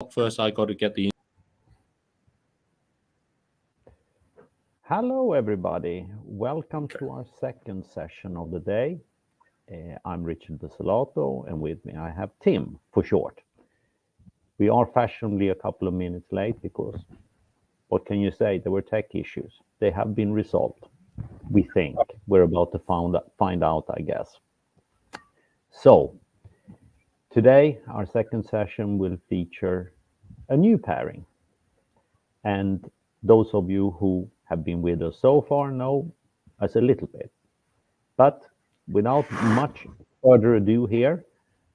first I got to get the. Hello, everybody. Welcome to our second session of the day. I'm Richard Desolato, and with me I have Tim, for short. We are fashionably a couple of minutes late because, what can you say? There were tech issues. They have been resolved. We think. We're about to find out, I guess. So, today our second session will feature a new pairing. And those of you who have been with us so far know us a little bit. But without much further ado here,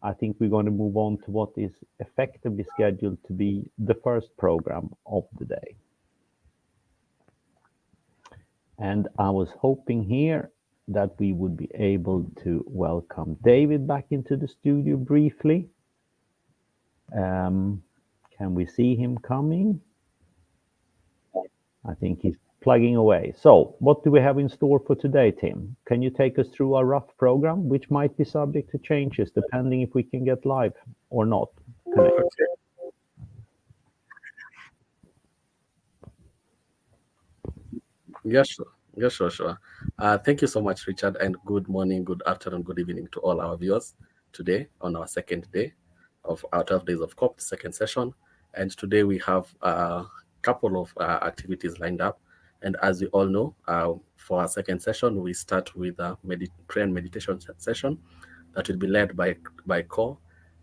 I think we're going to move on to what is effectively scheduled to be the first program of the day. And I was hoping here that we would be able to welcome David back into the studio briefly. Can we see him coming? I think he's plugging away. So what do we have in store for today, Tim? Can you take us through our rough program, which might be subject to changes depending if we can get live or not? Connect. Yes, sure. Thank you so much, Richard, and good morning, good afternoon, good evening to all our viewers today on our second day of our 12 days of COP, second session. And today we have a couple of activities lined up. And as we all know, for our second session, we start with a prayer and meditation session that will be led by Core.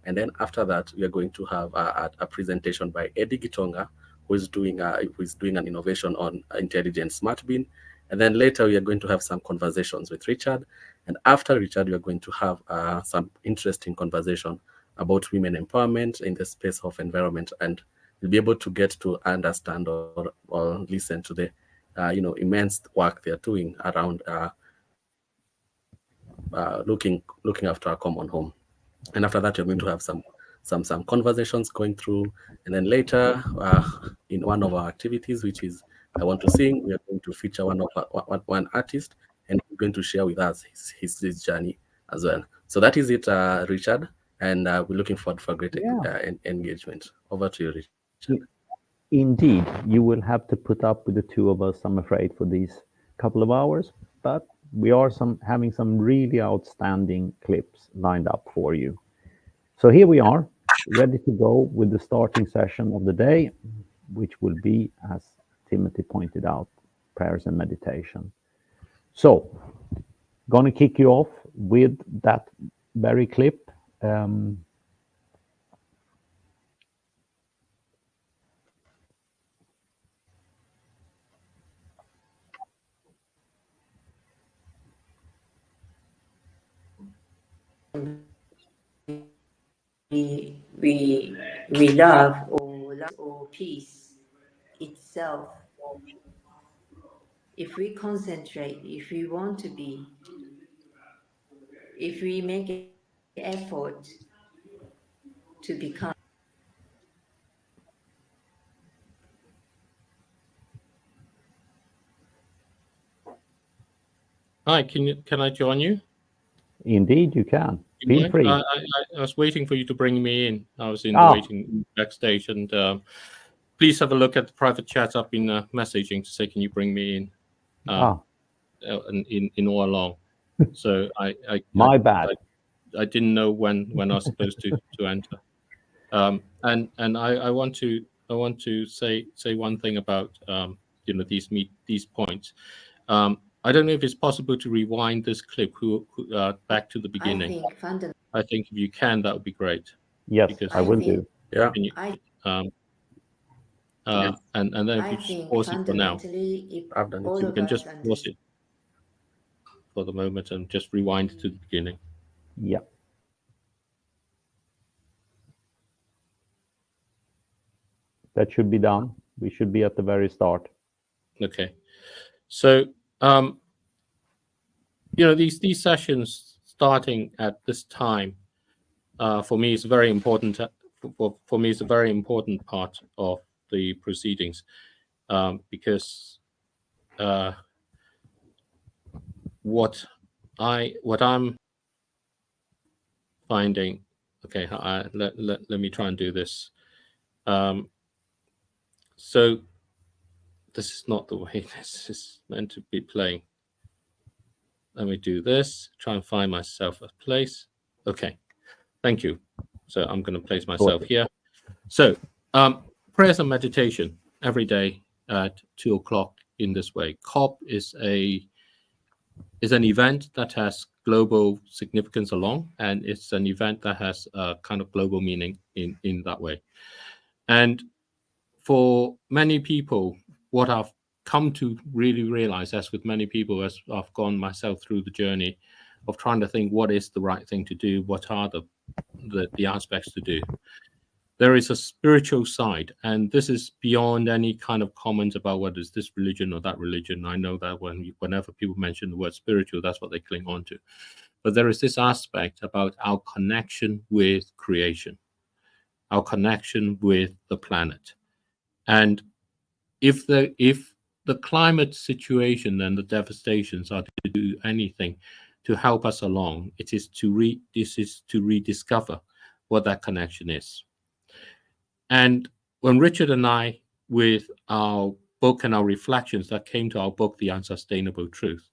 And then after that, we are going to have a presentation by Eddie Gitonga, who is doing an innovation on intelligent smart bin. And then later we are going to have some conversations with Richard. And after Richard, we are going to have some interesting conversation about women empowerment in the space of environment. And we'll be able to get to understand or listen to the immense work they're doing around looking after our common home. And after that, you're going to have some conversations going through, and then later in one of our activities, which is I Want to Sing, we are going to feature one artist, and he's going to share with us his journey as well. So that is it, Richard, and we're looking forward for great engagement. Over to you, Richard. Indeed, you will have to put up with the two of us, I'm afraid, for these couple of hours, but we are having some really outstanding clips lined up for you. So here we are, ready to go with the starting session of the day, which will be, as Timothy pointed out, prayers and meditation. So, gonna kick you off with that very clip. we love or peace itself. If we concentrate, if we want to be, if we make effort to become. Hi, can I join you? Indeed, you can. Feel free. I was waiting for you to bring me in. I was in the waiting backstage, and please have a look at the private chat up in messaging to say, can you bring me in? In all along. So my bad. I didn't know when I was supposed to enter. And I want to say one thing about these points. I don't know if it's possible to rewind this clip back to the beginning. I think if you can, that would be great. Yes, I will do. Yeah. And then if you just pause it for now, you can just pause it for the moment and just rewind to the beginning. Yeah. That should be done. We should be at the very start. Okay. So, these sessions starting at this time, for me, is very important. For me, it's a very important part of the proceedings, because what I'm finding. Okay, let me try and do this. So this is not the way this is meant to be playing. Let me do this, try and find myself a place. Okay, thank you. So I'm going to place myself here. So prayers and meditation every day at 2 o'clock in this way. COP is an event that has global significance along, and it's an event that has a kind of global meaning in that way. And for many people, what I've come to really realize, as with many people, as I've gone myself through the journey of trying to think what is the right thing to do, what are the aspects to do, there is a spiritual side, and this is beyond any kind of comment about whether it's this religion or that religion. I know that whenever people mention the word spiritual, that's what they cling on to. But there is this aspect about our connection with creation, our connection with the planet. And if the climate situation and the devastations are to do anything to help us along, this is to rediscover what that connection is. And when Richard and I, with our book and our reflections that came to our book, The Unsustainable Truth,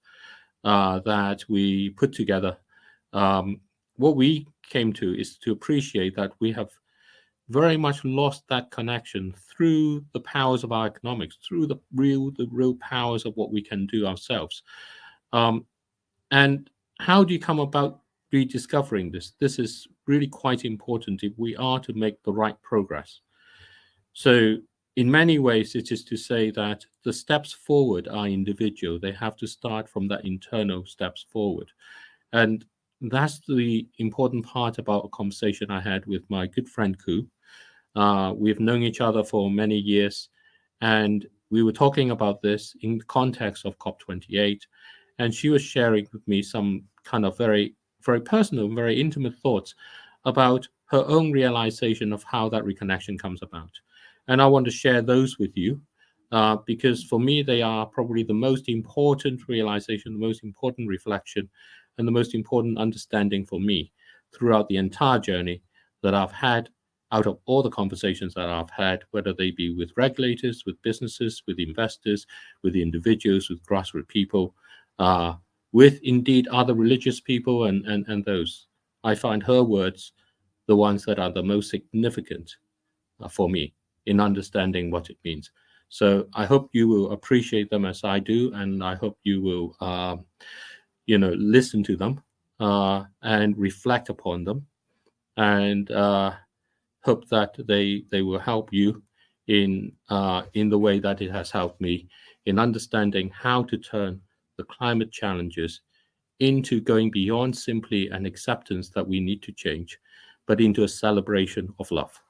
that we put together, what we came to is to appreciate that we have very much lost that connection through the powers of our economics, through the real powers of what we can do ourselves. And how do you come about rediscovering this? This is really quite important if we are to make the right progress. So in many ways, it is to say that the steps forward are individual. They have to start from that internal steps forward. And that's the important part about a conversation I had with my good friend Ku. We've known each other for many years, and we were talking about this in the context of COP28, and she was sharing with me some kind of very, very personal, very intimate thoughts about her own realization of how that reconnection comes about. And I want to share those with you because for me, they are probably the most important realization, the most important reflection, and the most important understanding for me throughout the entire journey that I've had out of all the conversations that I've had, whether they be with regulators, with businesses, with investors, with individuals, with grassroots people, with indeed other religious people and those. I find her words the ones that are the most significant for me in understanding what it means. So I hope you will appreciate them as I do, and I hope you will, listen to them and reflect upon them, and hope that they will help you in the way that it has helped me in understanding how to turn the climate challenges into going beyond simply an acceptance that we need to change, but into a celebration of love.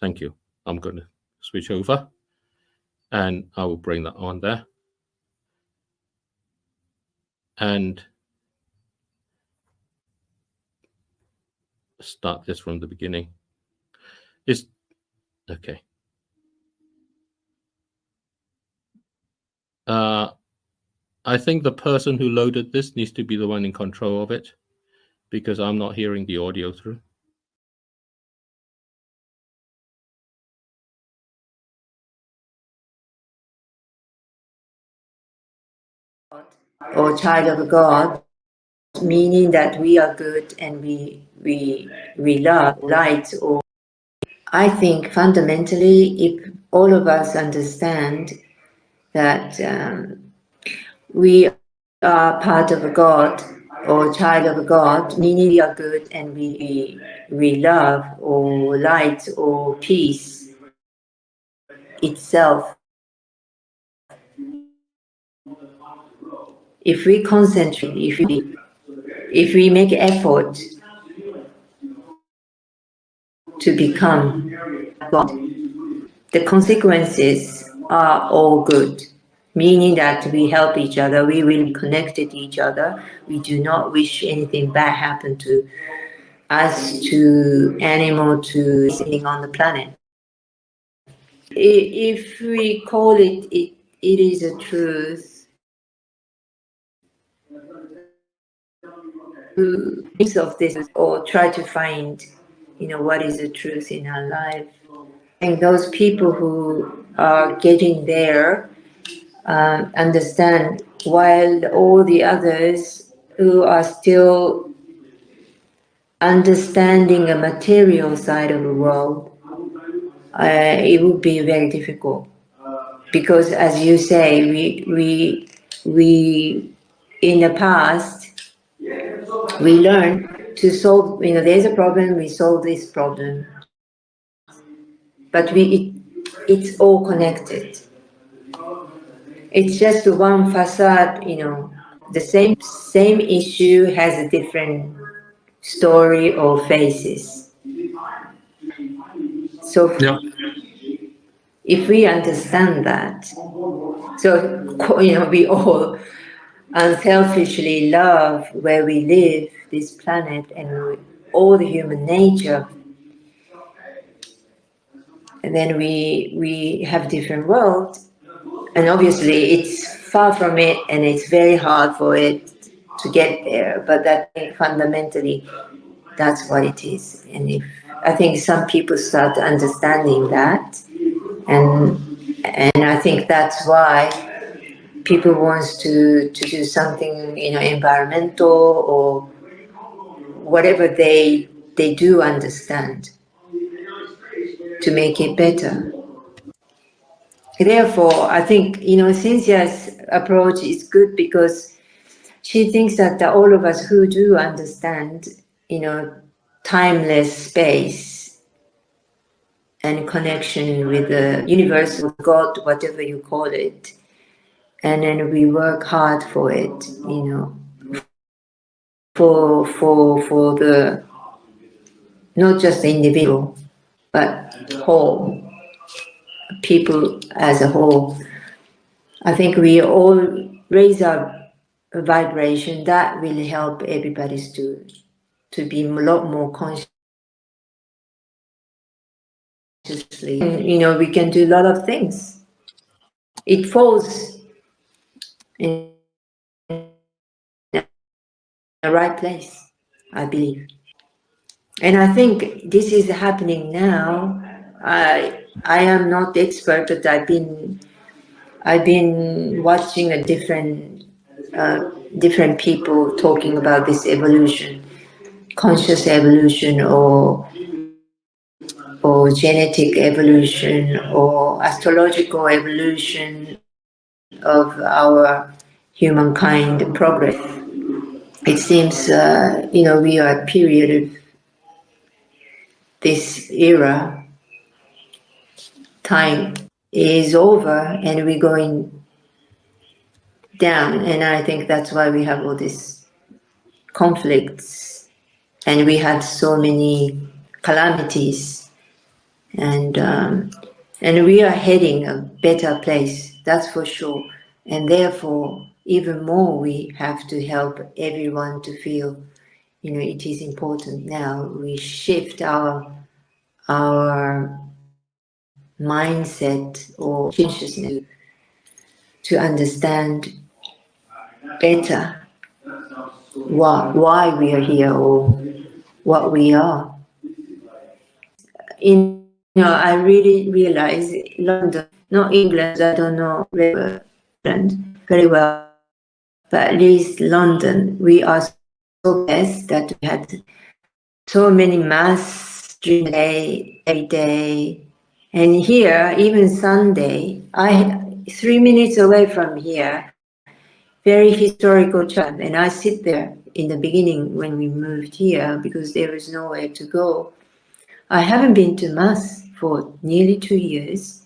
Thank you. I'm going to switch over and I will bring that on there. And start this from the beginning. It's okay. I think the person who loaded this needs to be the one in control of it, because I'm not hearing the audio through. Or child of God, meaning that we are good and we love light. Or I think fundamentally, if all of us understand that we are part of God or child of God, meaning we are good and we love or light or peace itself. If we concentrate, if we make effort to become God, the consequences are all good, meaning that we help each other, we will connect to each other. We do not wish anything bad happen to us, to animal, to anything on the planet. If we call it, it is a truth. Think of this or try to find, what is the truth in our life. And those people who are getting there understand, while all the others who are still understanding a material side of the world, it would be very difficult. Because as you say, we in the past, we learned to solve, there's a problem, we solve this problem. But it's all connected. It's just one facade, the same issue has a different story or faces. So Yeah. if we understand that, so we all unselfishly love where we live, this planet, and all the human nature, and then we have different worlds, and obviously it's far from it, and it's very hard for it to get there. But that fundamentally, that's what it is. And if I think some people start understanding that, and I think that's why people wants to do something, environmental or whatever they do understand to make it better. Therefore, I think, Cynthia's approach is good because she thinks that all of us who do understand, timeless space and connection with the universe, with God, whatever you call it, and then we work hard for it, for the not just the individual, but whole people as a whole. I think we all raise our vibration. That will help everybody to be a lot more consciously. And, we can do a lot of things. It falls in the right place, I believe. And I think this is happening now. I am not the expert, but I've been watching a different people talking about this evolution, conscious evolution, or genetic evolution, or astrological evolution of our humankind progress. It seems, we are a period of this era, time is over, and we're going down. And I think that's why we have all these conflicts, and we had so many calamities, and we are heading a better place, that's for sure. And therefore, even more, we have to help everyone to feel, it is important now. We shift our mindset or consciousness to understand better why we are here or what we are. I really realize London, not England, I don't know England very well, but at least London, we are so blessed that we had so many mass during the day, every day. And here, even Sunday, 3 minutes away from here, very historical church, and I sit there in the beginning when we moved here because there was nowhere to go. I haven't been to mass for nearly 2 years.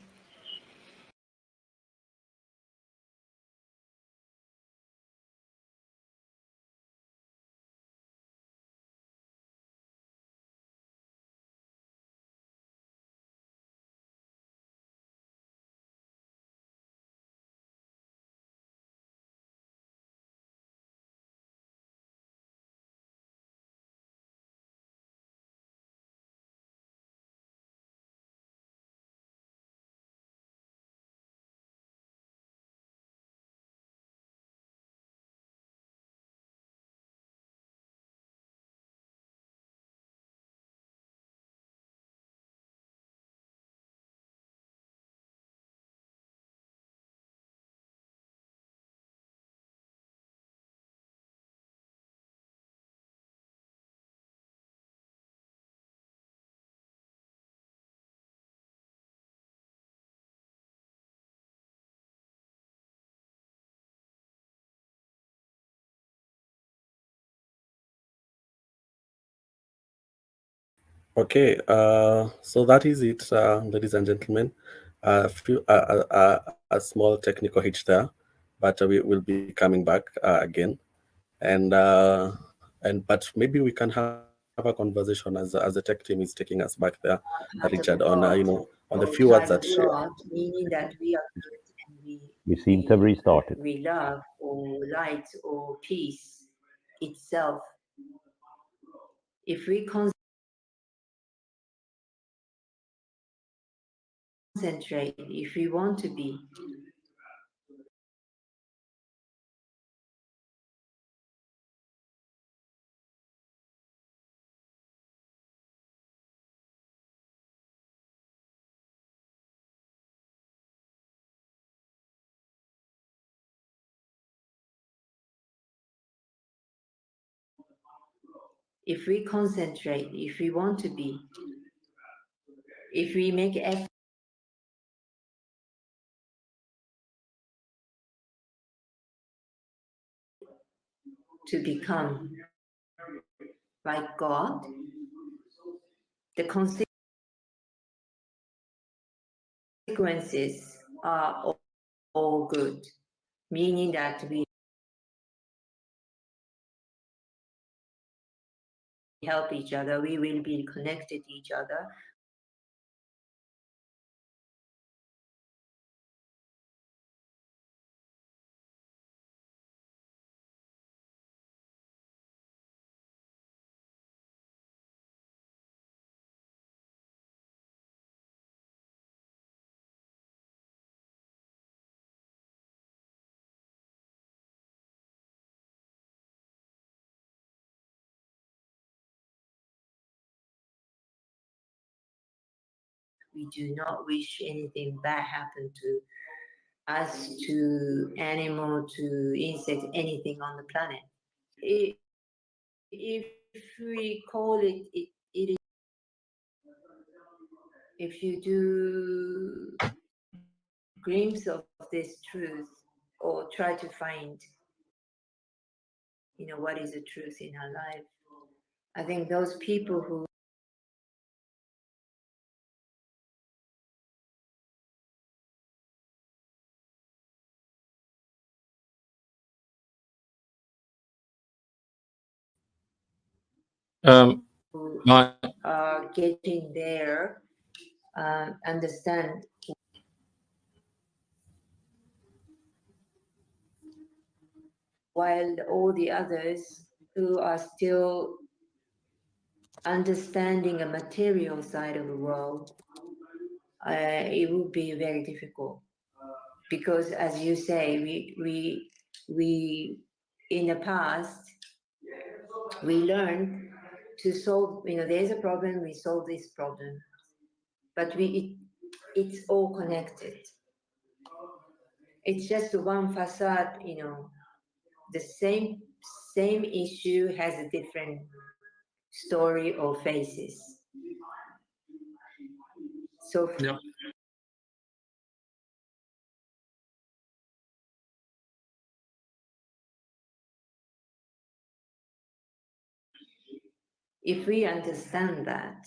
Okay, so that is it, ladies and gentlemen. A small technical hitch there, but we will be coming back again, and but maybe we can have a conversation as the tech team is taking us back there, Richard, on on the few words that she. Meaning that we are good and We seem to have restarted. we love or light or peace itself. If we concentrate, if we want to be, if we concentrate, if we want to be, if we make effort to become like God, the consequences are all good, meaning that we help each other, we will be connected to each other. We do not wish anything bad happen to us, to animal, to insect, anything on the planet. If we call it, it is. If you do glimpse of this truth or try to find, what is the truth in our life, I think those people who are getting there understand, while all the others who are still understanding a material side of the world, it would be very difficult because, as you say, we in the past we learned to solve. There's a problem, we solve this problem, but it's all connected. It's just one facade. The same issue has a different story or faces. So Yeah. if we understand that,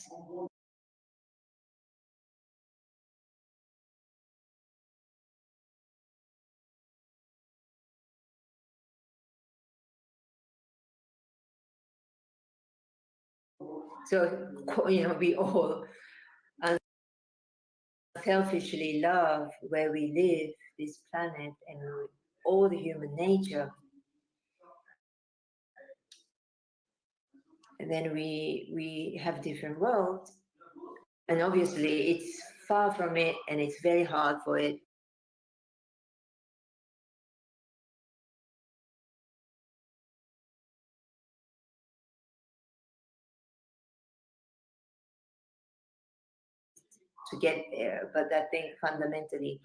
so we all selfishly love where we live, this planet, and all the human nature. And then we have different worlds, and obviously it's far from it, and it's very hard for it to get there. But I think fundamentally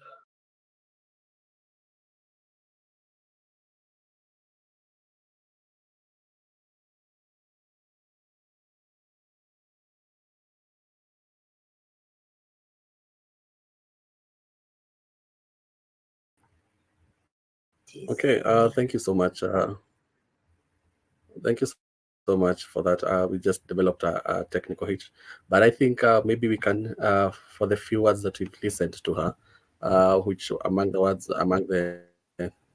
Okay, thank you so much. Thank you so so much for that. We just developed a technical hitch, but I think maybe we can, for the few words that we've listened to her, which among the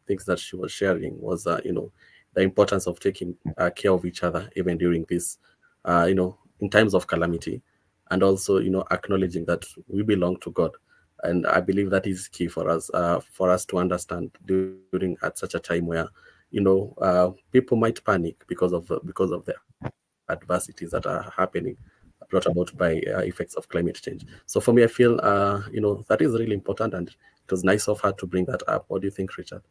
things that she was sharing was, the importance of taking care of each other even during this, in times of calamity, and also, acknowledging that we belong to God. And I believe that is key for us to understand during at such a time where, people might panic because of the adversities that are happening, brought about by effects of climate change. So for me, I feel that is really important, and it was nice of her to bring that up. What do you think, Richard?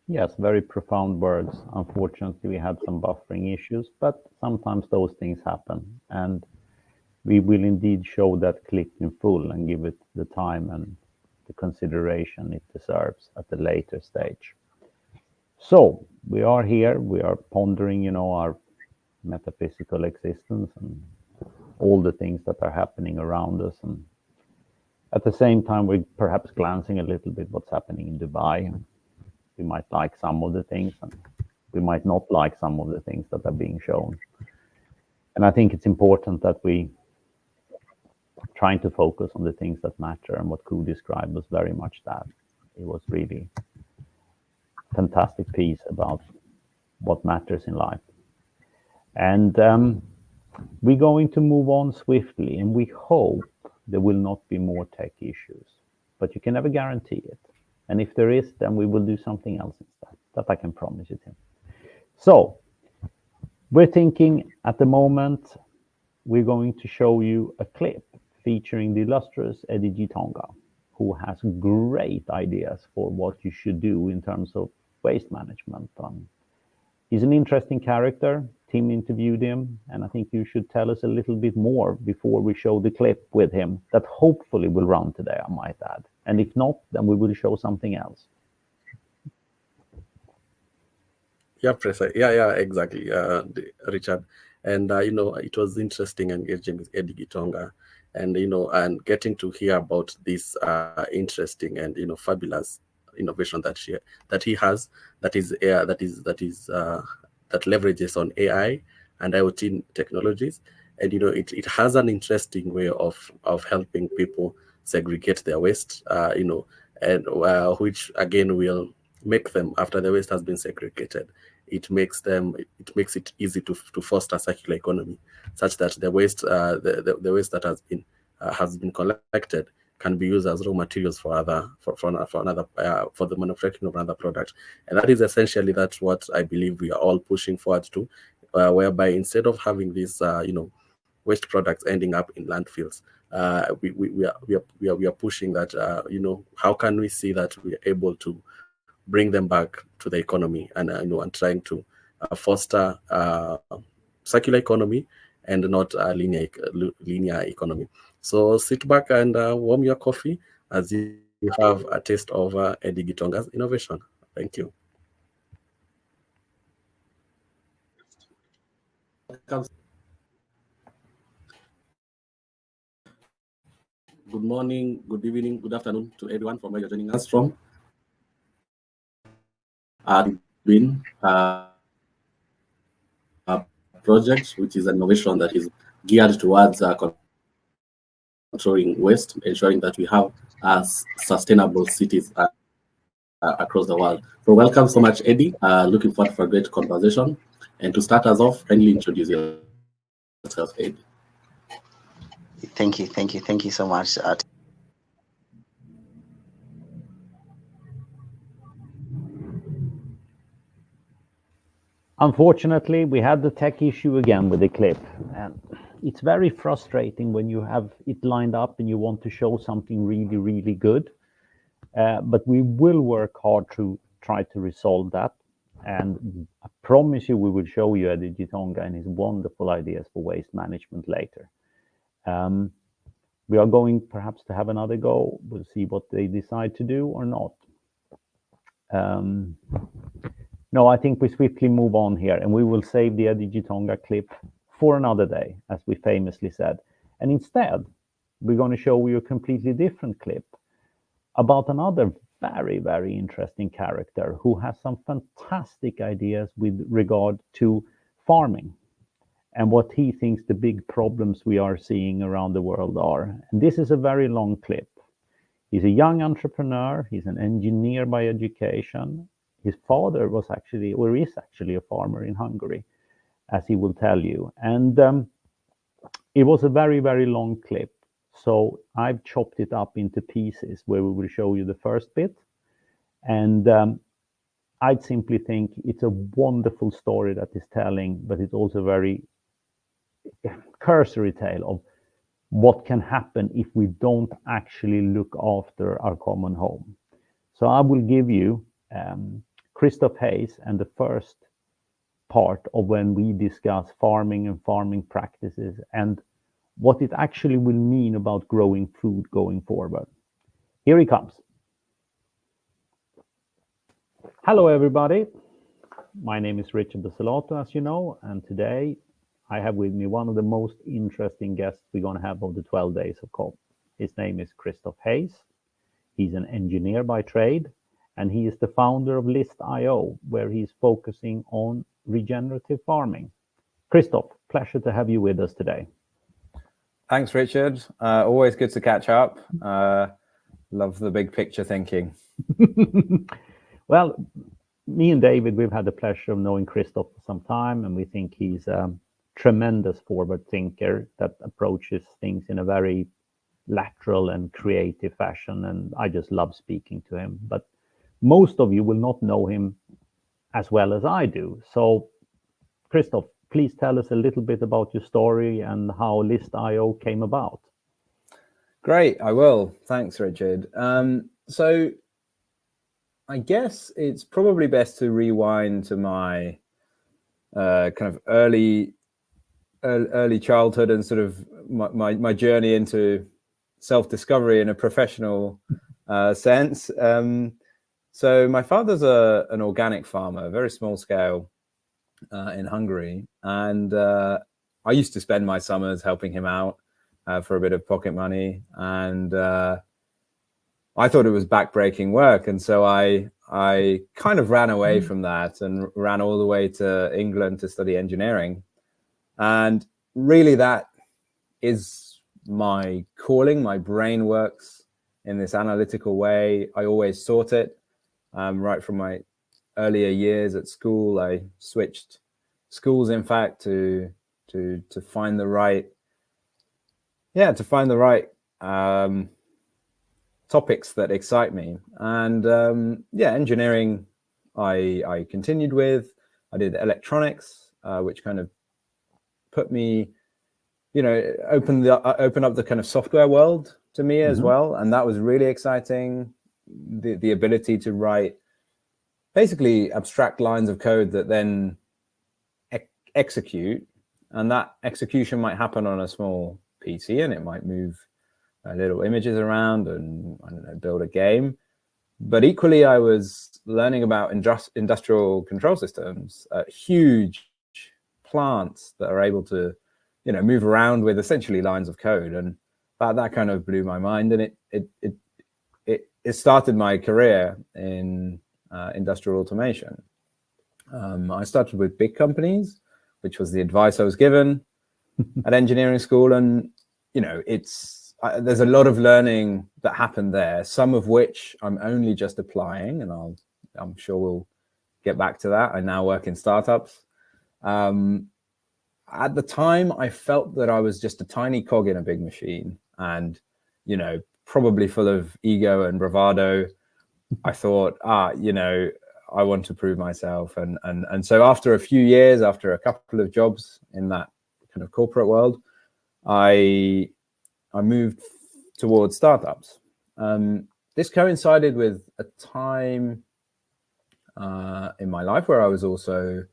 Yes, very profound words. Unfortunately, we had some buffering issues, but sometimes those things happen. And we will indeed show that clip in full and give it the time and the consideration it deserves at a later stage. So we are here, we are pondering, our metaphysical existence and all the things that are happening around us. And at the same time, we're perhaps glancing a little bit what's happening in Dubai. We might like some of the things, and we might not like some of the things that are being shown. And I think it's important that we trying to focus on the things that matter, and what Ku described was very much that. It was really a fantastic piece about what matters in life. And we're going to move on swiftly, and we hope there will not be more tech issues, but you can never guarantee it. And if there is, then we will do something else instead. That I can promise you, Tim. So we're thinking at the moment, we're going to show you a clip featuring the illustrious Eddie Gitonga, who has great ideas for what you should do in terms of waste management. He's an interesting character. Tim interviewed him, and I think you should tell us a little bit more before we show the clip with him that hopefully will run today, I might add. And if not, then we will show something else. Yeah, precisely. Yeah, exactly, Richard. And it was interesting engaging with Eddie Gitonga, and and getting to hear about this interesting and fabulous innovation that he has, that leverages on AI and IoT technologies. And it has an interesting way of helping people segregate their waste, and which again will make them, after the waste has been segregated, it makes it easy to foster circular economy, such that the waste waste that has been collected can be used as raw materials for the manufacturing of another product. And that is essentially, that's what I believe we are all pushing forward to, whereby instead of having these waste products ending up in landfills, we are pushing that, how can we see that we are able to bring them back to the economy, and and trying to foster circular economy and not a linear economy. So sit back and warm your coffee as you have a taste of Eddie Gitonga's innovation. Thank you. Good morning, good evening, good afternoon to everyone from where you're joining us from. Been project, which is an innovation that is geared towards controlling waste, ensuring that we have sustainable cities across the world. So welcome so much, Eddie. Looking forward for a great conversation. And to start us off, kindly introduce yourself, Eddie. Thank you so much. Unfortunately, we had the tech issue again with the clip, and it's very frustrating when you have it lined up and you want to show something really, really good. But we will work hard to try to resolve that. And I promise you, we will show you Eddie Gitonga and his wonderful ideas for waste management later. We are going perhaps to have another go. We'll see what they decide to do or not. No, I think we swiftly move on here, and we will save the Eddie Gitonga clip for another day, as we famously said. And instead, we're going to show you a completely different clip about another very, very interesting character who has some fantastic ideas with regard to farming and what he thinks the big problems we are seeing around the world are. And this is a very long clip. He's a young entrepreneur. He's an engineer by education. His father was actually, or is actually, a farmer in Hungary, as he will tell you. And it was a very, very long clip. So I've chopped it up into pieces where we will show you the first bit. And I'd simply think it's a wonderful story that is telling, but it's also a very cursory tale of what can happen if we don't actually look after our common home. So I will give you Christoph Hayes and the first part of when we discuss farming and farming practices and what it actually will mean about growing food going forward. Here he comes. Hello, everybody. My name is Richard Desolato, as you know, and today I have with me one of the most interesting guests we're going to have of the 12 days of COP. His name is Christoph Hayes. He's an engineer by trade, and he is the founder of List.io, where he's focusing on regenerative farming. Christoph, pleasure to have you with us today. Thanks, Richard. Always good to catch up. Love the big picture thinking. Well, me and David, we've had the pleasure of knowing Christoph for some time, and we think he's a tremendous forward thinker that approaches things in a very lateral and creative fashion, and I just love speaking to him. But most of you will not know him as well as I do. So, Christoph, please tell us a little bit about your story and how List.io came about. Great, I will. Thanks, Richard. So I guess it's probably best to rewind to my kind of early childhood and sort of my journey into self-discovery in a professional sense. So my father's an organic farmer, very small scale in Hungary. And I used to spend my summers helping him out for a bit of pocket money. And I thought it was backbreaking work. And so I kind of ran away from that and ran all the way to England to study engineering. And really that is my calling. My brain works in this analytical way. I always sought it. Right from my earlier years at school, I switched schools, in fact, to find the right, topics that excite me. And engineering, I continued with. I did electronics, which kind of put me, opened up the kind of software world to me as well, and that was really exciting. The ability to write basically abstract lines of code that then execute, and that execution might happen on a small PC, and it might move little images around and, I don't know, build a game. But equally, I was learning about industrial control systems, huge plants that are able to, move around with essentially lines of code, and that kind of blew my mind, and it started my career in industrial automation. I started with big companies, which was the advice I was given at engineering school. And, there's a lot of learning that happened there, some of which I'm only just applying, and I'm sure we'll get back to that. I now work in startups. At the time, I felt that I was just a tiny cog in a big machine, and, probably full of ego and bravado. I thought, I want to prove myself. And so after a few years, after a couple of jobs in that kind of corporate world, I moved towards startups. This coincided with a time in my life where I was also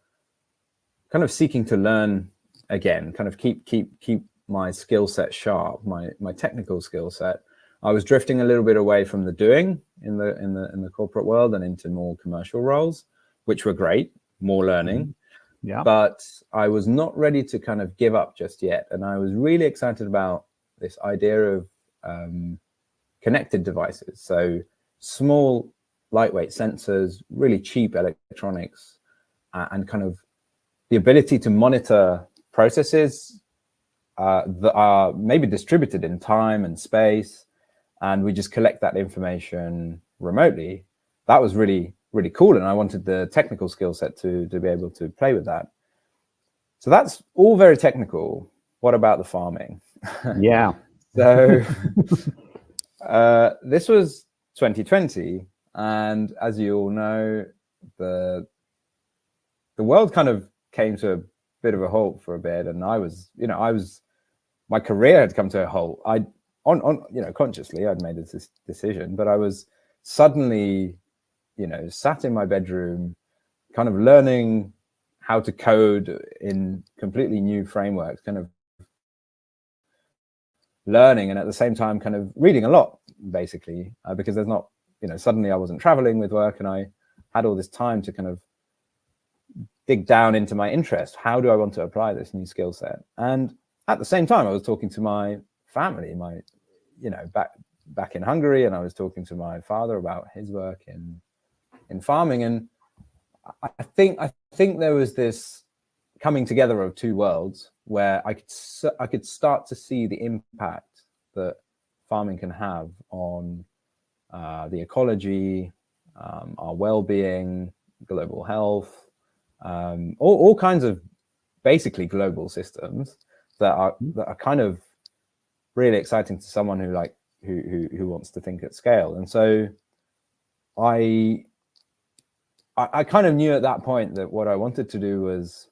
kind of seeking to learn again, kind of keep my skill set sharp, my technical skill set. I was drifting a little bit away from the doing in the corporate world and into more commercial roles, which were great, more learning. Yeah. But I was not ready to kind of give up just yet. And I was really excited about this idea of connected devices. So small, lightweight sensors, really cheap electronics, and kind of the ability to monitor processes that are maybe distributed in time and space, and we just collect that information remotely. That was really, really cool. And I wanted the technical skill set to be able to play with that. So that's all very technical. What about the farming? Yeah. So this was 2020. And as you all know, the world kind of came to a bit of a halt for a bit. And my career had come to a halt. Consciously, I'd made this decision, but I was suddenly, sat in my bedroom, kind of learning how to code in completely new frameworks, kind of learning, and at the same time kind of reading a lot, basically, because there's not, suddenly I wasn't traveling with work, and I had all this time to kind of dig down into my interest. How do I want to apply this new skill set? And at the same time, I was talking to my family, back in Hungary, and I was talking to my father about his work in farming. And I think there was this coming together of two worlds where I could start to see the impact that farming can have on the ecology, our well-being, global health, all kinds of basically global systems that are kind of really exciting to someone who wants to think at scale. And so I kind of knew at that point that what I wanted to do was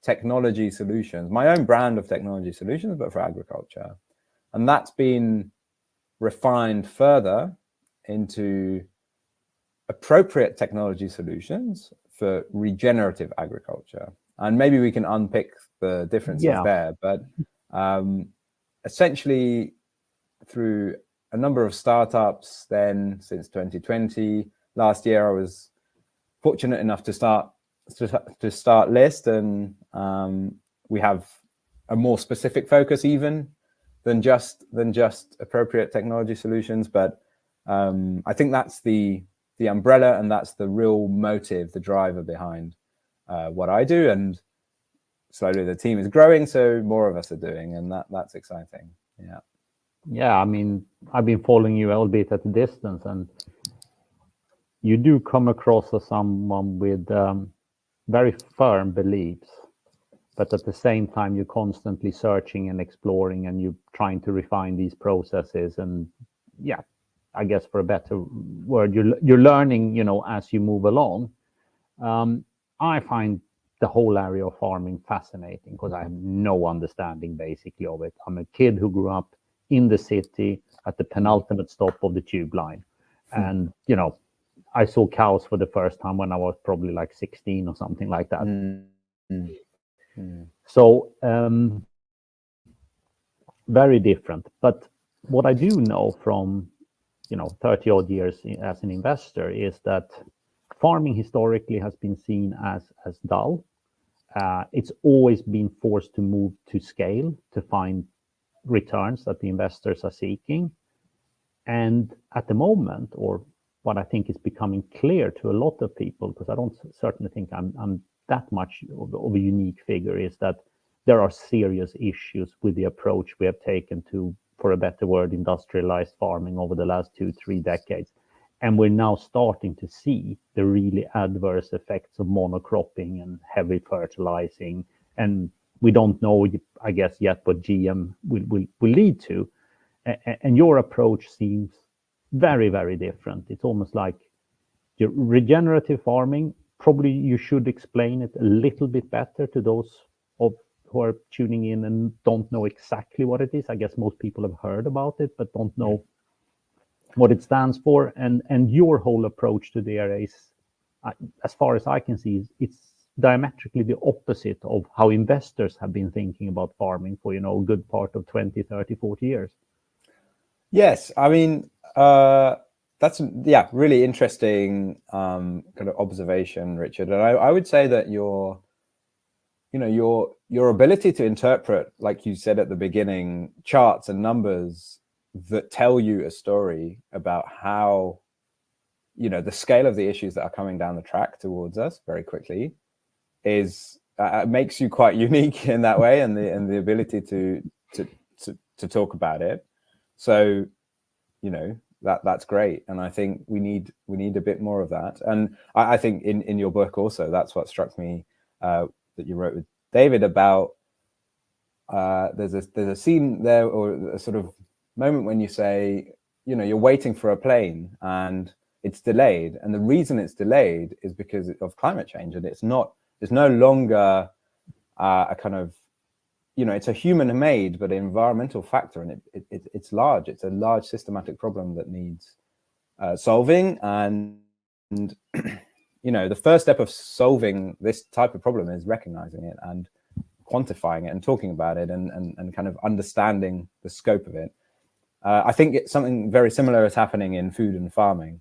technology solutions, my own brand of technology solutions, but for agriculture. And that's been refined further into appropriate technology solutions for regenerative agriculture. And maybe we can unpick the differences there, but essentially through a number of startups then since 2020, last year I was fortunate enough to start List, and we have a more specific focus even than just appropriate technology solutions. But I think that's the umbrella, and that's the real motive, the driver behind what I do. And slowly the team is growing, so more of us are doing, and that's exciting. Yeah, I mean, I've been following you a little bit at a distance, and you do come across as someone with very firm beliefs, but at the same time, you're constantly searching and exploring, and you're trying to refine these processes. And yeah, I guess for a better word, you're learning, as you move along. I find the whole area of farming fascinating because I have no understanding basically of it. I'm a kid who grew up in the city at the penultimate stop of the tube line. And, I saw cows for the first time when I was probably like 16 or something like that. So very different. But what I do know from 30 odd years as an investor is that farming historically has been seen as dull. It's always been forced to move to scale to find returns that the investors are seeking. And at the moment, or what I think is becoming clear to a lot of people, because I don't certainly think I'm that much of a unique figure, is that there are serious issues with the approach we have taken to, for a better word, industrialized farming over the last 2-3 decades. And we're now starting to see the really adverse effects of monocropping and heavy fertilizing. And we don't know, I guess, yet what GM will lead to. And your approach seems very, very different. It's almost like your regenerative farming. Probably you should explain it a little bit better to those who are tuning in and don't know exactly what it is. I guess most people have heard about it, but don't know what it stands for. And your whole approach to the area is, as far as I can see, it's diametrically the opposite of how investors have been thinking about farming for, a good part of 20, 30, 40 years. Yes, I mean, that's really interesting kind of observation, Richard. And I would say that your ability to interpret, like you said at the beginning, charts and numbers that tell you a story about how, the scale of the issues that are coming down the track towards us very quickly is makes you quite unique in that way, and the ability to talk about it. So, you know, that's great, and I think we need a bit more of that. And I think in your book also, that's what struck me that you wrote with David about. There's a scene there, or a sort of moment when you say, you know, you're waiting for a plane and it's delayed, and the reason it's delayed is because of climate change, and it's no longer a kind of, you know, it's a human-made but environmental factor, and it's large. It's a large systematic problem that needs solving, and you know, the first step of solving this type of problem is recognizing it and quantifying it and talking about it, and kind of understanding the scope of it. I think it's something very similar is happening in food and farming,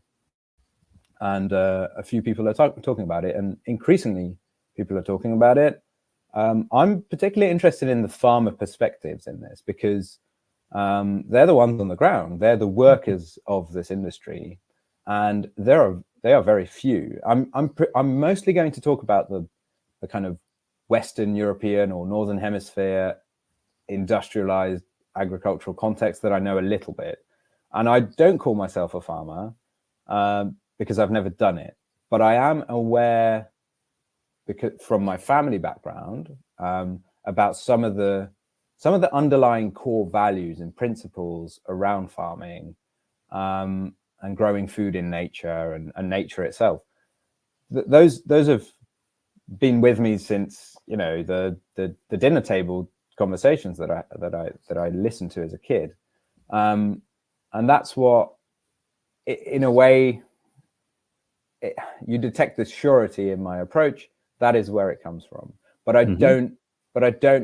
and a few people are talking about it, and increasingly people are talking about it. I'm particularly interested in the farmer perspectives in this, because they're the ones on the ground. They're the workers of this industry, and they are very few. I'm mostly going to talk about the kind of Western European or Northern Hemisphere industrialized agricultural context that I know a little bit. And I don't call myself a farmer because I've never done it, but I am aware, because from my family background, about some of the underlying core values and principles around farming and growing food in nature and nature itself. Those have been with me since, you know, the dinner table conversations that I listened to as a kid, and that's what, in a way, you detect the surety in my approach. That is where it comes from. But I don't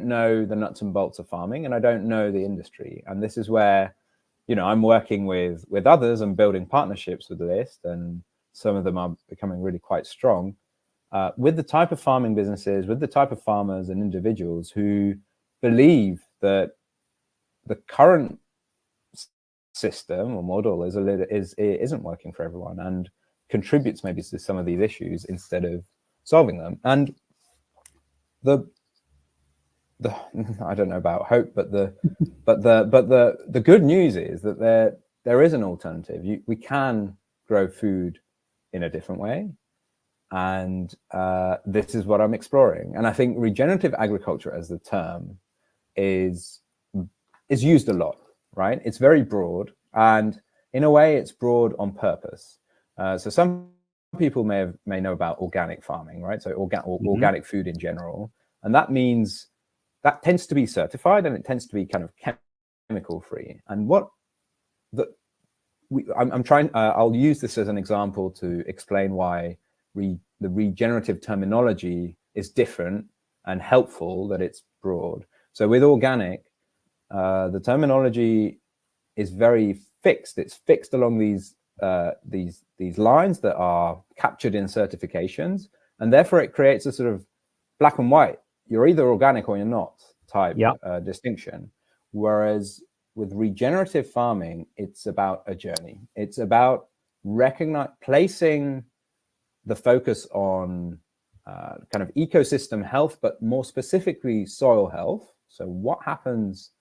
know the nuts and bolts of farming, and I don't know the industry. And this is where, you know, I'm working with others and building partnerships with the list, and some of them are becoming really quite strong, with the type of farming businesses, with the type of farmers and individuals who believe that the current system or model isn't working for everyone, and contributes maybe to some of these issues instead of solving them. And the I don't know about hope, but the good news is that there is an alternative. We can grow food in a different way, and this is what I'm exploring. And I think regenerative agriculture as the term is used a lot, right? It's very broad, and in a way it's broad on purpose. So some people may know about organic farming, right? So organic food in general, and that means that tends to be certified, and it tends to be kind of chemical free. And I'm trying, I'll use this as an example to explain why the regenerative terminology is different and helpful that it's broad. So with organic, the terminology is very fixed. It's fixed along these lines that are captured in certifications, and therefore it creates a sort of black and white. You're either organic or you're not type distinction. Whereas with regenerative farming, it's about a journey. It's about placing the focus on kind of ecosystem health, but more specifically soil health. So what happens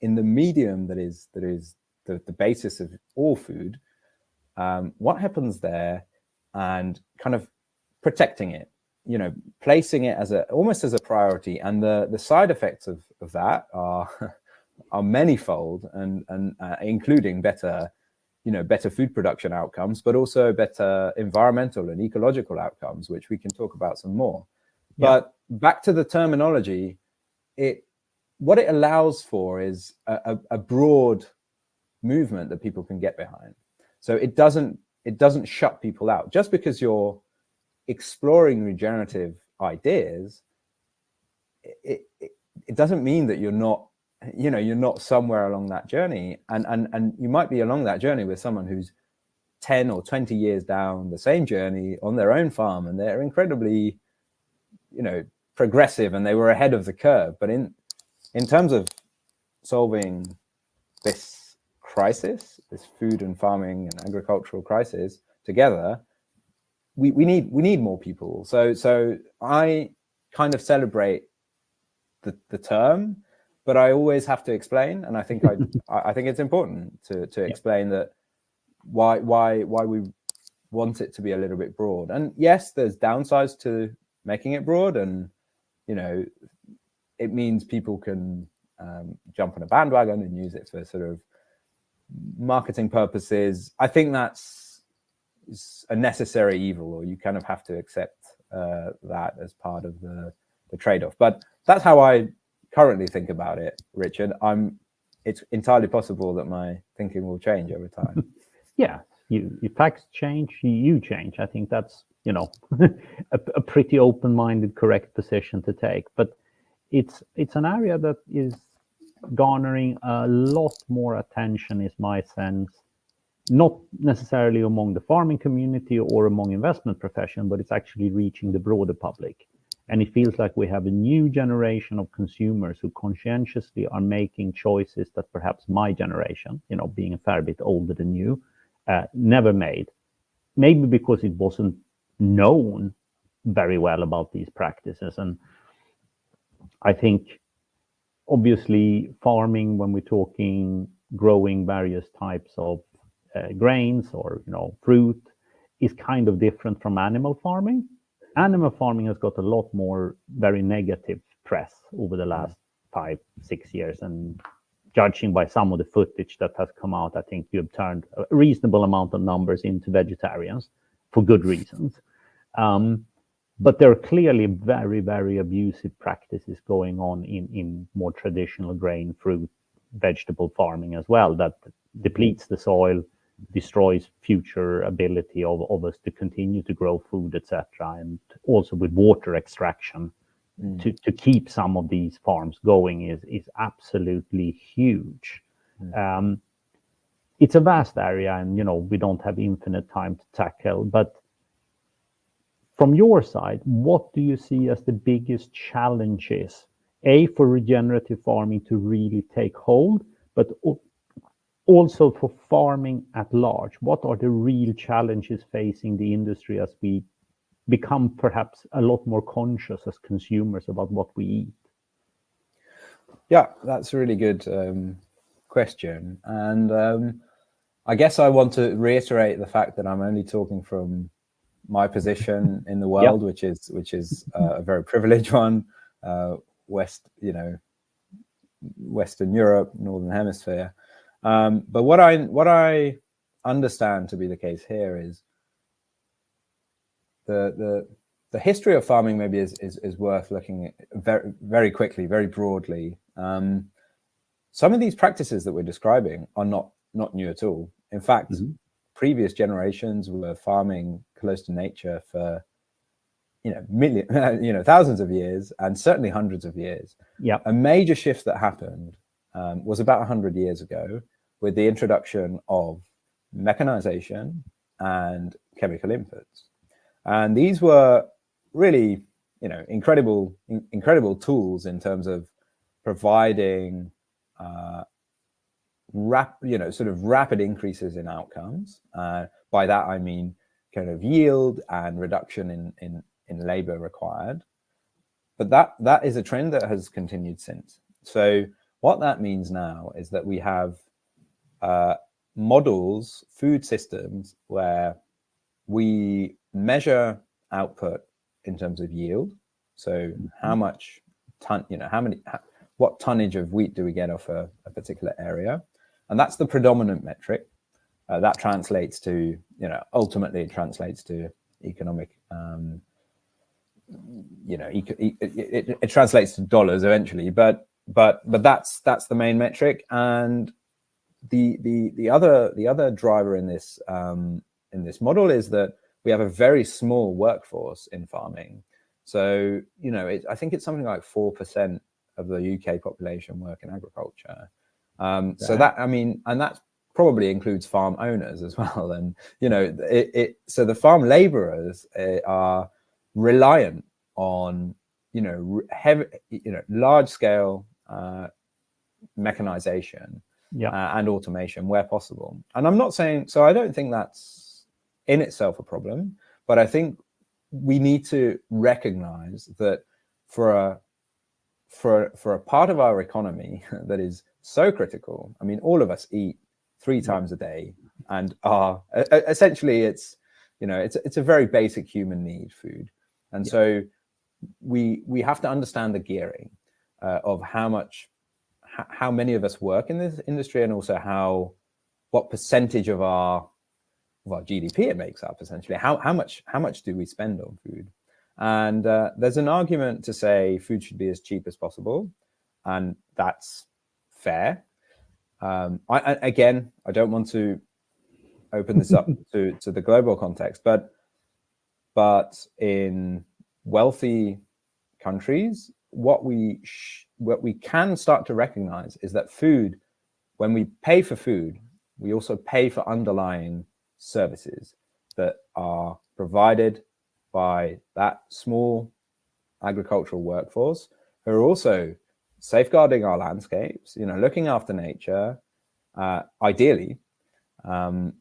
in the medium that is the basis of all food? What happens there, and kind of protecting it, you know, placing it as almost as a priority. And the side effects of that are manifold, and including better food production outcomes, but also better environmental and ecological outcomes, which we can talk about some more. But back to the terminology, what it allows for is a broad movement that people can get behind. So it doesn't shut people out. Just because you're exploring regenerative ideas, it doesn't mean that you're not somewhere along that journey. And you might be along that journey with someone who's 10 or 20 years down the same journey on their own farm, and they're incredibly, you know, progressive, and they were ahead of the curve. But in terms of solving this crisis, this food and farming and agricultural crisis together, we need more people. So I kind of celebrate the term, but I always have to explain, and I think I think it's important to explain that why we want it to be a little bit broad. And yes, there's downsides to making it broad, and it means people can jump on a bandwagon and use it for sort of marketing purposes. I think that's a necessary evil, or you kind of have to accept that as part of the trade-off. But that's how I currently think about it, Richard. It's entirely possible that my thinking will change over time. Yeah, you facts change, you change. I think that's a pretty open-minded, correct position to take. But it's an area that is garnering a lot more attention, is my sense, not necessarily among the farming community or among investment profession, but it's actually reaching the broader public. And it feels like we have a new generation of consumers who conscientiously are making choices that perhaps my generation, being a fair bit older than you, never made. Maybe because it wasn't known very well about these practices. And I think, obviously, farming, when we're talking growing various types of grains or fruit, is kind of different from animal farming. Animal farming has got a lot more very negative press over the last 5-6 years, and judging by some of the footage that has come out, I think you have turned a reasonable amount of numbers into vegetarians for good reasons. But there are clearly very, very abusive practices going on in more traditional grain, fruit, vegetable farming as well, that depletes the soil, destroys future ability of us to continue to grow food, etc., and also with water extraction to keep some of these farms going is absolutely huge. It's a vast area, and we don't have infinite time to tackle. But from your side, what do you see as the biggest challenges, for regenerative farming to really take hold, but also for farming at large? What are the real challenges facing the industry as we become perhaps a lot more conscious as consumers about what we eat? Yeah, that's a really good question. And I guess I want to reiterate the fact that I'm only talking from my position in the world, which is a very privileged one, Western Europe, Northern Hemisphere. But what I understand to be the case here is the history of farming maybe is worth looking at very, very quickly, very broadly. Some of these practices that we're describing are not new at all. In fact, previous generations were farming close to nature for thousands of years, and certainly hundreds of years. Yeah. A major shift that happened was about 100 years ago with the introduction of mechanization and chemical inputs. And these were really, incredible tools in terms of providing rapid increases in outcomes. By that I mean kind of yield and reduction in labor required. But that is a trend that has continued since. So what that means now is that we have models, food systems, where we measure output in terms of yield. So how much what tonnage of wheat do we get off a particular area? And that's the predominant metric. That translates to, ultimately it translates to economic, it translates to dollars eventually, but that's the main metric. And the other driver in this model is that we have a very small workforce in farming. So, I think it's something like 4% of the UK population work in agriculture. So that, and that probably includes farm owners as well. And, so the farm laborers are reliant on, heavy, large scale mechanization and automation where possible. And I'm not saying, so I don't think that's in itself a problem, but I think we need to recognize that for a part of our economy that is so critical. I mean, all of us eat 3 times a day, and are essentially it's a very basic human need, food. And so we have to understand the gearing of how many of us work in this industry, and also what percentage of our GDP it makes up. Essentially, how much do we spend on food? And there's an argument to say food should be as cheap as possible, and that's fair. I don't want to open this up to the global context, but in wealthy countries, what we can start to recognize is that food, when we pay for food, we also pay for underlying services that are provided by that small agricultural workforce, who are also safeguarding our landscapes, looking after nature, ideally, and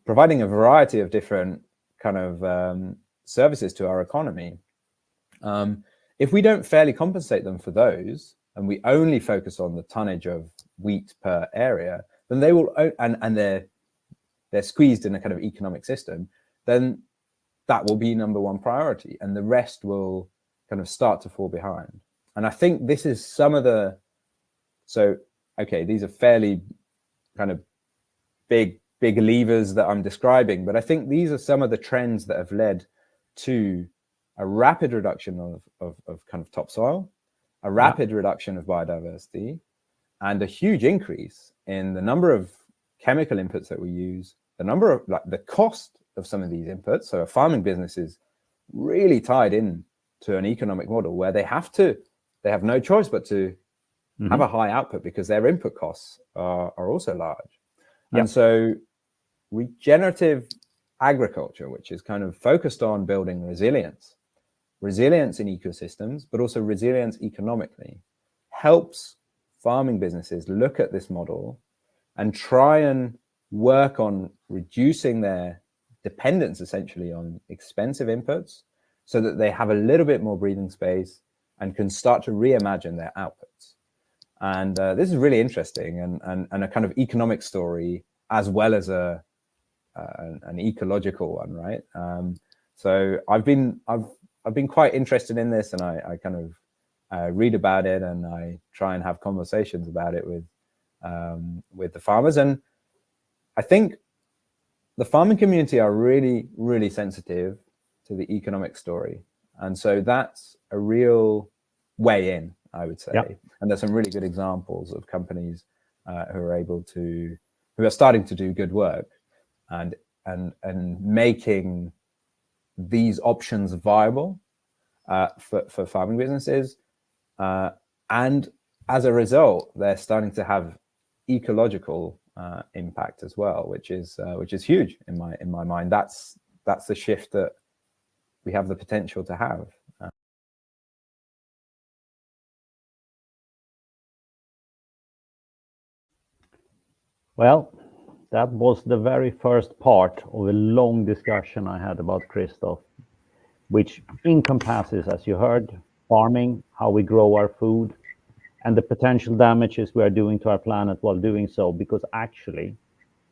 providing a variety of different kind of services to our economy. If we don't fairly compensate them for those, and we only focus on the tonnage of wheat per area, then they will, and they're squeezed in a kind of economic system, then that will be number one priority, and the rest will kind of start to fall behind. And I think this is some of the, these are fairly kind of big levers that I'm describing, but I think these are some of the trends that have led to a rapid reduction of kind of topsoil, a rapid reduction of biodiversity, and a huge increase in the number of chemical inputs that we use, the number of the cost of some of these inputs. So a farming business is really tied in to an economic model where they have no choice but to have a high output, because their input costs are also large. And so regenerative agriculture, which is kind of focused on building resilience in ecosystems, but also resilience economically, helps farming businesses look at this model and try and work on reducing their dependence essentially on expensive inputs, so that they have a little bit more breathing space and can start to reimagine their outputs. And this is really interesting and a kind of economic story, as well as an ecological one, right? So I've been quite interested in this, and I kind of read about it, and I try and have conversations about it with the farmers. And I think the farming community are really, really sensitive to the economic story. And so that's a real way in, I would say. Yep. And there's some really good examples of companies who are starting to do good work and making these options viable for farming businesses. And as a result, they're starting to have ecological impact as well, which is huge in my mind. That's the shift that we have the potential to have. Well, that was the very first part of a long discussion I had about Christoph, which encompasses, as you heard, farming, how we grow our food, and the potential damages we are doing to our planet while doing so, because actually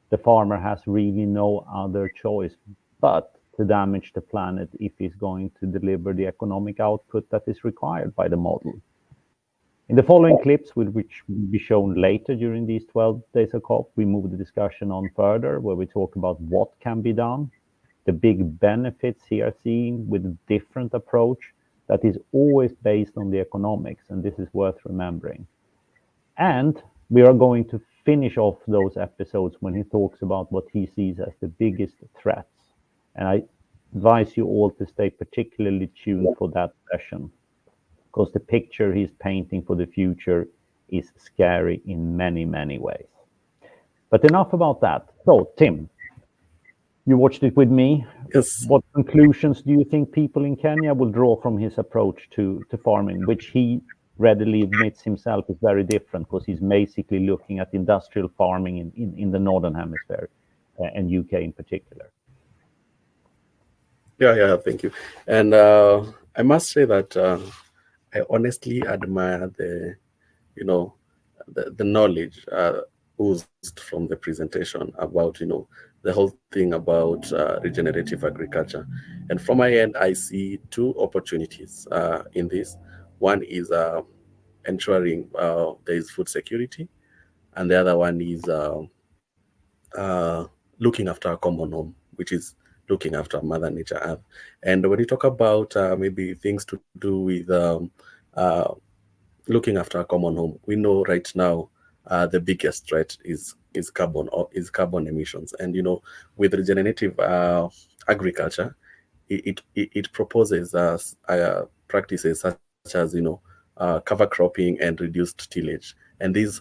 the farmer has really no other choice but to damage the planet if he's going to deliver the economic output that is required by the model. In the following clips, which will be shown later during these 12 days of COP, we move the discussion on further, where we talk about what can be done, the big benefits here seen with a different approach that is always based on the economics, and this is worth remembering. And we are going to finish off those episodes when he talks about what he sees as the biggest threats. And I advise you all to stay particularly tuned for that session, because the picture he's painting for the future is scary in many, many ways. But enough about that. So, Tim, you watched it with me. Yes. What conclusions do you think people in Kenya will draw from his approach to farming, which he readily admits himself is very different, because he's basically looking at industrial farming in the Northern Hemisphere and UK in particular? Yeah, thank you. And I must say that I honestly admire the, you know, the knowledge oozed from the presentation about, the whole thing about regenerative agriculture. And from my end, I see two opportunities in this. One is ensuring there is food security, and the other one is uh, looking after a common home, which is looking after Mother Nature Earth. And when you talk about maybe things to do with uh, looking after a common home, we know right now the biggest threat is carbon emissions. And with regenerative agriculture, it proposes practices such as cover cropping and reduced tillage, and these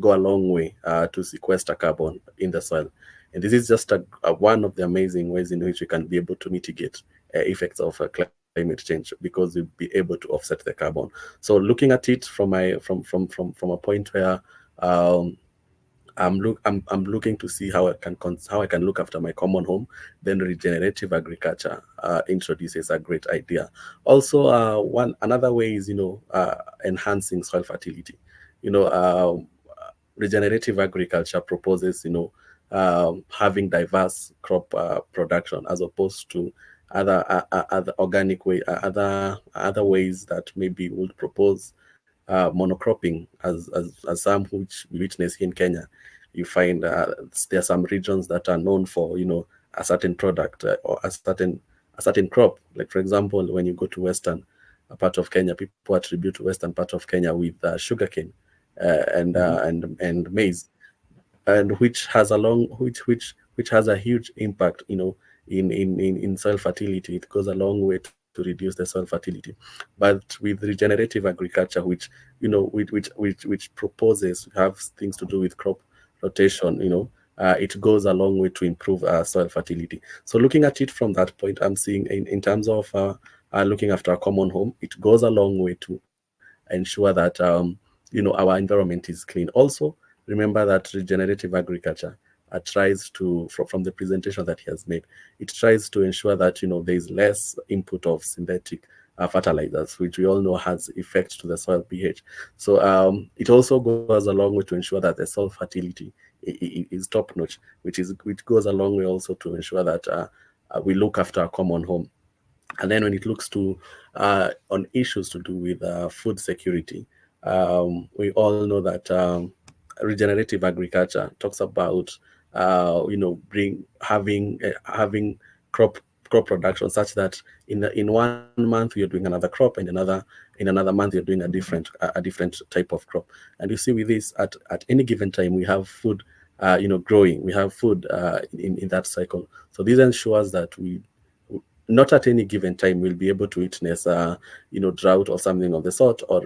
go a long way to sequester carbon in the soil. And this is just one of the amazing ways in which we can be able to mitigate effects of climate change, because we'll be able to offset the carbon. So looking at it from a point where I'm looking to see how I can look after my common home. Then regenerative agriculture introduces a great idea. Also, another way is enhancing soil fertility. Regenerative agriculture proposes having diverse crop production, as opposed to other organic way other ways that maybe would propose monocropping, as some which we witness here in Kenya. You find there are some regions that are known for a certain product or a certain crop. Like for example, when you go to western part of Kenya, people attribute to western part of Kenya with sugarcane and maize, and which has a huge impact, in soil fertility. It goes a long way to reduce the soil fertility. But with regenerative agriculture, which proposes have things to do with crop rotation, it goes a long way to improve soil fertility. So looking at it from that point, I'm seeing in terms of looking after a common home, it goes a long way to ensure that our environment is clean. Also, remember that regenerative agriculture tries to, from the presentation that he has made, it tries to ensure that there is less input of synthetic fertilizers, which we all know has effects to the soil pH. So it also goes a long way to ensure that the soil fertility is top notch, which goes a long way also to ensure that we look after a common home. And then when it looks to on issues to do with food security, we all know that regenerative agriculture talks about having crop production, such that in 1 month you're doing another crop, and in another month you're doing a different type of crop. And you see with this, at any given time we have food growing, we have food in that cycle. So this ensures that we not at any given time we'll be able to witness drought or something of the sort, or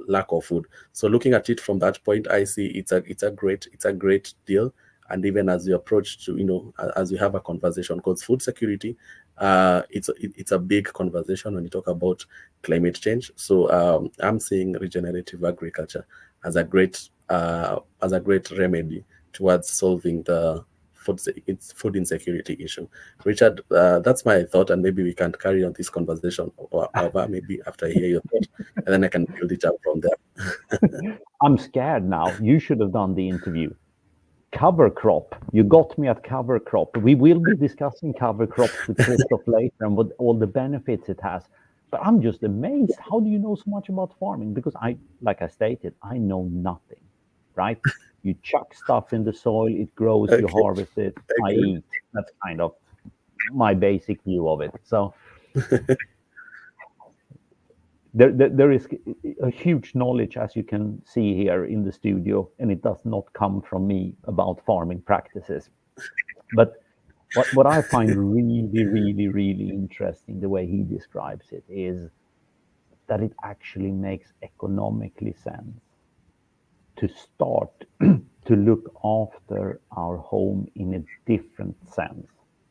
lack of food. So looking at it from that point, I see it's a great deal. And even as we approach to as we have a conversation, because food security, it's a big conversation when you talk about climate change. So I'm seeing regenerative agriculture as a great remedy towards solving the food insecurity issue. Richard, that's my thought, and maybe we can carry on this conversation over maybe after I hear your thought, and then I can build it up from there. I'm scared now. You should have done the interview. Cover crop. You got me at cover crop. We will be discussing cover crops with Christoph later and what all the benefits it has. But I'm just amazed. How do you know so much about farming? Because like I stated, I know nothing, right? You chuck stuff in the soil, it grows, you harvest it, I eat. That's kind of my basic view of it. So there is a huge knowledge, as you can see here in the studio, and it does not come from me about farming practices. But what I find really, really, really interesting, the way he describes it, is that it actually makes economically sense to start to look after our home in a different sense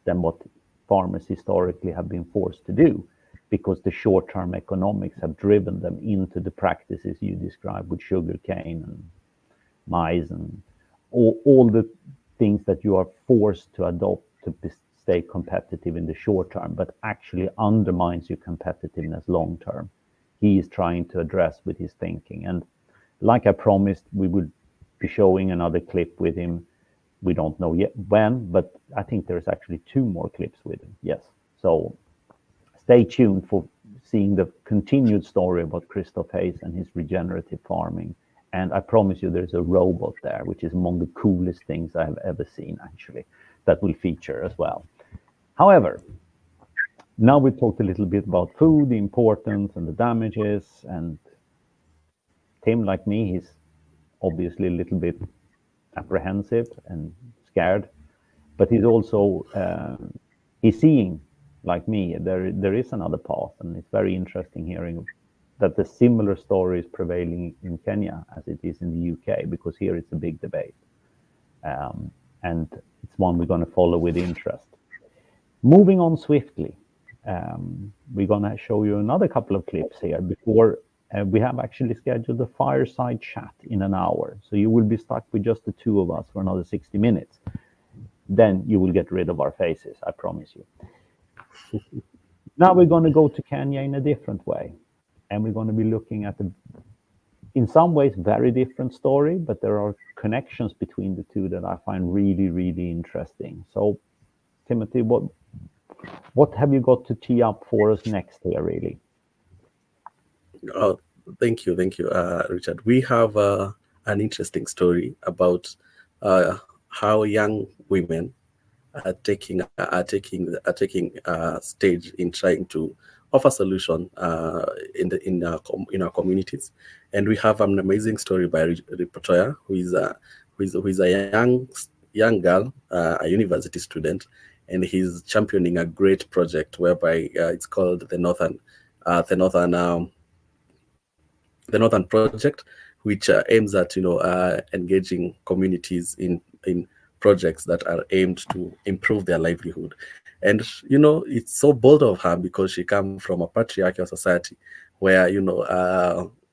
than what farmers historically have been forced to do, because the short-term economics have driven them into the practices you described with sugarcane and maize and all the things that you are forced to adopt to stay competitive in the short term, but actually undermines your competitiveness long term. He is trying to address with his thinking. And like I promised, we would be showing another clip with him. We don't know yet when, but I think there's actually 2 more clips with him. Yes. So stay tuned for seeing the continued story about Christoph Hayes and his regenerative farming. And I promise you there's a robot there, which is among the coolest things I've ever seen, actually, that will feature as well. However, now we talked a little bit about food, the importance and the damages. And Tim, like me, he's obviously a little bit apprehensive and scared, but he's also he's seeing, like me, there is another path, and it's very interesting hearing that the similar story is prevailing in Kenya as it is in the UK, because here it's a big debate, and it's one we're going to follow with interest. Moving on swiftly, we're going to show you another couple of clips here before we have actually scheduled a fireside chat in an hour. So you will be stuck with just the 2 of us for another 60 minutes. Then you will get rid of our faces, I promise you. Now we're going to go to Kenya in a different way. And we're going to be looking at in some ways, very different story, but there are connections between the 2 that I find really, really interesting. So, Timothy, what have you got to tee up for us next here, really? Oh, thank you, Richard. We have an interesting story about how young women are taking stage in trying to offer solution in our communities. And we have an amazing story by Latoya, who is a young girl, a university student, and he's championing a great project whereby it's called the Northern Project, which aims at engaging communities in projects that are aimed to improve their livelihood. And it's so bold of her, because she comes from a patriarchal society where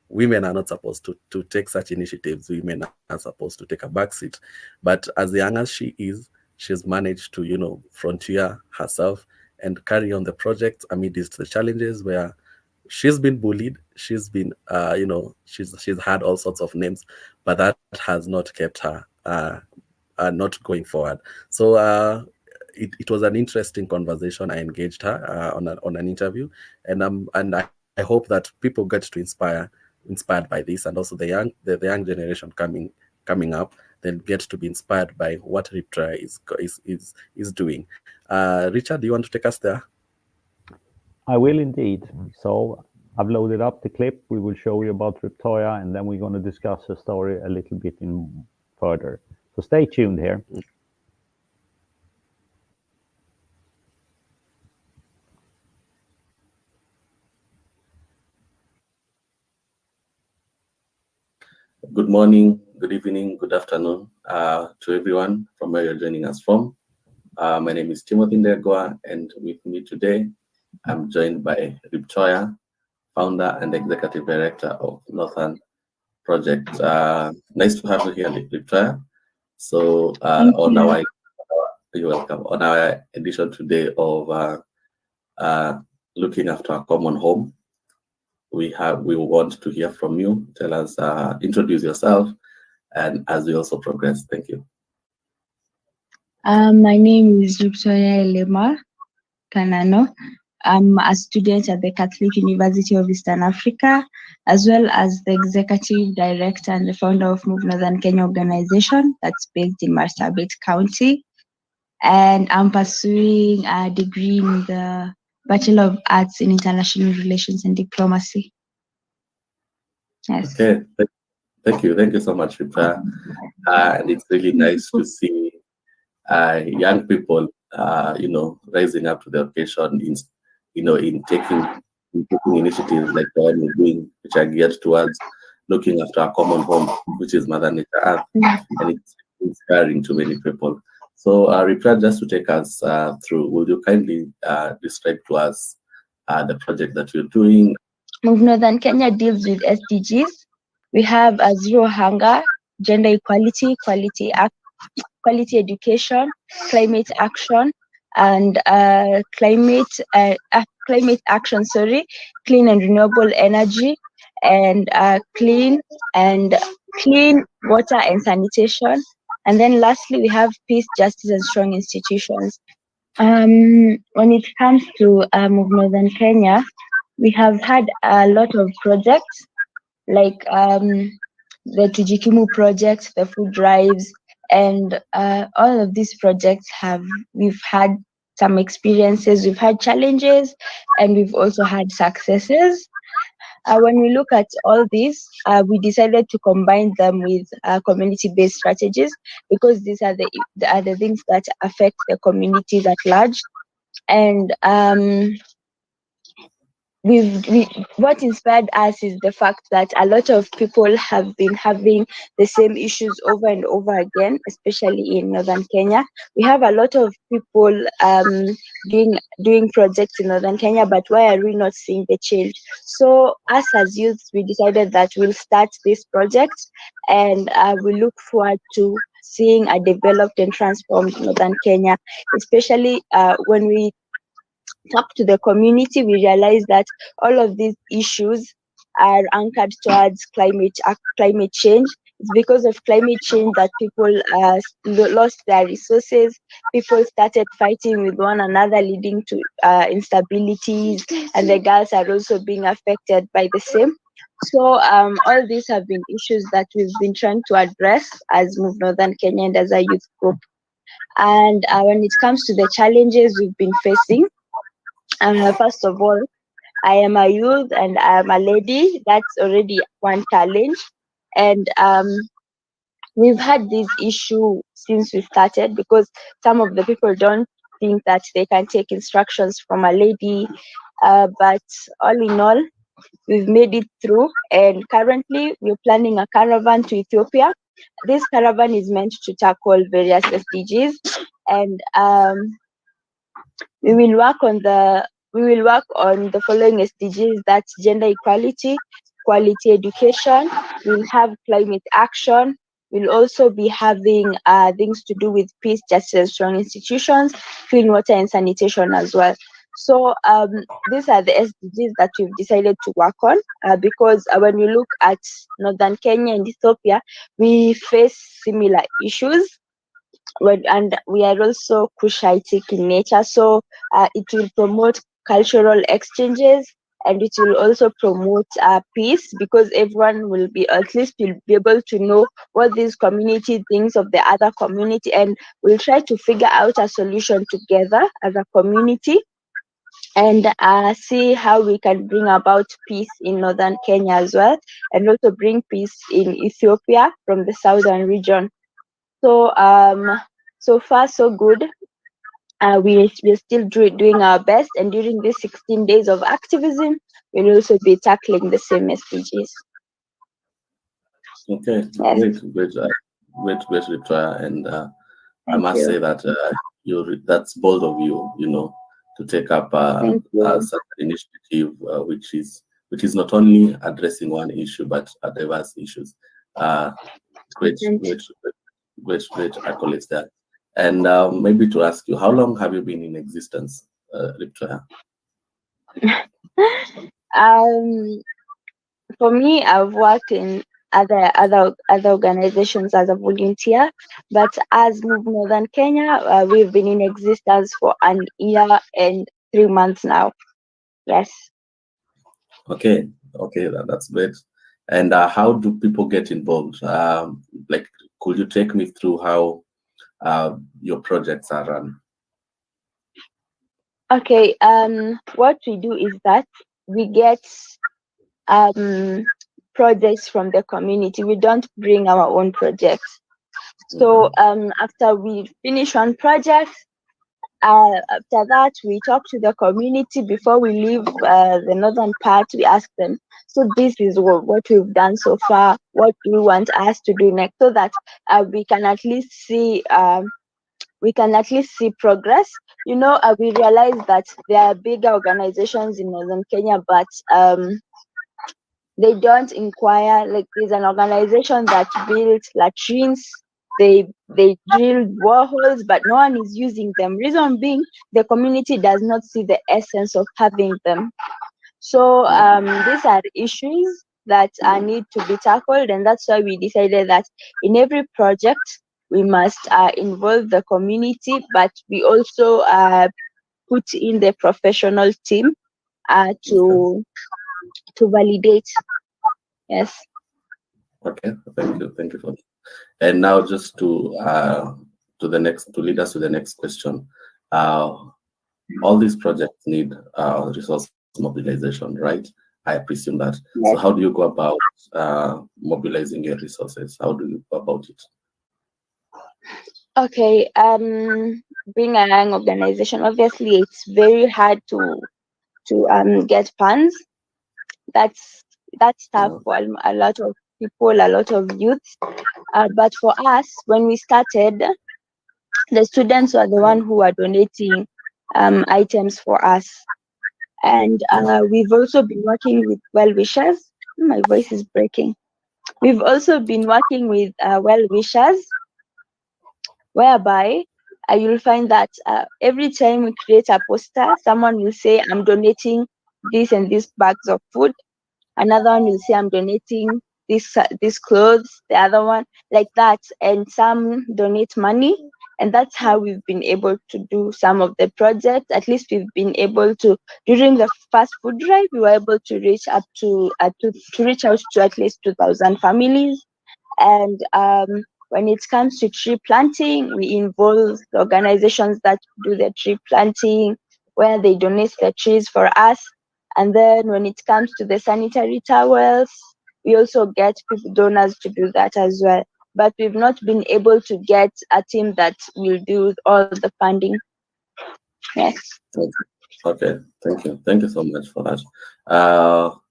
women are not supposed to take such initiatives. Women are supposed to take a backseat. But as young as she is, she's managed to frontier herself and carry on the project amidst the challenges where she's been bullied. She's been, she's had all sorts of names, but that has not kept her not going forward. So it was an interesting conversation. I engaged her on an interview, and I hope that people get to inspired by this, and also the young generation coming up, then get to be inspired by what Riptra is doing. Richard, do you want to take us there? I will indeed. So I've loaded up the clip. We will show you about Latoya, and then we're going to discuss her story a little bit further. So stay tuned here. Good morning, good evening, good afternoon to everyone from where you're joining us from. My name is Timothy Ndegwa, and with me today, I'm joined by Latoya, founder and executive director of Northern Project. Nice to have you here, Latoya. So you're welcome. On our edition today of looking after a common home, we want to hear from you. Tell us, introduce yourself, and as we also progress. Thank you. My name is Latoya Elema Kanano. I'm a student at the Catholic University of Eastern Africa, as well as the executive director and the founder of Move Northern Kenya organization that's based in Marsabit County. And I'm pursuing a degree in the Bachelor of Arts in International Relations and Diplomacy. Yes. Okay, thank you so much, Rita. And it's really nice to see young people, rising up to the occasion in taking initiatives like the one we're doing, which are geared towards looking after our common home, which is Mother Nature Earth, and it's inspiring to many people. So, Rita, just to take us through, will you kindly describe to us the project that you're doing? Move Northern Kenya deals with SDGs. We have a zero hunger, gender equality, quality education, climate action, and climate action, clean and renewable energy, and clean water and sanitation. And then lastly, we have peace, justice, and strong institutions. When it comes to of Northern Kenya, we have had a lot of projects like the Tujikimu project, the food drives, and all of these projects we've had some experiences, we've had challenges, and we've also had successes. When we look at all these, we decided to combine them with community-based strategies, because these are the things that affect the communities at large. And what inspired us is the fact that a lot of people have been having the same issues over and over again, especially in Northern Kenya. We have a lot of people doing projects in Northern Kenya, but why are we not seeing the change? So us as youths, we decided that we'll start this project, and we look forward to seeing a developed and transformed Northern Kenya, especially when we talk to the community. We realize that all of these issues are anchored towards climate change. It's because of climate change that people lost their resources. People started fighting with one another, leading to instabilities, and the girls are also being affected by the same. So all these have been issues that we've been trying to address as Move Northern Kenya and as a youth group. And when it comes to the challenges we've been facing, first of all, I am a youth and I am a lady. That's already one challenge. And we've had this issue since we started, because some of the people don't think that they can take instructions from a lady. But all in all, we've made it through. And currently, we're planning a caravan to Ethiopia. This caravan is meant to tackle various SDGs. And we will work on the following SDGs: that's gender equality, quality education, we'll have climate action, we'll also be having things to do with peace, justice, and strong institutions, clean water and sanitation as well. So these are the SDGs that we've decided to work on, because when we look at Northern Kenya and Ethiopia, we face similar issues. And we are also Cushitic in nature, so it will promote cultural exchanges, and it will also promote peace, because everyone will be able to know what this community thinks of the other community, and we'll try to figure out a solution together as a community, and see how we can bring about peace in Northern Kenya as well, and also bring peace in Ethiopia from the southern region. So so far so good. We're still doing our best, and during these 16 days of activism, we'll also be tackling the same SDGs. Okay, Yes. great retry, and I must say that that's bold of you, to take up such an initiative, which is not only addressing one issue but diverse issues. Great accolades there. And maybe to ask you, how long have you been in existence, Riptraya? For me, I've worked in other organizations as a volunteer, but as Move Northern Kenya, we've been in existence for an year and 3 months now. Yes. Okay, that's great. And how do people get involved? Could you take me through how your projects are run? Okay. What we do is that we get projects from the community. We don't bring our own projects. So after we finish one project, after that we talk to the community. Before we leave the northern part, we ask them, so this is what we've done so far, what do you want us to do next, so that we can at least see progress. We realize that there are bigger organizations in Northern Kenya, but they don't inquire. Like, there's an organization that built latrines they drill boreholes, but no one is using them. Reason being, the community does not see the essence of having them. So these are issues that need to be tackled, and that's why we decided that in every project we must involve the community, but we also put in the professional team to validate. Yes. Okay, thank you for that. And now just to lead us to the next question. All these projects need resource mobilization, right? I presume that. Yes. So how do you go about mobilizing your resources? How do you go about it? Okay, being a young organization, obviously it's very hard to get funds. That's tough for a lot of people, a lot of youth. But for us, when we started, the students were the one who are donating items for us. And we've also been working with well-wishers. My voice is breaking. We've also been working with well-wishers, whereby you'll find that every time we create a poster, someone will say, I'm donating this and this bags of food. Another one will say, I'm donating this clothes, the other one, like that. And some donate money. And that's how we've been able to do some of the projects. At least we've been able to, during the first food drive, we were able to reach up to reach out to at least 2,000 families. And when it comes to tree planting, we involve the organizations that do the tree planting, where they donate the trees for us. And then when it comes to the sanitary towels, we also get donors to do that as well. But we've not been able to get a team that will do all the funding. Yes. Okay, thank you. Thank you so much for that.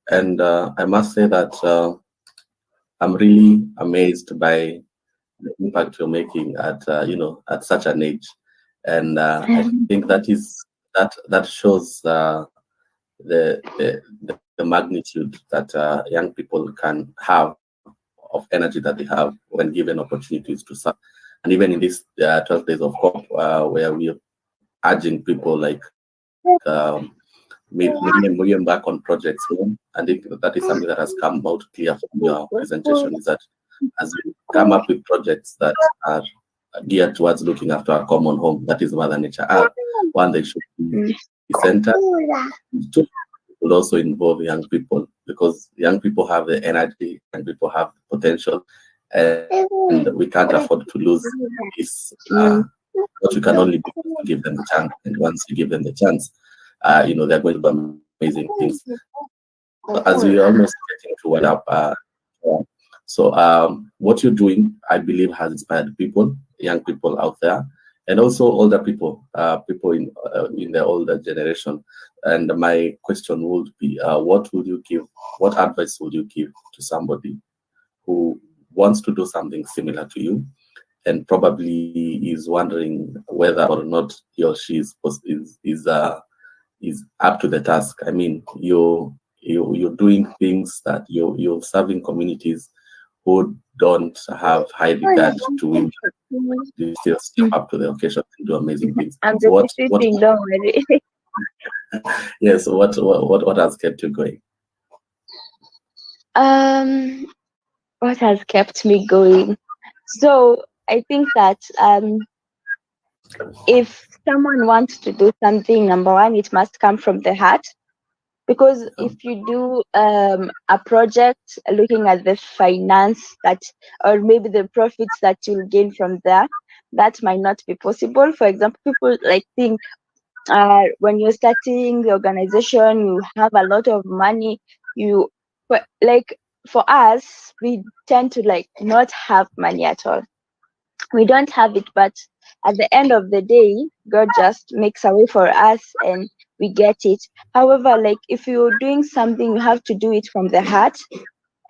And I must say that I'm really amazed by the impact you're making at at such an age, and I think that shows the magnitude that young people can have of energy that they have when given opportunities to serve. And even in this 12 days of COP, where we are urging people like million back on projects, I think that is something that has come out clear from your presentation, is that as we come up with projects that are geared towards looking after our common home, that is Mother Nature Earth, one, they should be centered. Two, will also involve young people, because young people have the energy and people have the potential, and we can't afford to lose this. But we can only give them the chance, and once you give them the chance, they're going to do amazing things. As we almost getting to wind up, so what you're doing, I believe, has inspired people, young people out there, and also older people, people in the older generation. And my question would be, what advice would you give to somebody who wants to do something similar to you, and probably is wondering whether or not he or she is up to the task? I mean, you're doing things that you're serving communities who don't have high regard to women. You still step up to the occasion and do amazing things. I'm So what don't worry. yes, what has kept you going? What has kept me going? So I think that if someone wants to do something, number one, it must come from the heart. Because if you do a project looking at the finance or maybe the profits that you'll gain from there, that might not be possible. For example, people think when you're starting the organization, you have a lot of money. For us, we tend to not have money at all. We don't have it, but at the end of the day, God just makes a way for us and we get it. However, if you're doing something, you have to do it from the heart.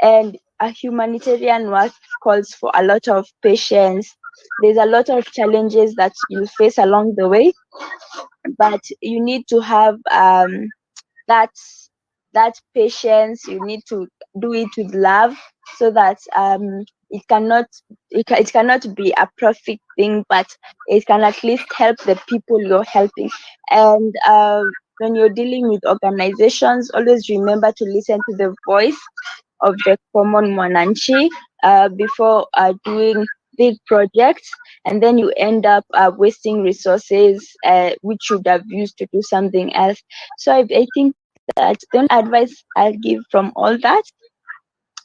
And a humanitarian work calls for a lot of patience. There's a lot of challenges that you face along the way, but you need to have that patience. You need to do it with love, so that it cannot be a profit thing, but it can at least help the people you're helping. And when you're dealing with organizations, always remember to listen to the voice of the common mwananchi before doing big projects, and then you end up wasting resources which you would have used to do something else. So I think that the only advice I'll give from all that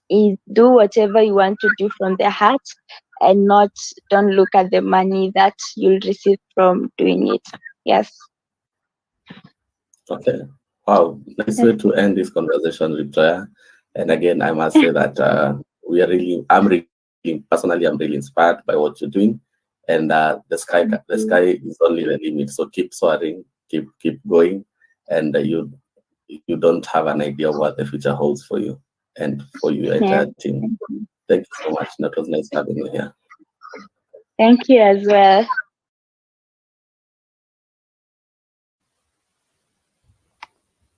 is do whatever you want to do from the heart, and don't look at the money that you'll receive from doing it. Yes. Okay. Wow, nice way to end this conversation with prayer. And again, I must say that I'm really inspired by what you're doing, and the sky is only the limit. So keep soaring, keep going, and you don't have an idea of what the future holds for you and for your entire team. Thank you so much. That was nice having you here. Thank you as well.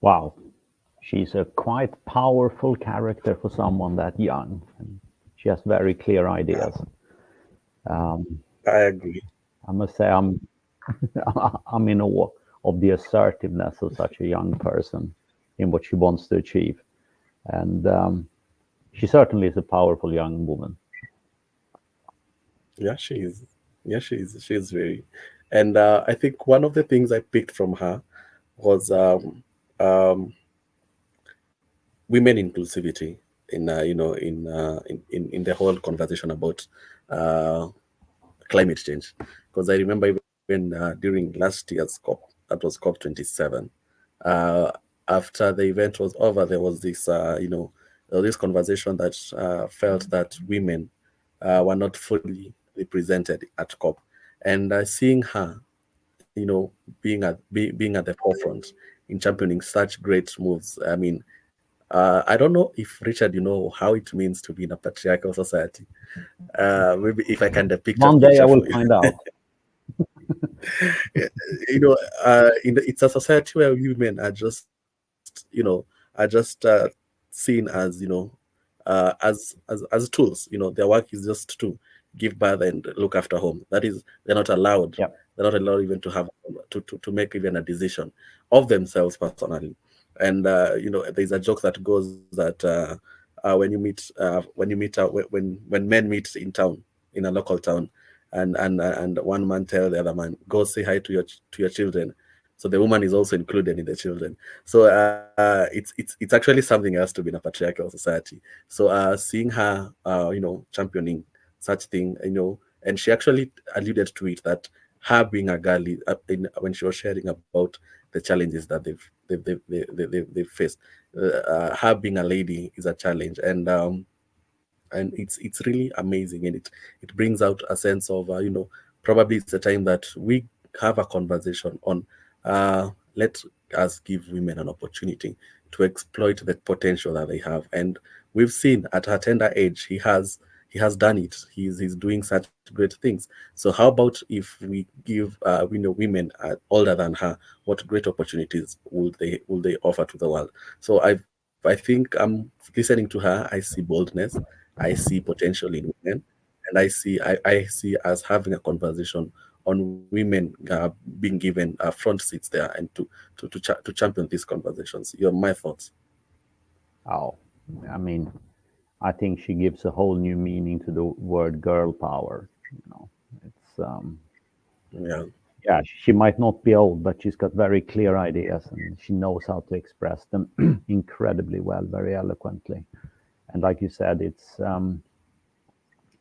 Wow, she's a quite powerful character for someone that young. And she has very clear ideas. I agree. I must say I'm in awe of the assertiveness of such a young person in what she wants to achieve. And she certainly is a powerful young woman. Yeah, she is. Yeah, she is. She is very. And I think one of the things I picked from her was women inclusivity in in the whole conversation about climate change. Because I remember even during last year's COP, that was COP27. After the event was over, there was this this conversation that felt that women were not fully represented at COP, and seeing her, being at the forefront in championing such great moves. I mean, I don't know if Richard, you know how it means to be in a patriarchal society. Maybe if I can depict one day I will find out. It's a society where women are just, seen as, as tools. Their work is just to give birth and look after home. That is, they're not allowed. Yep. They're not allowed even to have to make even a decision of themselves personally. And there's a joke that goes that when men meet in town, in a local town, and one man tell the other man, go say hi to your children. So the woman is also included in the children. So it's actually something else to be in a patriarchal society. So seeing her championing such thing, and she actually alluded to it, that her being a girl, when she was sharing about the challenges that they've faced, her being a lady is a challenge, and it's really amazing, and it brings out a sense of probably it's a time that we have a conversation on let us give women an opportunity to exploit the potential that they have. And we've seen at her tender age, he has done it. He's doing such great things. So how about if we give women older than her, what great opportunities will they offer to the world? So I think I'm listening to her. I see boldness. I see potential in women, and I see us having a conversation on women being given front seats there, and to champion these conversations. My thoughts. Oh, I mean, I think she gives a whole new meaning to the word girl power. It's yeah, she might not be old, but she's got very clear ideas, and she knows how to express them incredibly well, very eloquently. And like you said, it's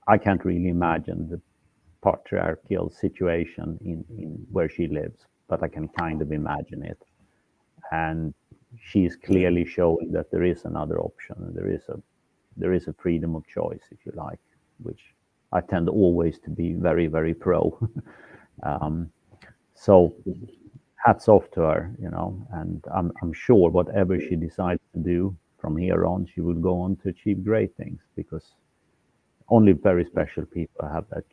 I can't really imagine the patriarchal situation in where she lives, but I can kind of imagine it. And she's clearly showing that there is another option, and there is a freedom of choice, if you like, which I tend always to be very, very pro. So hats off to her, and I'm sure whatever she decides to do from here on, she will go on to achieve great things, because only very special people have that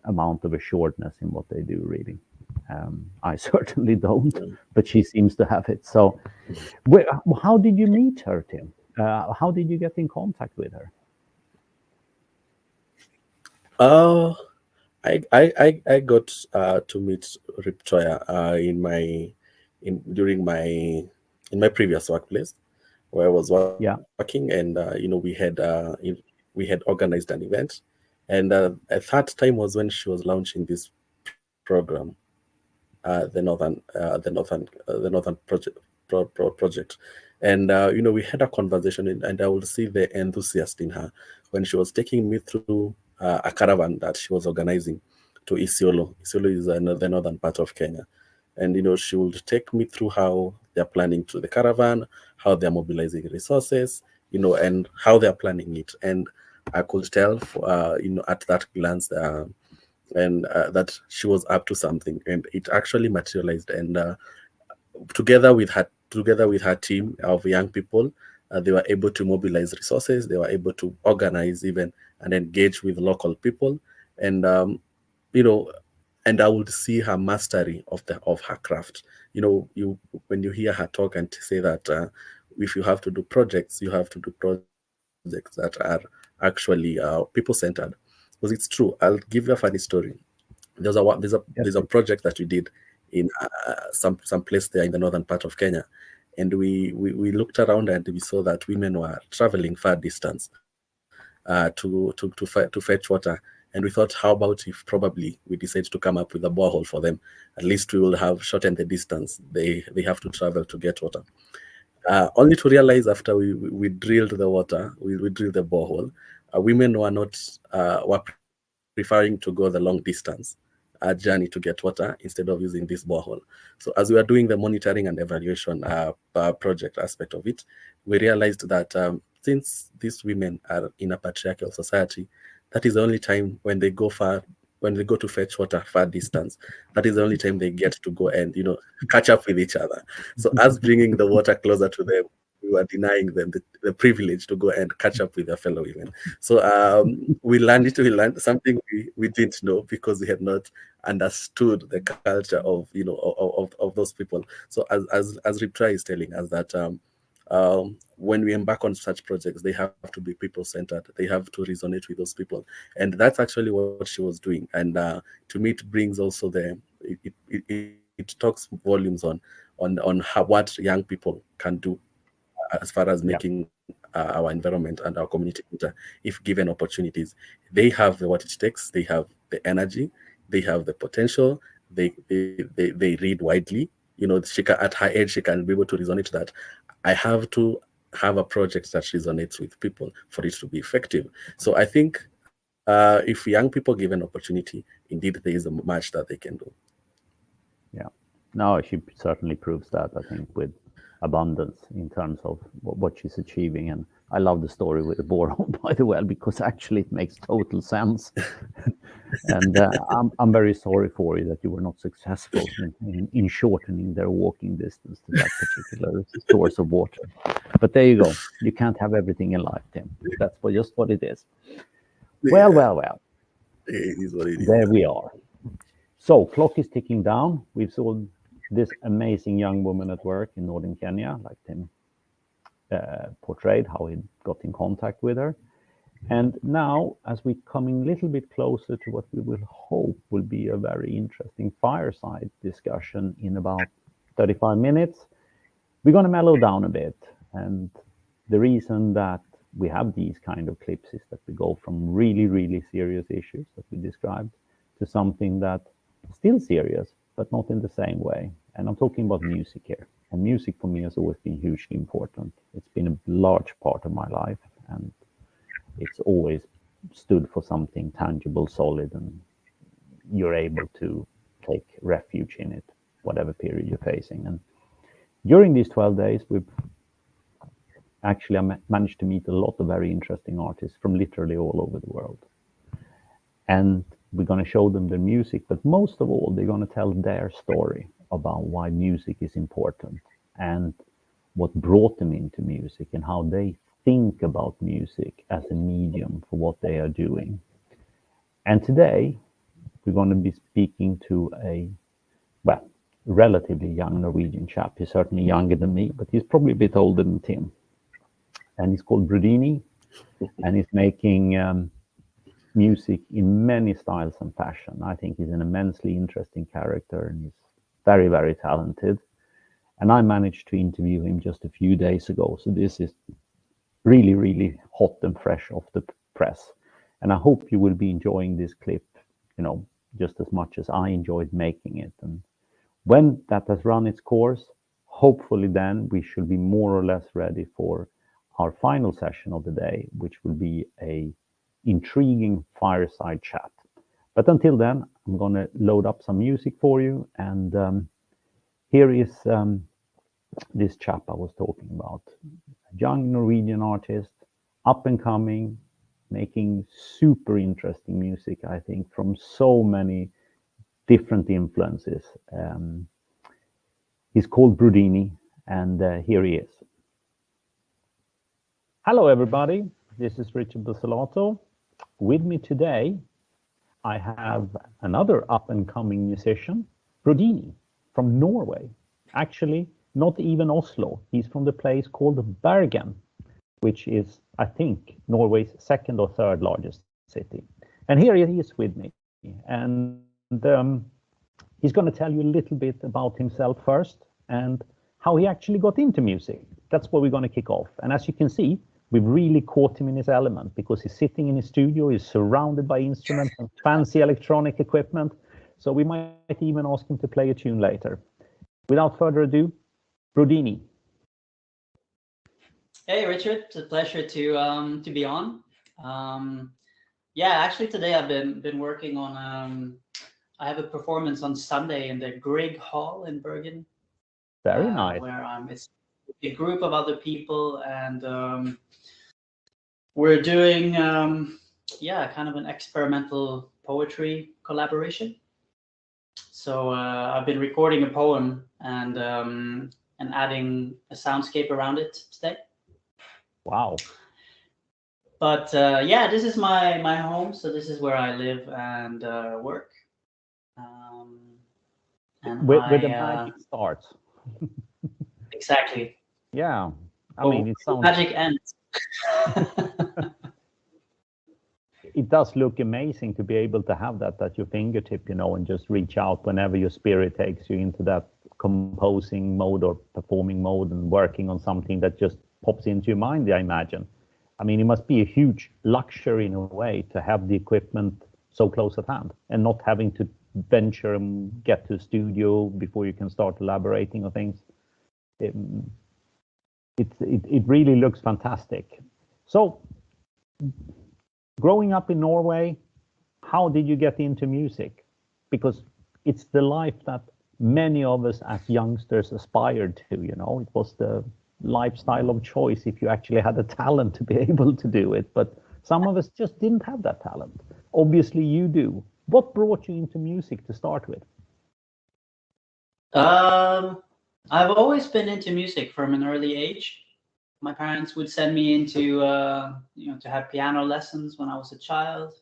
amount of assuredness in what they do, really. I certainly don't, but she seems to have it. So how did you meet her, Tim? How did you get in contact with her? Uh, I got to meet Riptoya during my previous workplace where I was Yeah. working, and we had organized an event, and at that time was when she was launching this program, the Northern project, and we had a conversation, and I would see the enthusiast in her when she was taking me through a caravan that she was organizing to Isiolo. Isiolo is the northern part of Kenya, and she would take me through how they're planning to the caravan, how they're mobilizing resources, and how they're planning it, and I could tell, at that glance, and that she was up to something, and it actually materialized. And together with her team of young people, they were able to mobilize resources. They were able to organize even and engage with local people, and you know, and I would see her mastery of her craft. You when you hear her talk and say that if you have to do projects, you have to do projects that are actually people-centered, because it's true. I'll give you a funny story. There's a Yes, please. project that we did in some place there in the northern part of Kenya, and we looked around and we saw that women were traveling far distance to fetch water, and we thought, how about if probably we decide to come up with a borehole for them? At least we will have shortened the distance they have to travel to get water. Only to realize after we drilled the water, we drilled the borehole, women were preferring to go the long distance journey to get water instead of using this borehole. So as we were doing the monitoring and evaluation project aspect of it, we realized that since these women are in a patriarchal society, that is the only time when they go to fetch water far distance, that is the only time they get to go and catch up with each other. So us bringing the water closer to them, we were denying them the privilege to go and catch up with their fellow women. So we learned something we didn't know, because we had not understood the culture of those people. So as Riptra is telling us that when we embark on such projects, they have to be people-centered. They have to resonate with those people, and that's actually what she was doing. And to me, it brings also it talks volumes on what young people can do as far as Yeah. making our environment and our community better if given opportunities. They have what it takes. They have the energy. They have the potential. They read widely. At her age, she can be able to resonate that I have to have a project that resonates with people for it to be effective. So I think if young people given opportunity, indeed there is a much that they can do. Yeah. No, she certainly proves that, I think, with abundance in terms of what she's achieving. And I love the story with the borehole, by the way, because actually it makes total sense. And I'm very sorry for you that you were not successful in shortening their walking distance to that particular source of water. But there you go. You can't have everything in life, Tim. That's just what it is. Well, well, well. It is what it is. There we are. So clock is ticking down. We've saw this amazing young woman at work in northern Kenya, like Tim portrayed, how he got in contact with her. And now, as we're coming a little bit closer to what we will hope will be a very interesting fireside discussion in about 35 minutes, we're going to mellow down a bit. And the reason that we have these kind of clips is that we go from really, really serious issues that we described to something that is still serious, but not in the same way. And I'm talking about music here. And music for me has always been hugely important. It's been a large part of my life, and it's always stood for something tangible, solid, and you're able to take refuge in it, whatever period you're facing. And during these 12 days, we've actually managed to meet a lot of very interesting artists from literally all over the world. And we're going to show them their music, but most of all, they're going to tell their story about why music is important and what brought them into music and how they think about music as a medium for what they are doing. And today, we're going to be speaking to a, relatively young Norwegian chap. He's certainly younger than me, but he's probably a bit older than Tim. And he's called Brudini, and he's making music in many styles and fashion. I think he's an immensely interesting character, and he's very, very talented. And I managed to interview him just a few days ago. So this is really, really hot and fresh off the press. And I hope you will be enjoying this clip, just as much as I enjoyed making it. And when that has run its course, hopefully then we should be more or less ready for our final session of the day, which will be a intriguing fireside chat. But until then, I'm going to load up some music for you. And here is this chap I was talking about, a young Norwegian artist, up and coming, making super interesting music, I think, from so many different influences. He's called Brudini, and here he is. Hello, everybody. This is Richard Busolato. With me today, I have another up-and-coming musician, Brudini, from Norway. Actually, not even Oslo. He's from the place called Bergen, which is, I think, Norway's second or third largest city. And here he is with me. And he's going to tell you a little bit about himself first and how he actually got into music. That's where we're going to kick off. And as you can see, we've really caught him in his element because he's sitting in his studio, he's surrounded by instruments and fancy electronic equipment. So we might even ask him to play a tune later. Without further ado, Brudini. Hey, Richard, it's a pleasure to be on. Yeah, actually today I've been working on, I have a performance on Sunday in the Grieg Hall in Bergen. Very nice. Where it's a group of other people, and we're doing, kind of an experimental poetry collaboration. So I've been recording a poem and adding a soundscape around it today. Wow. But yeah, this is my home, so this is where I live and work. And where the magic starts. Exactly. Yeah. I mean, it sounds... Magic ends. It does look amazing to be able to have that at your fingertip, and just reach out whenever your spirit takes you into that composing mode or performing mode and working on something that just pops into your mind, I imagine. I mean, it must be a huge luxury in a way to have the equipment so close at hand and not having to venture and get to a studio before you can start elaborating on things. It really looks fantastic. So, growing up in Norway, how did you get into music? Because it's the life that many of us as youngsters aspired to, It was the lifestyle of choice if you actually had the talent to be able to do it. But some of us just didn't have that talent. Obviously, you do. What brought you into music to start with? I've always been into music from an early age. My parents would send me into, to have piano lessons when I was a child.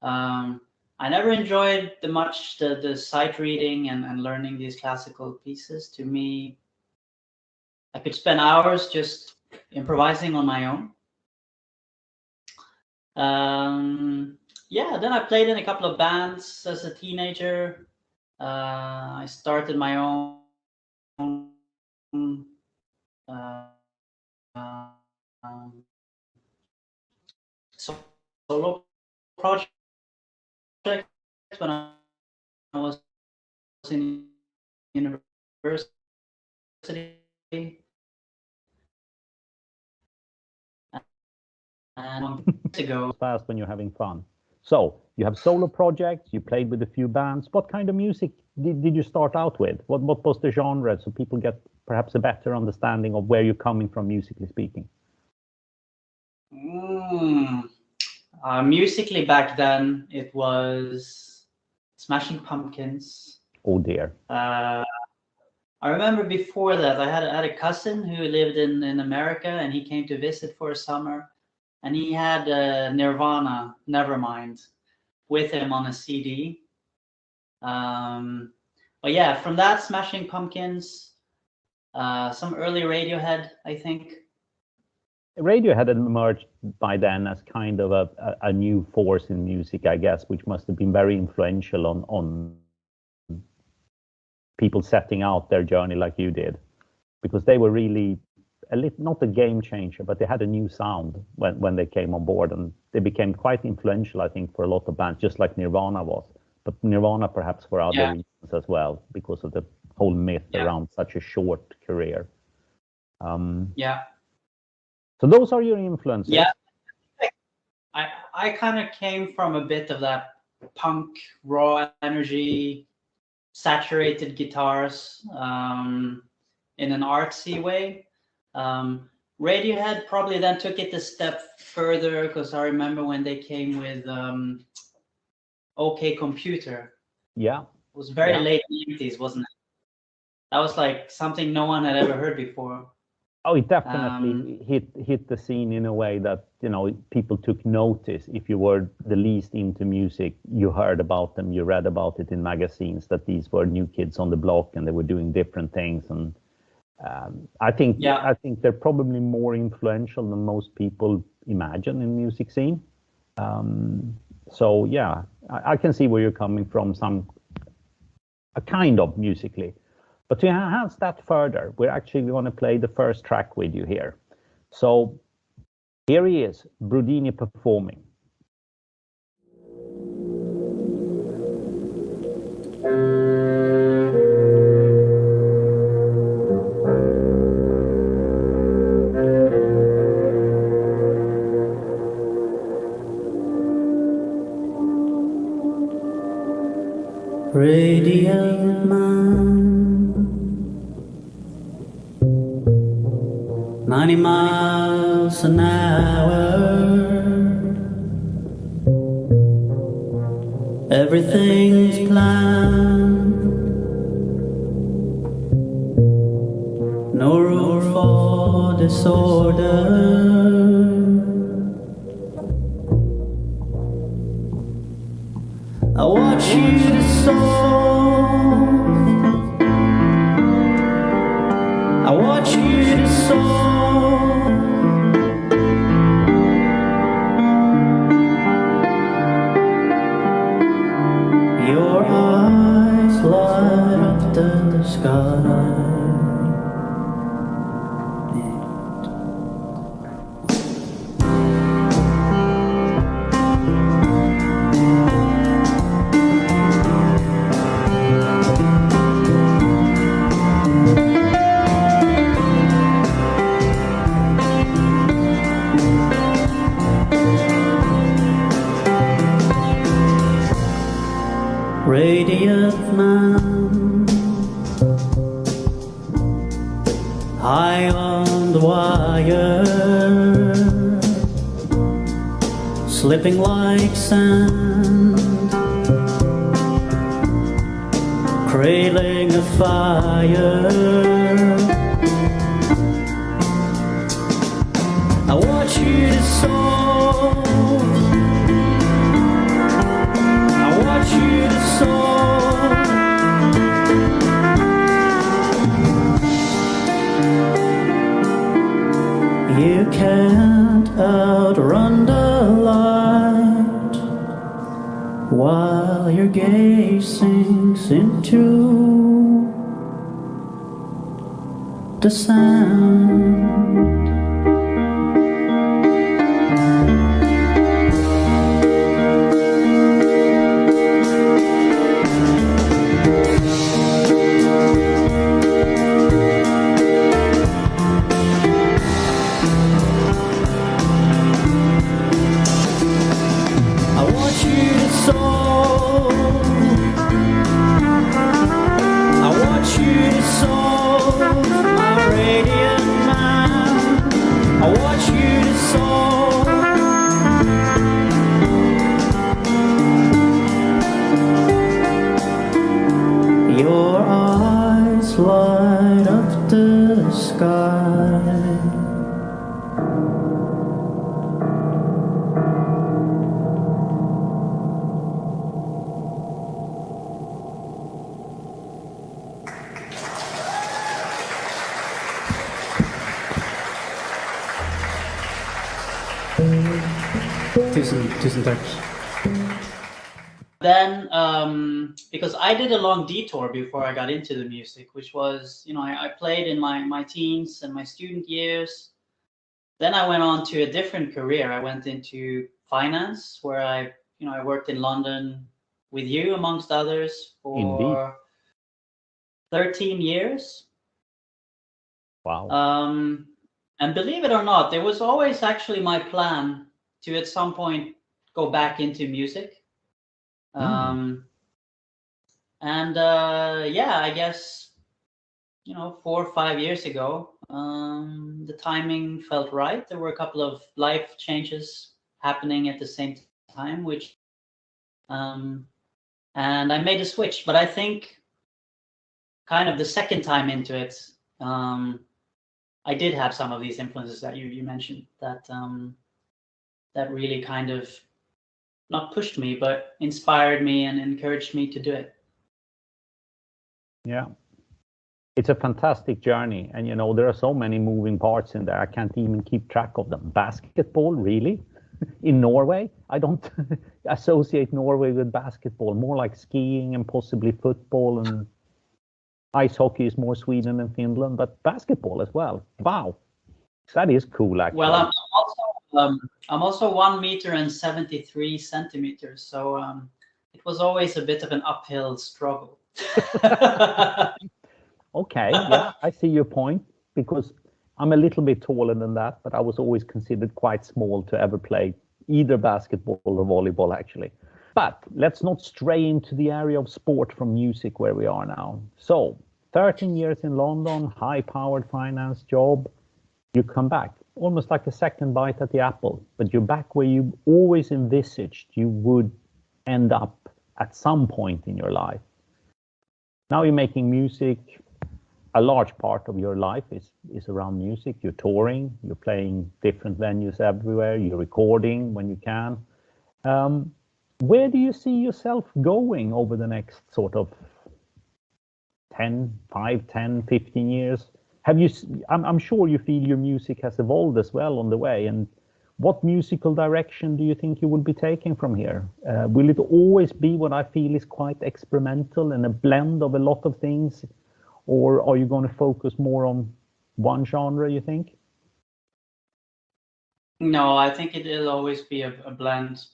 I never enjoyed the sight reading and learning these classical pieces. To me, I could spend hours just improvising on my own. Then I played in a couple of bands as a teenager. I started my own solo project when I was in university. And ago, fast when you're having fun. So you have solo projects, you played with a few bands. What kind of music did you start out with? What was the genre, so people get perhaps a better understanding of where you're coming from musically speaking? Musically back then, it was Smashing Pumpkins. Oh dear. I remember before that, I had a cousin who lived in America, and he came to visit for a summer, and he had Nirvana, Nevermind, with him on a CD. But yeah, from that, Smashing Pumpkins, some early Radiohead, I think. radio had emerged by then as kind of a new force in music, I guess, which must have been very influential on people setting out their journey like you did, because they were really not a game changer, but they had a new sound when they came on board, and they became quite influential, I think, for a lot of bands, just like Nirvana was. But Nirvana perhaps for other reasons as well, because of the whole myth around such a short career. So those are your influences. Yeah, I kind of came from a bit of that punk, raw energy, saturated guitars, in an artsy way. Radiohead probably then took it a step further, because I remember when they came with OK Computer. Yeah. It was very late 90s, wasn't it? That was like something no one had ever heard before. Oh, it definitely hit the scene in a way that, you know, people took notice. If you were the least into music, you heard about them, you read about it in magazines, that these were new kids on the block and they were doing different things. And I think they're probably more influential than most people imagine in music scene. So yeah, I can see where you're coming from, a kind of musically. But to enhance that further, we're actually going to play the first track with you here. So here he is, Brudini performing. Radiant man, 90 miles an hour, everything's planned, no room for disorder. I watch you dissolve, I watch you dissolve. Your eyes light up the sky. Radiant man, high on the wire, slipping like sand, cradling a fire. I watch you dissolve, I watch you dissolve. You can't outrun the light while your gaze sinks into the sand. Your eyes light up the sky. tusen tack. Then, because I did a long detour before I got into the music, which was, I played in my teens and my student years. Then I went on to a different career. I went into finance, where I worked in London with you, amongst others, for Indeed. 13 years. Wow. And believe it or not, there was always actually my plan to at some point go back into music. I guess 4 or 5 years ago, the timing felt right. There were a couple of life changes happening at the same time, which and I made a switch. But I think kind of the second time into it, I did have some of these influences that you mentioned that really kind of not pushed me, but inspired me and encouraged me to do it. Yeah. It's a fantastic journey. And, there are so many moving parts in there. I can't even keep track of them. Basketball, really? In Norway? I don't associate Norway with basketball, more like skiing and possibly football, and ice hockey is more Sweden and Finland, but basketball as well. Wow. That is cool, actually. Well, I'm also 1 meter and 73 centimeters, so it was always a bit of an uphill struggle. Okay, yeah, I see your point, because I'm a little bit taller than that, but I was always considered quite small to ever play either basketball or volleyball, actually. But let's not stray into the area of sport from music where we are now. So 13 years in London, high-powered finance job, you come back, almost like a second bite at the apple, but you're back where you always envisaged you would end up at some point in your life. Now you're making music. A large part of your life is around music. You're touring, you're playing different venues everywhere, you're recording when you can. Where do you see yourself going over the next sort of 5, 10, 15 years? I'm sure you feel your music has evolved as well on the way. And what musical direction do you think you will be taking from here? Will it always be what I feel is quite experimental and a blend of a lot of things? Or are you going to focus more on one genre, you think? No, I think it'll always be a blend,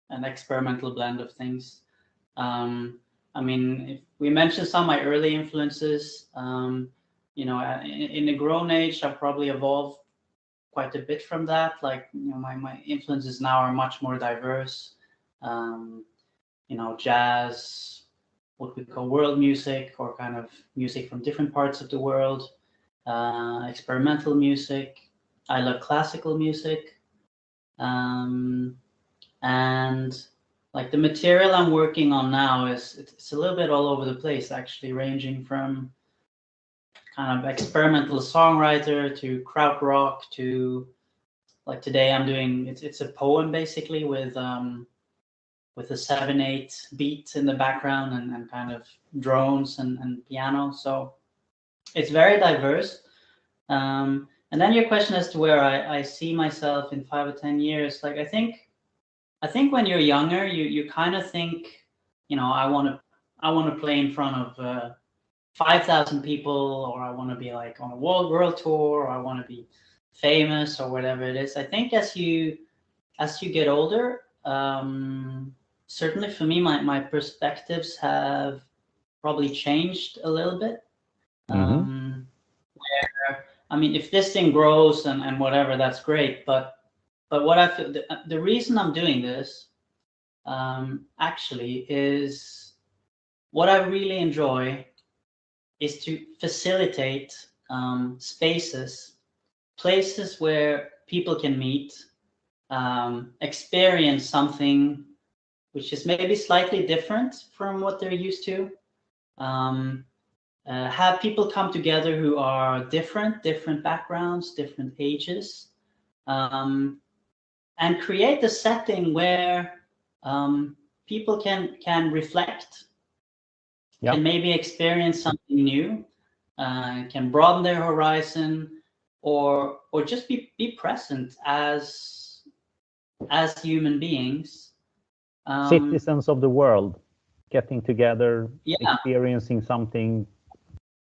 an experimental blend of things. If we mentioned some of my early influences, in the grown age, I've probably evolved quite a bit from that. Like, my influences now are much more diverse. Jazz, what we call world music, or kind of music from different parts of the world, experimental music. I love classical music. And like the material I'm working on now it's a little bit all over the place, actually, ranging from kind of experimental songwriter to krautrock to, like, today I'm doing it's a poem basically with a 7/8 beat in the background and kind of drones and piano. So it's very diverse. And then your question as to where I see myself in 5 or 10 years, like I think when you're younger, you kind of think, I want to play in front of 5,000 people, or I want to be like on a world tour, or I want to be famous, or whatever it is. I think as you get older, certainly for me, my perspectives have probably changed a little bit. Where, if this thing grows and whatever, that's great. But what I feel, the reason I'm doing this actually is what I really enjoy is to facilitate places where people can meet, experience something which is maybe slightly different from what they're used to. Have people come together who are different backgrounds, different ages, and create a setting where people can reflect, can maybe experience something new, can broaden their horizon, or just be present as as human beings. Citizens of the world getting together, Yeah. experiencing something.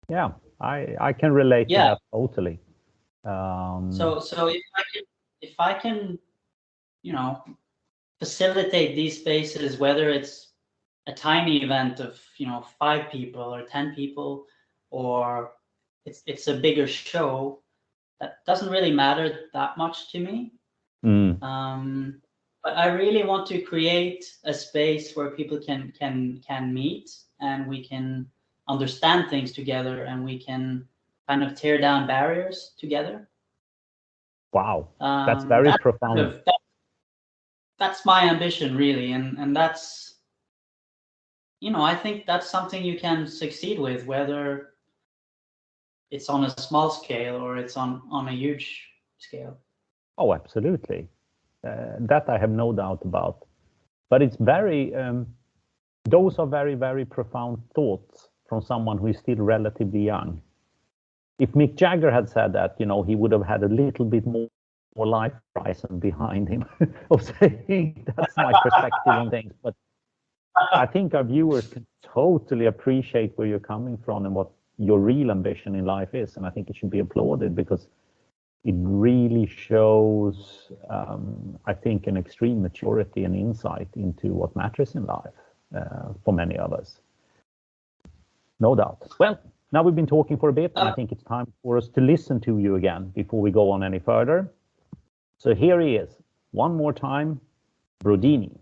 Yeah, I can relate to that totally. So if I can, you know, facilitate these spaces, whether it's a tiny event of 5 people or 10 people, or it's a bigger show, that doesn't really matter that much to me. But I really want to create a space where people can meet, and we can understand things together, and we can kind of tear down barriers together. Wow, that's very profound. That's my ambition, really, and that's, I think that's something you can succeed with, whether it's on a small scale or it's on a huge scale. Oh, absolutely. That I have no doubt about. But it's very, those are very, very profound thoughts from someone who is still relatively young. If Mick Jagger had said that, he would have had a little bit more life horizon behind him of saying that's my perspective on things. But I think our viewers can totally appreciate where you're coming from and what your real ambition in life is. And I think it should be applauded, because it really shows, I think, an extreme maturity and insight into what matters in life for many of us. No doubt. Well, now we've been talking for a bit, and I think it's time for us to listen to you again before we go on any further. So here he is, one more time, Brodini.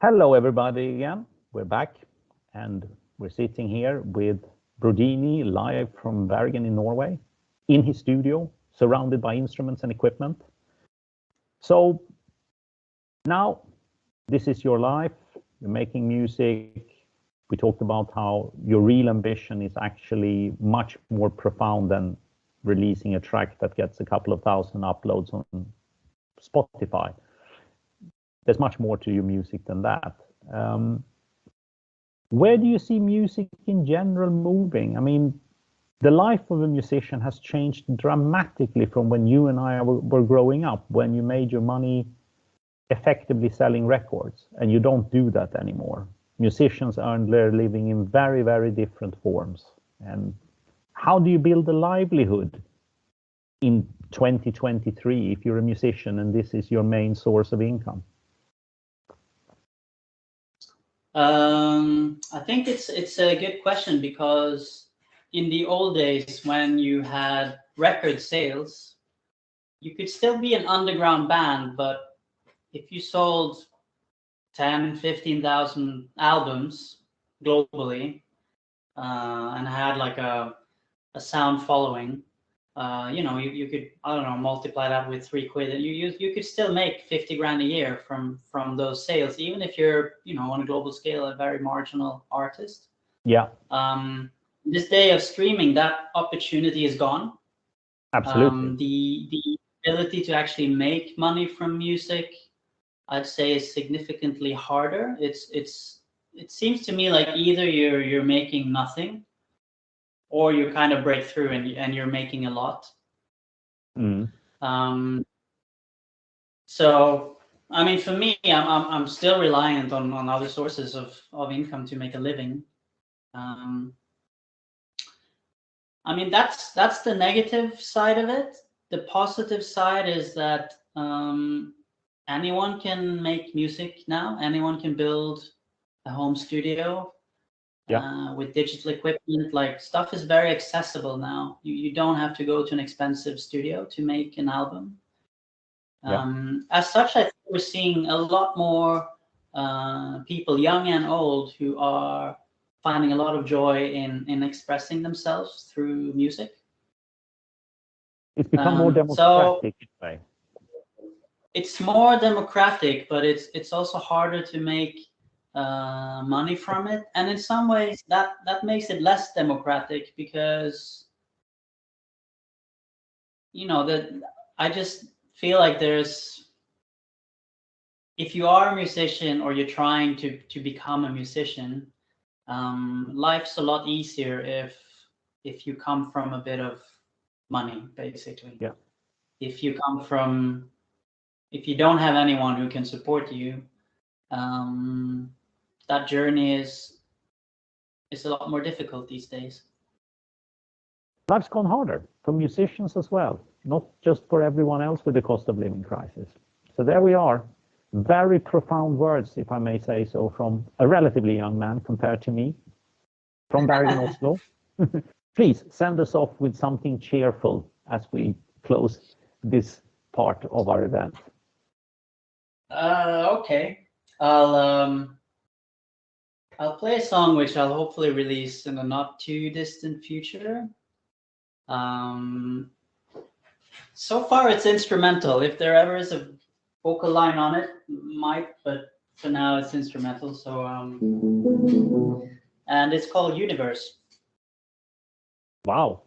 Hello, everybody again. We're back, and we're sitting here with Brodini live from Bergen in Norway, in his studio, surrounded by instruments and equipment. So now, this is your life. You're making music. We talked about how your real ambition is actually much more profound than releasing a track that gets a couple of thousand uploads on Spotify. There's much more to your music than that. Where do you see music in general moving? I mean, the life of a musician has changed dramatically from when you and I were growing up, when you made your money effectively selling records, and you don't do that anymore. Musicians earn their living in very, very different forms. And how do you build a livelihood in 2023 if you're a musician and this is your main source of income? I think it's a good question, because in the old days when you had record sales, you could still be an underground band, but if you sold 10, 15,000 albums globally and had like a sound following, you could, I don't know, multiply that with 3 quid, and you could still make 50 grand a year from those sales, even if you're, on a global scale, a very marginal artist. Yeah. This day of streaming, that opportunity is gone. Absolutely. The ability to actually make money from music, I'd say, is significantly harder. It seems to me like either you're making nothing, or you kind of break through and you're making a lot. So, I mean, for me, I'm still reliant on other sources of income to make a living. I mean, that's the negative side of it. The positive side is that anyone can make music now. Anyone can build a home studio. With digital equipment. Like, stuff is very accessible now. You don't have to go to an expensive studio to make an album. As such, I think we're seeing a lot more people, young and old, who are finding a lot of joy in expressing themselves through music. It's become more democratic in a way. It's more democratic, but it's also harder to make money from it, and in some ways that makes it less democratic, because that I just feel like if you are a musician or you're trying to become a musician, life's a lot easier if you come from a bit of money, basically. If you don't have anyone who can support you, that journey is a lot more difficult these days. Life's gone harder for musicians as well, not just for everyone else with the cost of living crisis. So there we are. Very profound words, if I may say so, from a relatively young man compared to me, from Bergen, Oslo. Please send us off with something cheerful as we close this part of our event. Okay. I'll play a song which I'll hopefully release in the not too distant future. So far it's instrumental. If there ever is a vocal line on it, might, but for now it's instrumental. So and it's called Universe. Wow.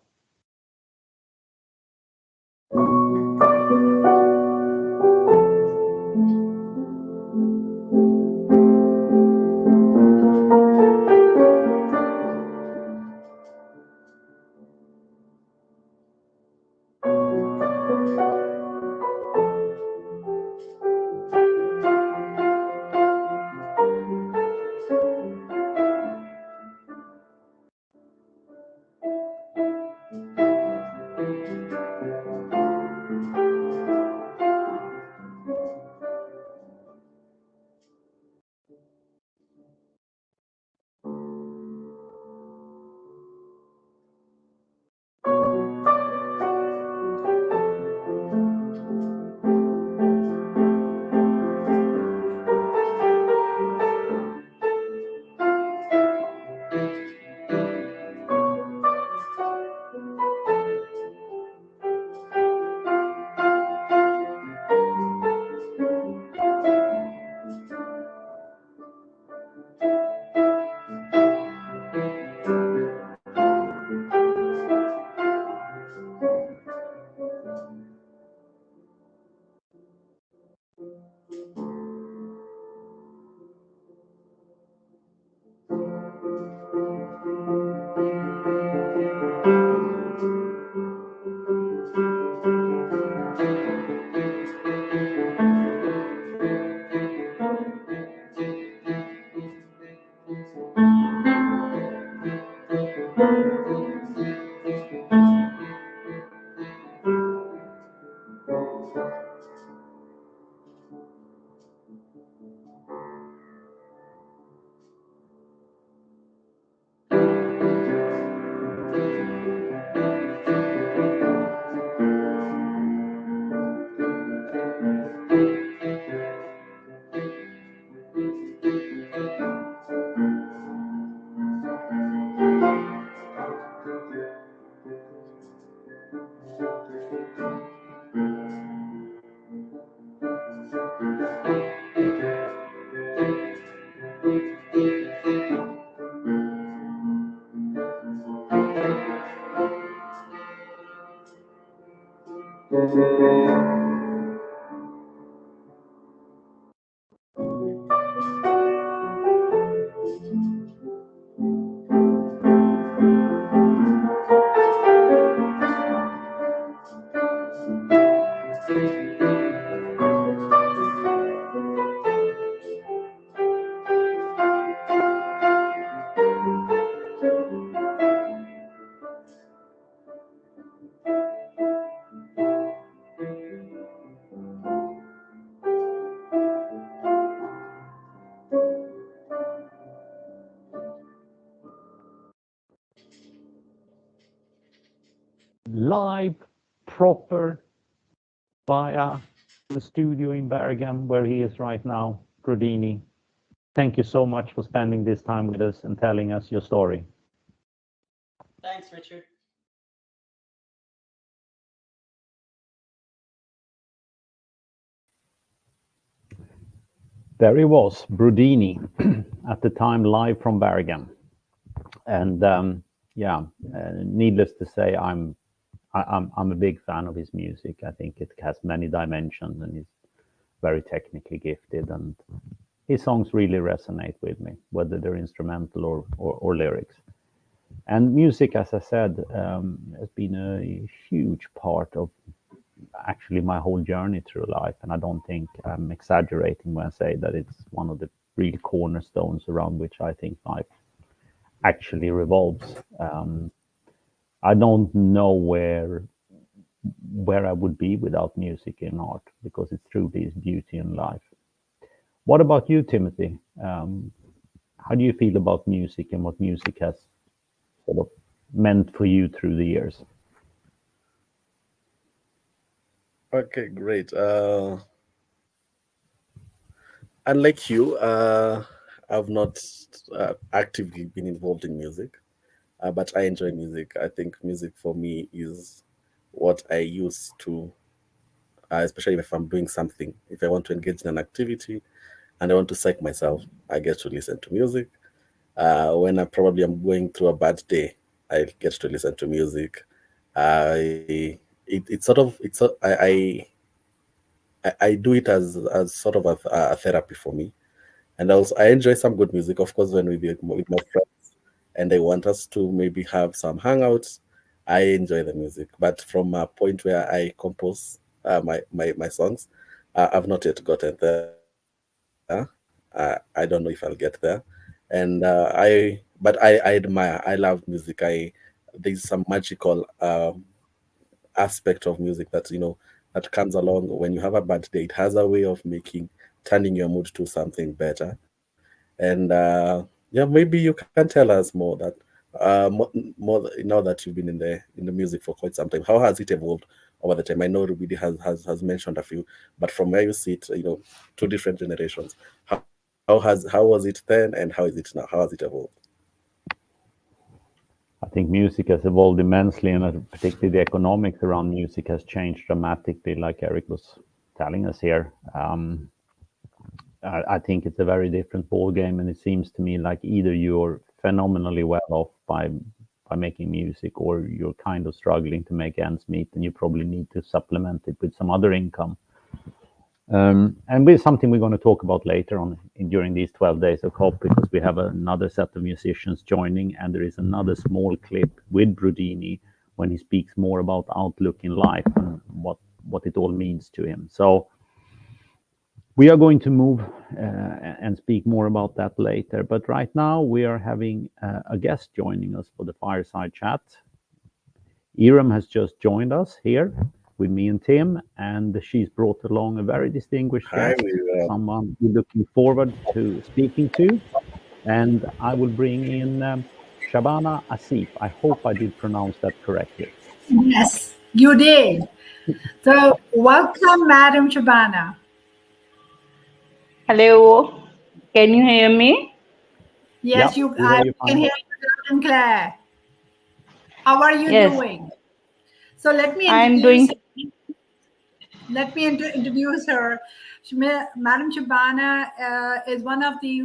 Live, proper, via the studio in Bergen, where he is right now, Brodini. Thank you so much for spending this time with us and telling us your story. Thanks, Richard. There he was, Brodini, at the time live from Bergen. And needless to say, I'm a big fan of his music. I think it has many dimensions and he's very technically gifted, and his songs really resonate with me, whether they're instrumental or lyrics. And music, as I said, has been a huge part of actually my whole journey through life. And I don't think I'm exaggerating when I say that it's one of the real cornerstones around which I think life actually revolves. I don't know where I would be without music and art, because it truly is beauty in life. What about you, Timothy? How do you feel about music and what music has sort of meant for you through the years? Okay, great. Unlike you, I've not actively been involved in music, but I enjoy music. I think music for me is what I use to, especially if I'm doing something, if I want to engage in an activity and I want to psych myself, I get to listen to music. When I'm going through a bad day, I get to listen to music. It's sort of I do it as sort of a therapy for me, and also I enjoy some good music, of course, when with my friends, and they want us to maybe have some hangouts. I enjoy the music, but from a point where I compose my songs, I've not yet gotten there. I don't know if I'll get there, and I admire. I love music. There's some magical aspect of music that that comes along when you have a bad day. It has a way of turning your mood to something better. And yeah, maybe you can tell us more that more now that you've been in the music for quite some time. How has it evolved over the time? I know Rubidi has mentioned a few, but from where you sit, two different generations. How was it then, and how is it now? How has it evolved? I think music has evolved immensely, and particularly the economics around music has changed dramatically, like Eric was telling us here. I think it's a very different ball game, and it seems to me like either you're phenomenally well off by making music, or you're kind of struggling to make ends meet, and you probably need to supplement it with some other income. And with something we're going to talk about later on during these 12 days of COP, because we have another set of musicians joining, and there is another small clip with Brodini when he speaks more about outlook in life and what it all means to him. So we are going to move and speak more about that later. But right now we are having a guest joining us for the fireside chat. Iram has just joined us here with me and Tim, and she's brought along a very distinguished guest, someone we're looking forward to speaking to. And I will bring in Shabana Asif. I hope I did pronounce that correctly. Yes, you did. So, welcome, Madam Shabana. Hello, can you hear me? Yes, Yep, we I hear you can fine. hear you loud and clear. How are you Yes, doing? So let me I'm introduce doing. introduce her. Madam Shabana is one of the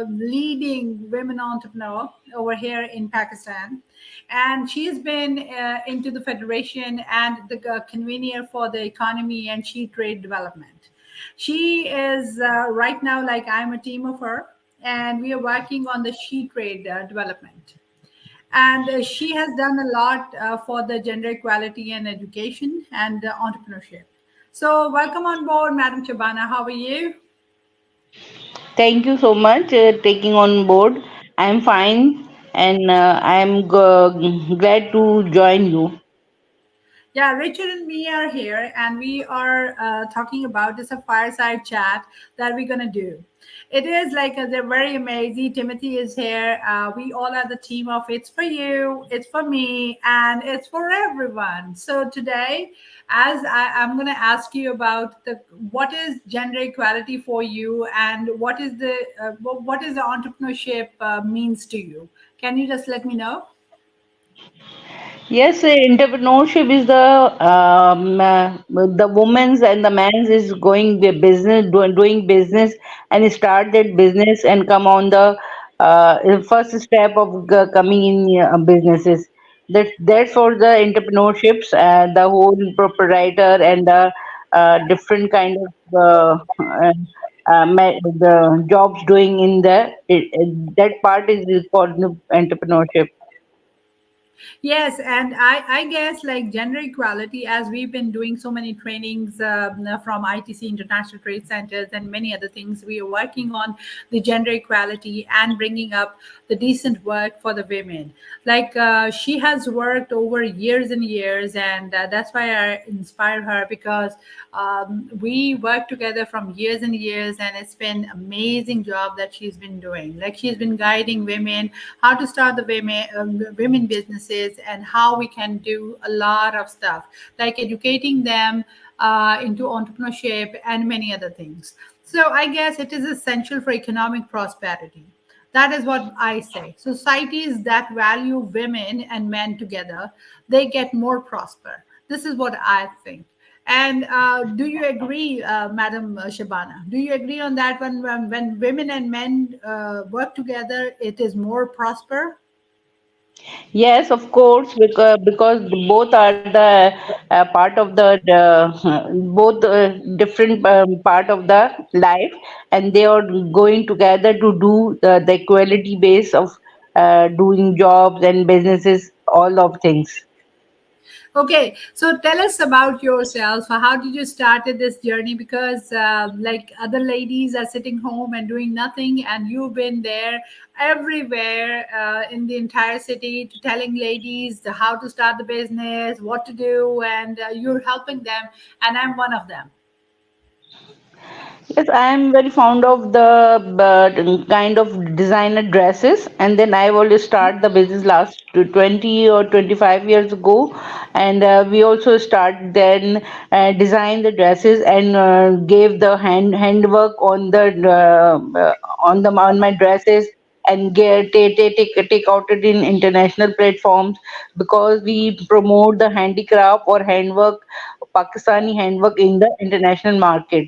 leading women entrepreneurs over here in Pakistan, and she has been into the federation and the convener for the economy and sheet trade development. She is right now, like, I'm a team of her, and we are working on the sheet trade development. And she has done a lot for the gender equality and education and entrepreneurship. So, welcome on board, Madam Shabana. How are you? Thank you so much taking on board. I'm fine, and I'm glad to join you. Yeah, Richard and me are here, and we are talking about this a fireside chat that we're gonna do. It is like they're very amazing. Timothy is here. We all are the team of It's for You, It's for Me, and It's for Everyone. So today, as I'm gonna ask you about the what is gender equality for you, and what is the entrepreneurship means to you. Can you just let me know? Yes, entrepreneurship is the women's and the man's is going the business, doing business, and start that business and come on the first step of coming in businesses. That's for the entrepreneurships, the whole proprietor and the different kind of the jobs doing in that part is called entrepreneurship. Yes, and I guess like gender equality, as we've been doing so many trainings from ITC International Trade Centers and many other things, we are working on the gender equality and bringing up the decent work for the women. Like she has worked over years and years, and that's why I inspired her because we worked together from years and years, and it's been amazing job that she's been doing. Like she's been guiding women how to start the women businesses and how we can do a lot of stuff like educating them into entrepreneurship and many other things. So I guess it is essential for economic prosperity. That is what I say. Societies that value women and men together, they get more prosper. This is what I think. And do you agree, Madam Shabana? Do you agree on that? When women and men work together, it is more prosper. Yes, of course, because both are the part of the both different part of the life, and they are going together to do the equality base of doing jobs and businesses, all of things. Okay, so tell us about yourself. How did you started this journey? Because like other ladies are sitting home and doing nothing, and you've been there everywhere in the entire city to telling ladies how to start the business, what to do, and you're helping them. And I'm one of them. Yes, I am very fond of the kind of designer dresses, and then I always start the business last to 20 or 25 years ago, and we also start then design the dresses and gave the handwork on my dresses and take out it in international platforms because we promote the handicraft or handwork, Pakistani handwork in the international market.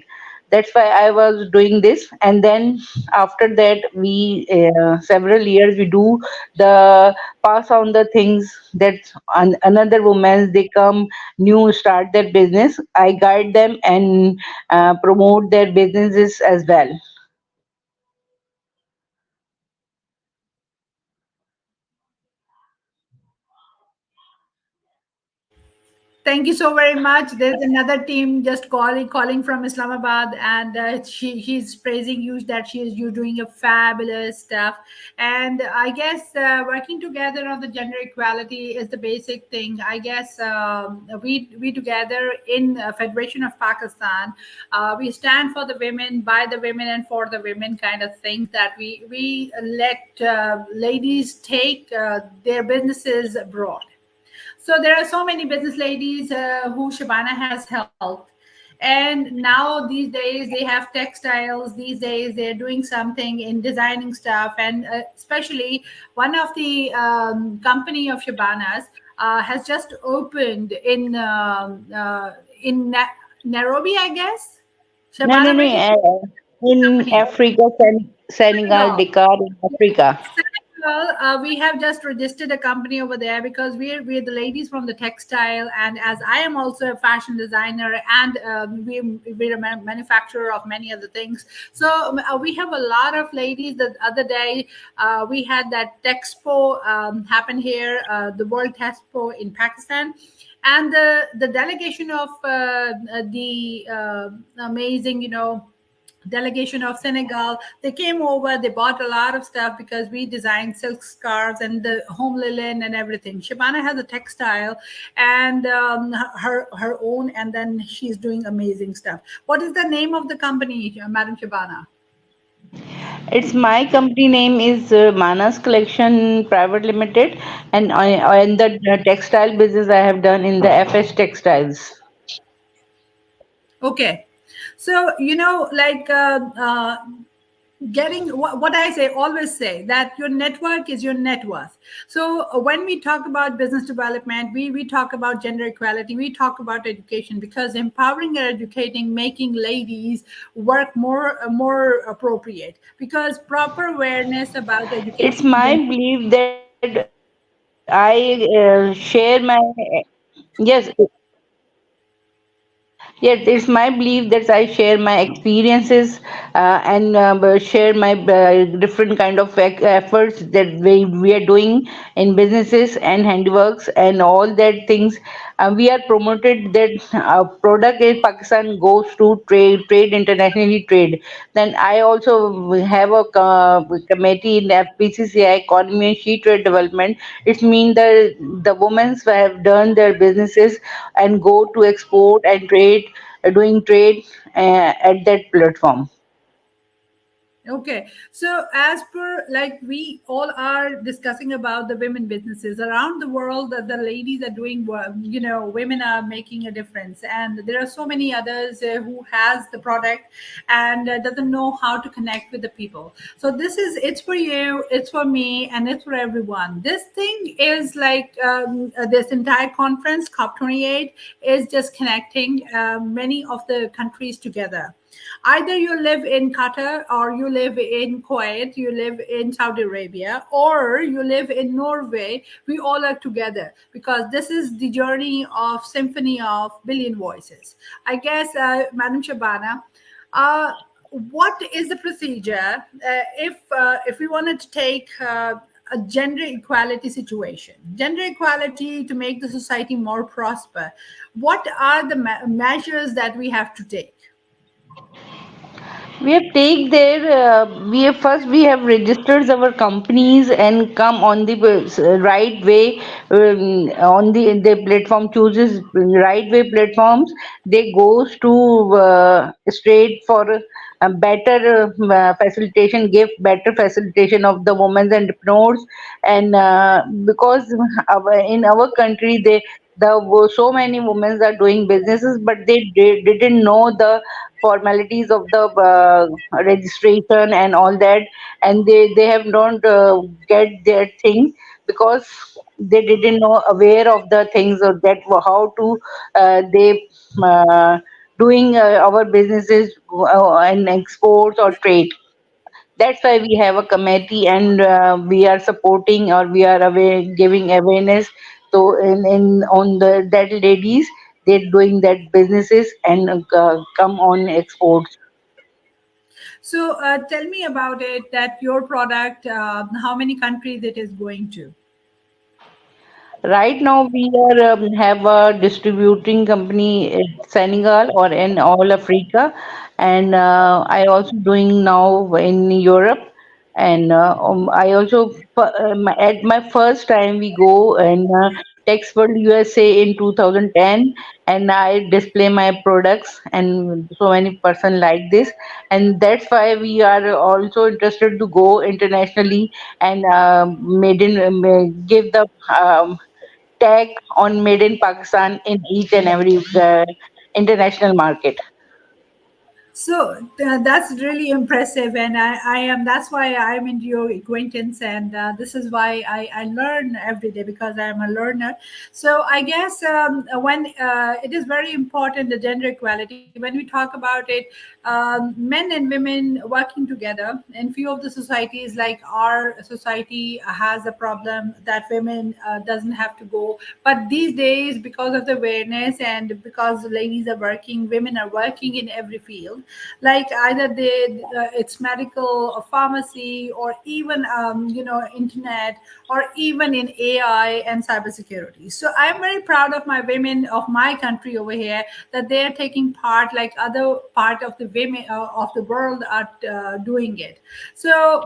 That's why I was doing this, and then after that we several years we do the pass on the things that another women they come new start their business. I guide them and promote their businesses as well. Thank you so very much. There's another team just calling from Islamabad, and she's praising you that you're doing a fabulous stuff. And I guess working together on the gender equality is the basic thing. I guess we together in Federation of Pakistan, we stand for the women, by the women, and for the women kind of thing. That we let ladies take their businesses abroad. So there are so many business ladies who Shabana has helped. And now these days they have textiles. These days they're doing something in designing stuff. And especially one of the company of Shabana's has just opened in Nairobi, I guess. No, no, Shabana, no. where did In company? Africa, Senegal, Senegal. Dakar, in Africa. Well, we have just registered a company over there because we're the ladies from the textile, and as I am also a fashion designer, and we're a manufacturer of many other things. So we have a lot of ladies. The other day we had that Texpo happen here, the World Texpo in Pakistan, and the delegation of the amazing, delegation of Senegal. They came over, they bought a lot of stuff because we designed silk scarves and the home linen and everything. Shabana has a textile and her own, and then she's doing amazing stuff. What is the name of the company, Madam Shabana? It's my company name is Manas Collection Private Limited, and in the textile business I have done in the FS Textiles. Okay. So, getting what I say, always say that your network is your net worth. So when we talk about business development, we talk about gender equality, we talk about education, because empowering and educating, making ladies work more appropriate, because proper awareness about It's education. my belief that I share my yes. Yes, it's my belief that I share my experiences and share my different kind of efforts that we are doing in businesses and handiworks and all that things. We are promoted that product in Pakistan goes to trade internationally trade. Then I also have a committee in FPCCI Economy and She Trade Development. It means that the women have done their businesses and go to export and trade, doing trade at that platform. Okay, so as per, like, we all are discussing about the women businesses around the world, that the ladies are doing work, women are making a difference, and there are so many others who has the product and doesn't know how to connect with the people. So it's for you, it's for me, and it's for everyone. This thing is like this entire conference, COP28, is just connecting many of the countries together. Either you live in Qatar, or you live in Kuwait, you live in Saudi Arabia, or you live in Norway. We all are together because this is the journey of symphony of billion voices. I guess, Madam Shabana, what is the procedure if we wanted to take a gender equality situation, gender equality to make the society more prosper? What are the measures that we have to take? We have take their we have registered our companies and come on the right way, on the platform chooses right way platforms. They goes to straight for a better facilitation, give better facilitation of the women entrepreneurs. And because in our country there were so many women are doing businesses, but they didn't know the formalities of the registration and all that, and they have not get their things because they didn't know aware of the things of that how to they doing our businesses and exports or trade. That's why we have a committee, and we are supporting, or we are giving awareness to in on the that ladies they're doing that businesses and come on exports. So tell me about it, that your product, how many countries it is going to? Right now, we are have a distributing company in Senegal or in all Africa, and I also doing now in Europe. And I also at my first time we go in Tex World USA in 2010, and I display my products, and so many person like this, and that's why we are also interested to go internationally and made in give the tag on made in Pakistan in each and every international market. So that's really impressive, and I am. That's why I'm into your acquaintance, and this is why I learn every day because I'm a learner. So I guess when it is very important the gender equality. When we talk about it, men and women working together, and few of the societies like our society has a problem that women doesn't have to go. But these days, because of the awareness and because ladies are working, women are working in every field, like either it's medical or pharmacy or even internet or even in AI and cybersecurity. So I'm very proud of my women of my country over here that they are taking part like other part of the women of the world are doing it. So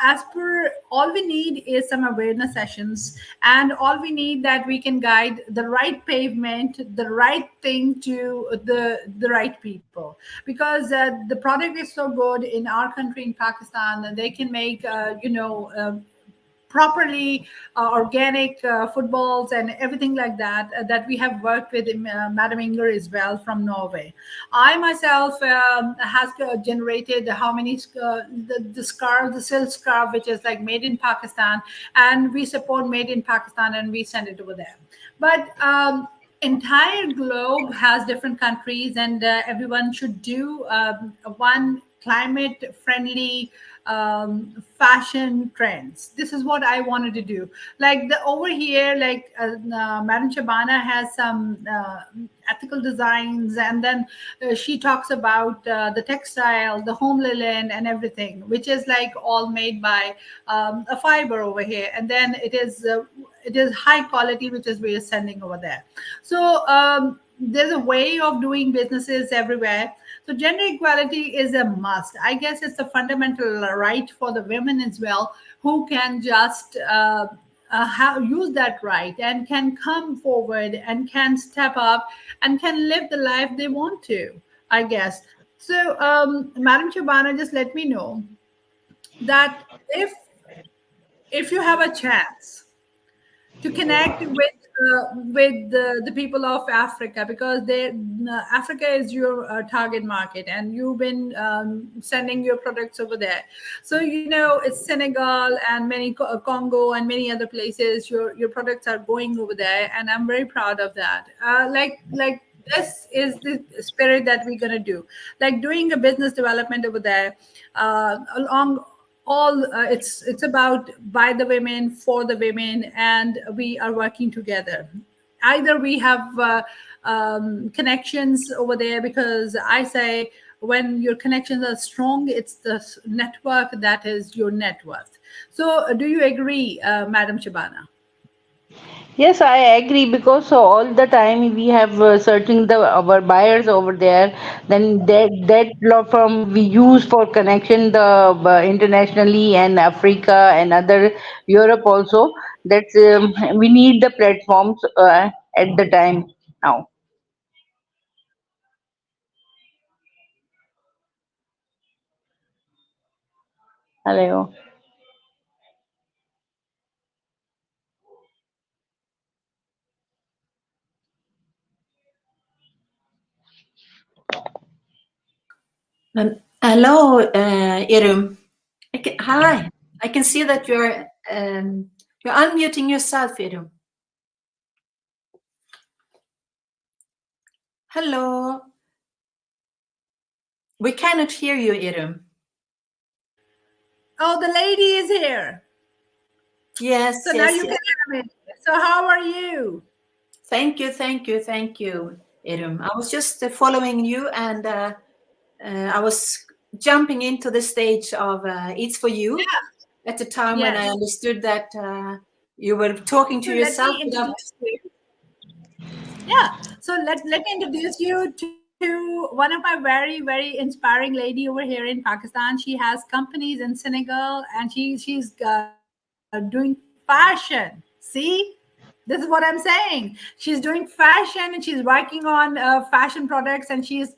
as per, all we need is some awareness sessions, and all we need that we can guide the right pavement, the right thing to the right people, because the product is so good in our country in Pakistan, and they can make properly organic footballs and everything like that that we have worked with Madam Inger as well from Norway. I myself has generated how many the scarf, the silk scarf, which is like made in Pakistan, and we support made in Pakistan and we send it over there. But entire globe has different countries, and everyone should do one climate friendly fashion trends. This is what I wanted to do. Like the over here, like Madam Shabana has some ethical designs, and then she talks about the textile, the home linen, and everything, which is like all made by a fiber over here, and then it is high quality, which is we are sending over there. So there's a way of doing businesses everywhere. So gender equality is a must. I guess it's a fundamental right for the women as well, who can just use that right and can come forward and can step up and can live the life they want to, I guess. So, Madam Shabana, just let me know that if you have a chance to connect with the people of Africa, because Africa is your target market, and you've been sending your products over there. So it's Senegal and many Congo and many other places. Your products are going over there, and I'm very proud of that. Like this is the spirit that we're gonna do, like doing a business development over there, along all it's about by the women for the women, and we are working together. Either we have connections over there, because I say when your connections are strong, it's the network that is your net worth. So do you agree, Madam Shabana? Yes, I agree, because all the time we have searching the our buyers over there. Then that law firm we use for connection the internationally and Africa and other Europe also. That's we need the platforms at the time now. Hello. Hello, Irum. Hi. I can see that you're unmuting yourself, Irum. Hello. We cannot hear you, Irum. Oh, the lady is here. Yes. So yes, now you yes. can have it. So how are you? Thank you, Irum. I was just following you, and I was jumping into the stage of It's for You at the time when I understood that You were talking to So yourself let me without. introduce you. Yeah. So let me introduce you to one of my very inspiring lady over here in Pakistan. She has companies in Senegal, and she's doing fashion. See, this is what I'm saying. She's doing fashion, and she's working on fashion products, and she's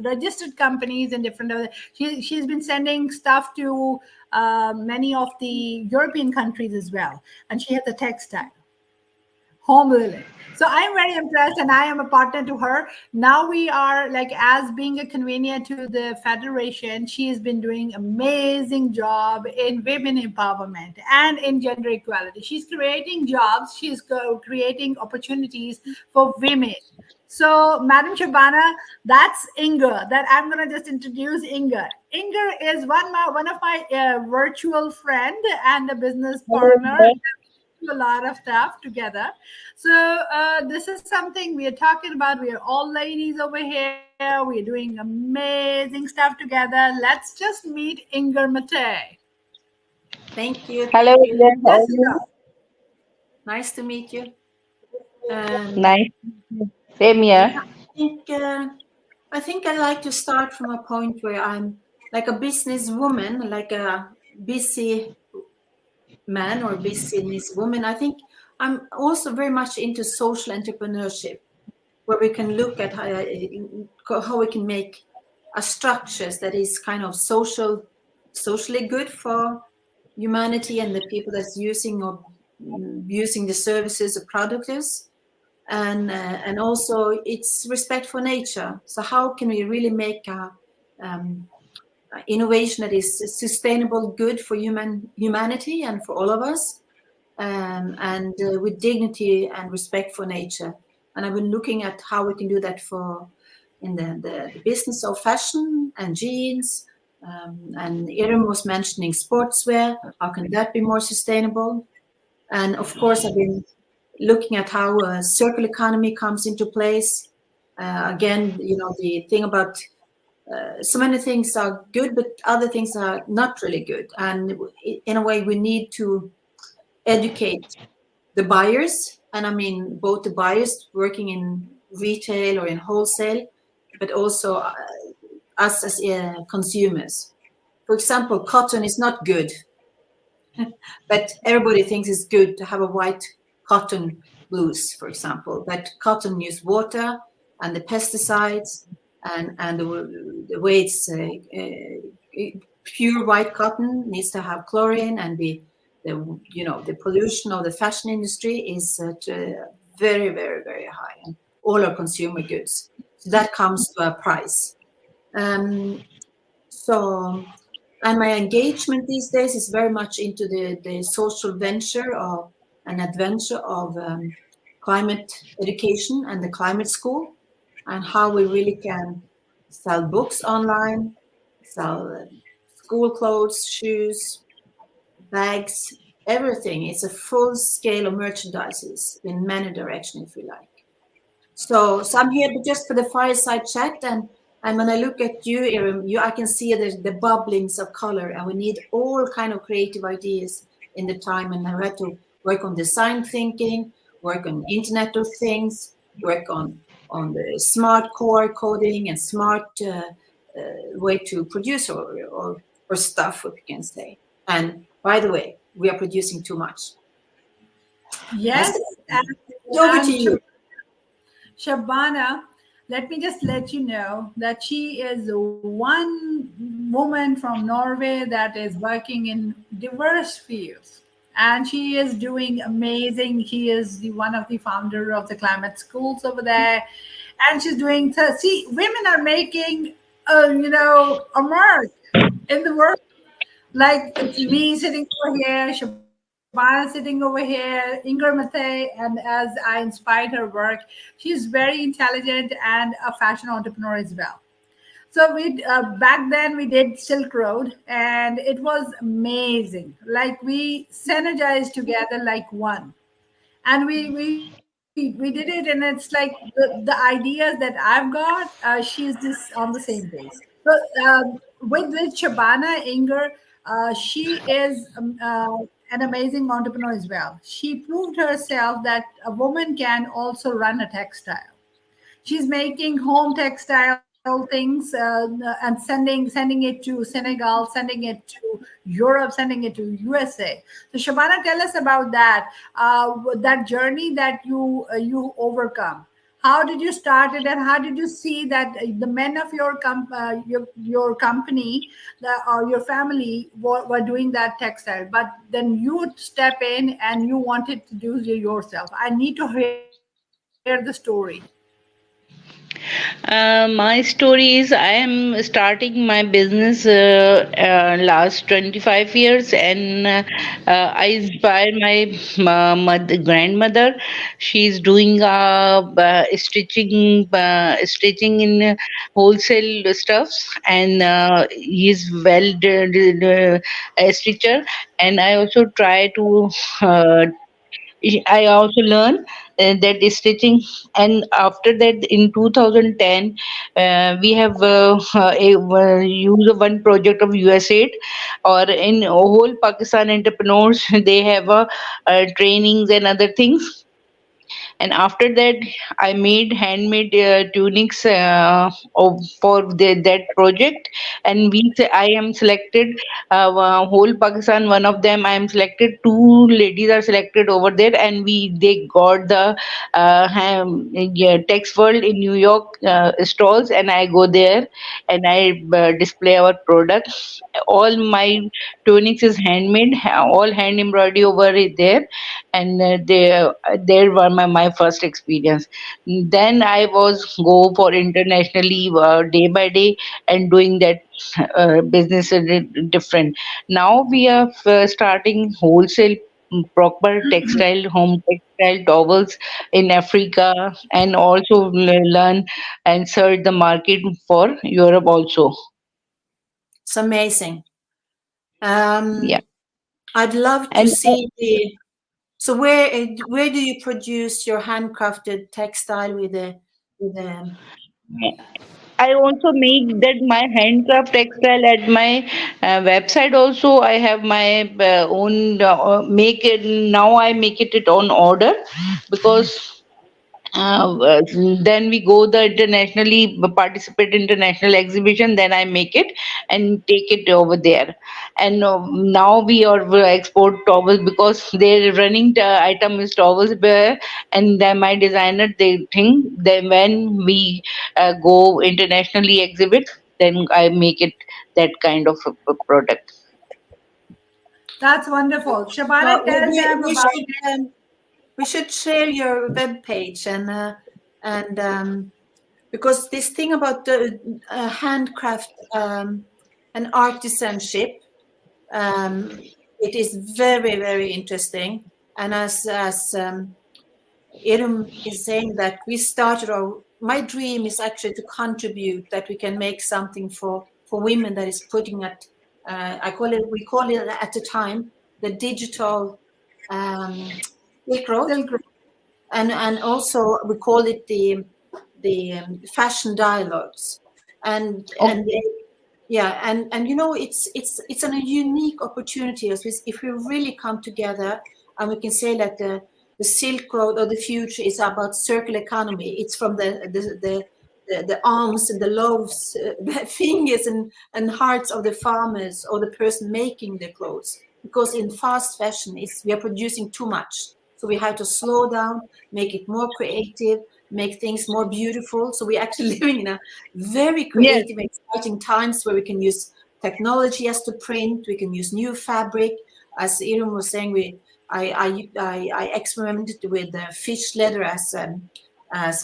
registered companies in different. She's been sending stuff to many of the European countries as well, and she has a textile home living. So I'm very impressed, and I am a partner to her. Now we are like, as being a convener to the federation, she has been doing amazing job in women empowerment and in gender equality. She's creating jobs. She's creating opportunities for women. So, Madam Shabana, that's Inger. That I'm gonna just introduce Inger. Inger is one of my virtual friend and a business partner. A lot of stuff together. So this is something we are talking about. We are all ladies over here. We're doing amazing stuff together. Let's just meet Inger Mate. Thank you. Hello, Thank you. everyone. How are Yes, you? Nice to meet you. Nice. Same here. I think I like to start from a point where I'm like a businesswoman, like a busy man or business woman. I think I'm also very much into social entrepreneurship, where we can look at how we can make a structures that is kind of socially good for humanity and the people that's using the services or products, and also it's respect for nature. So how can we really make a innovation that is sustainable, good for humanity and for all of us, and with dignity and respect for nature. And I've been looking at how we can do that in the business of fashion and jeans, and Iram was mentioning sportswear. How can that be more sustainable? And of course, I've been looking at how a circular economy comes into place. Again, the thing about so many things are good, but other things are not really good. And in a way, we need to educate the buyers. And I mean, both the buyers working in retail or in wholesale, but also us as consumers. For example, cotton is not good, but everybody thinks it's good to have a white cotton blouse, for example. But cotton uses water and the pesticides, and the way it's pure white cotton needs to have chlorine, and the pollution of the fashion industry is very, very, very high, and all our consumer goods. So that comes to a price. And my engagement these days is very much into the social venture of an adventure of climate education and the climate school, and how we really can sell books online, sell school clothes, shoes, bags, everything. It's a full scale of merchandises in many directions, if you like. So I'm here just for the fireside chat, and when I look at you, Iram, I can see the bubblings of color, and we need all kind of creative ideas in the time. And I had to work on design thinking, work on Internet of Things, work on the smart core coding and smart way to produce or stuff, what we can say. And by the way, we are producing too much. Yes, over to you. Shabana, let me just let you know that she is one woman from Norway that is working in diverse fields, and she is doing amazing. She is one of the founder of the climate schools over there, and she's doing. See, women are making, a mark in the world. Like it's me sitting over here, Shabana sitting over here, Inger Mate, and as I inspired her work, she's very intelligent and a fashion entrepreneur as well. So we back then we did Silk Road, and it was amazing. Like we synergized together like one, and we did it, and it's like the ideas that I've got, she's just on the same page. So with Shabana Inger, she is an amazing entrepreneur as well. She proved herself that a woman can also run a textile. She's making home textile things and sending it to Senegal, sending it to Europe, sending it to USA. So Shabana, tell us about that that journey that you overcome. How did you start it, and how did you see that the men of your company or your family were doing that textile, but then you would step in and you wanted to do it yourself? I need to hear the story. My story is I am starting my business last 25 years, and I inspire my grandmother. She's doing stitching in wholesale stuffs, and he's a stitcher. And I also try to I also learned that is stitching, and after that, in 2010, we have used one project of USAID, or in whole Pakistan entrepreneurs. They have trainings and other things, and after that I made handmade tunics for that project, and I am selected whole Pakistan. One of them I am selected, two ladies are selected over there, and they got the Tex World in New York stalls, and I go there and I display our products. All my tunics is handmade, all hand embroidery over it there, and there were my first experience. Then I was go for internationally day by day, and doing that business different. Now we are starting wholesale proper textile, home textile towels in Africa, and also learn and search the market for Europe also. It's amazing. Yeah. I'd love to And see the. So where do you produce your handcrafted textile with the I also make that my handcraft textile at my website. Also, I have my own make it now. I make it on order, because uh, then we go the internationally participate international exhibition, then I make it and take it over there. And now we are export towels, because their running item is towels, and then my designer, they think that when we go internationally exhibit, then I make it that kind of a product. That's wonderful. Shabana, tell them about we should share your web page, and because this thing about the handcraft and artisanship, it is very, very interesting. And as Iram is saying, that we started my dream is actually to contribute, that we can make something for women that is putting at we call it at the time the digital Silk Road, and also we call it the fashion dialogues, and yeah, and you know, it's a unique opportunity if we really come together, and we can say that the Silk Road of the future is about circular economy. It's from the arms and the loaves, the fingers and hearts of the farmers or the person making the clothes. Because in fast fashion, we are producing too much. So we have to slow down, make it more creative, make things more beautiful. So we're actually living in a very creative, exciting times where we can use technology as to print. We can use new fabric. As Iram was saying, I experimented with fish leather as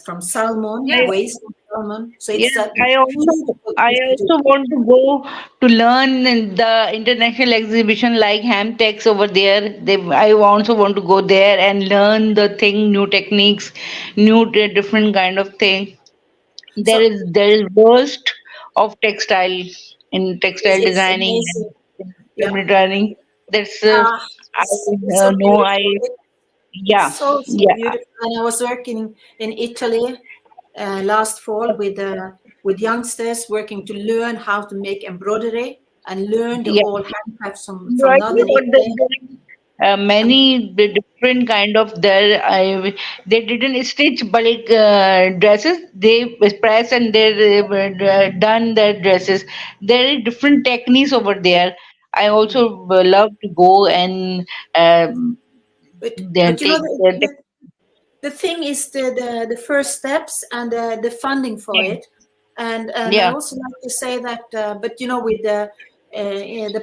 from salmon, waste of salmon. So it's I also want to go to learn in the international exhibition like Hamtex over there. I also want to go there and learn the thing, new techniques, new different kind of thing. There is burst of textile in textile it's designing amazing. and designing. That's It's so beautiful. yeah. So beautiful. And I was working in Italy last fall with youngsters, working to learn how to make embroidery and learn the whole handcrafts from Right. Northern Italy. many different kind of they didn't stitch bulk dresses. They press and they done their dresses. There are different techniques over there. I also love to go and But you know take the thing is the first steps and the funding for it, and I yeah. also like to say that but you know with the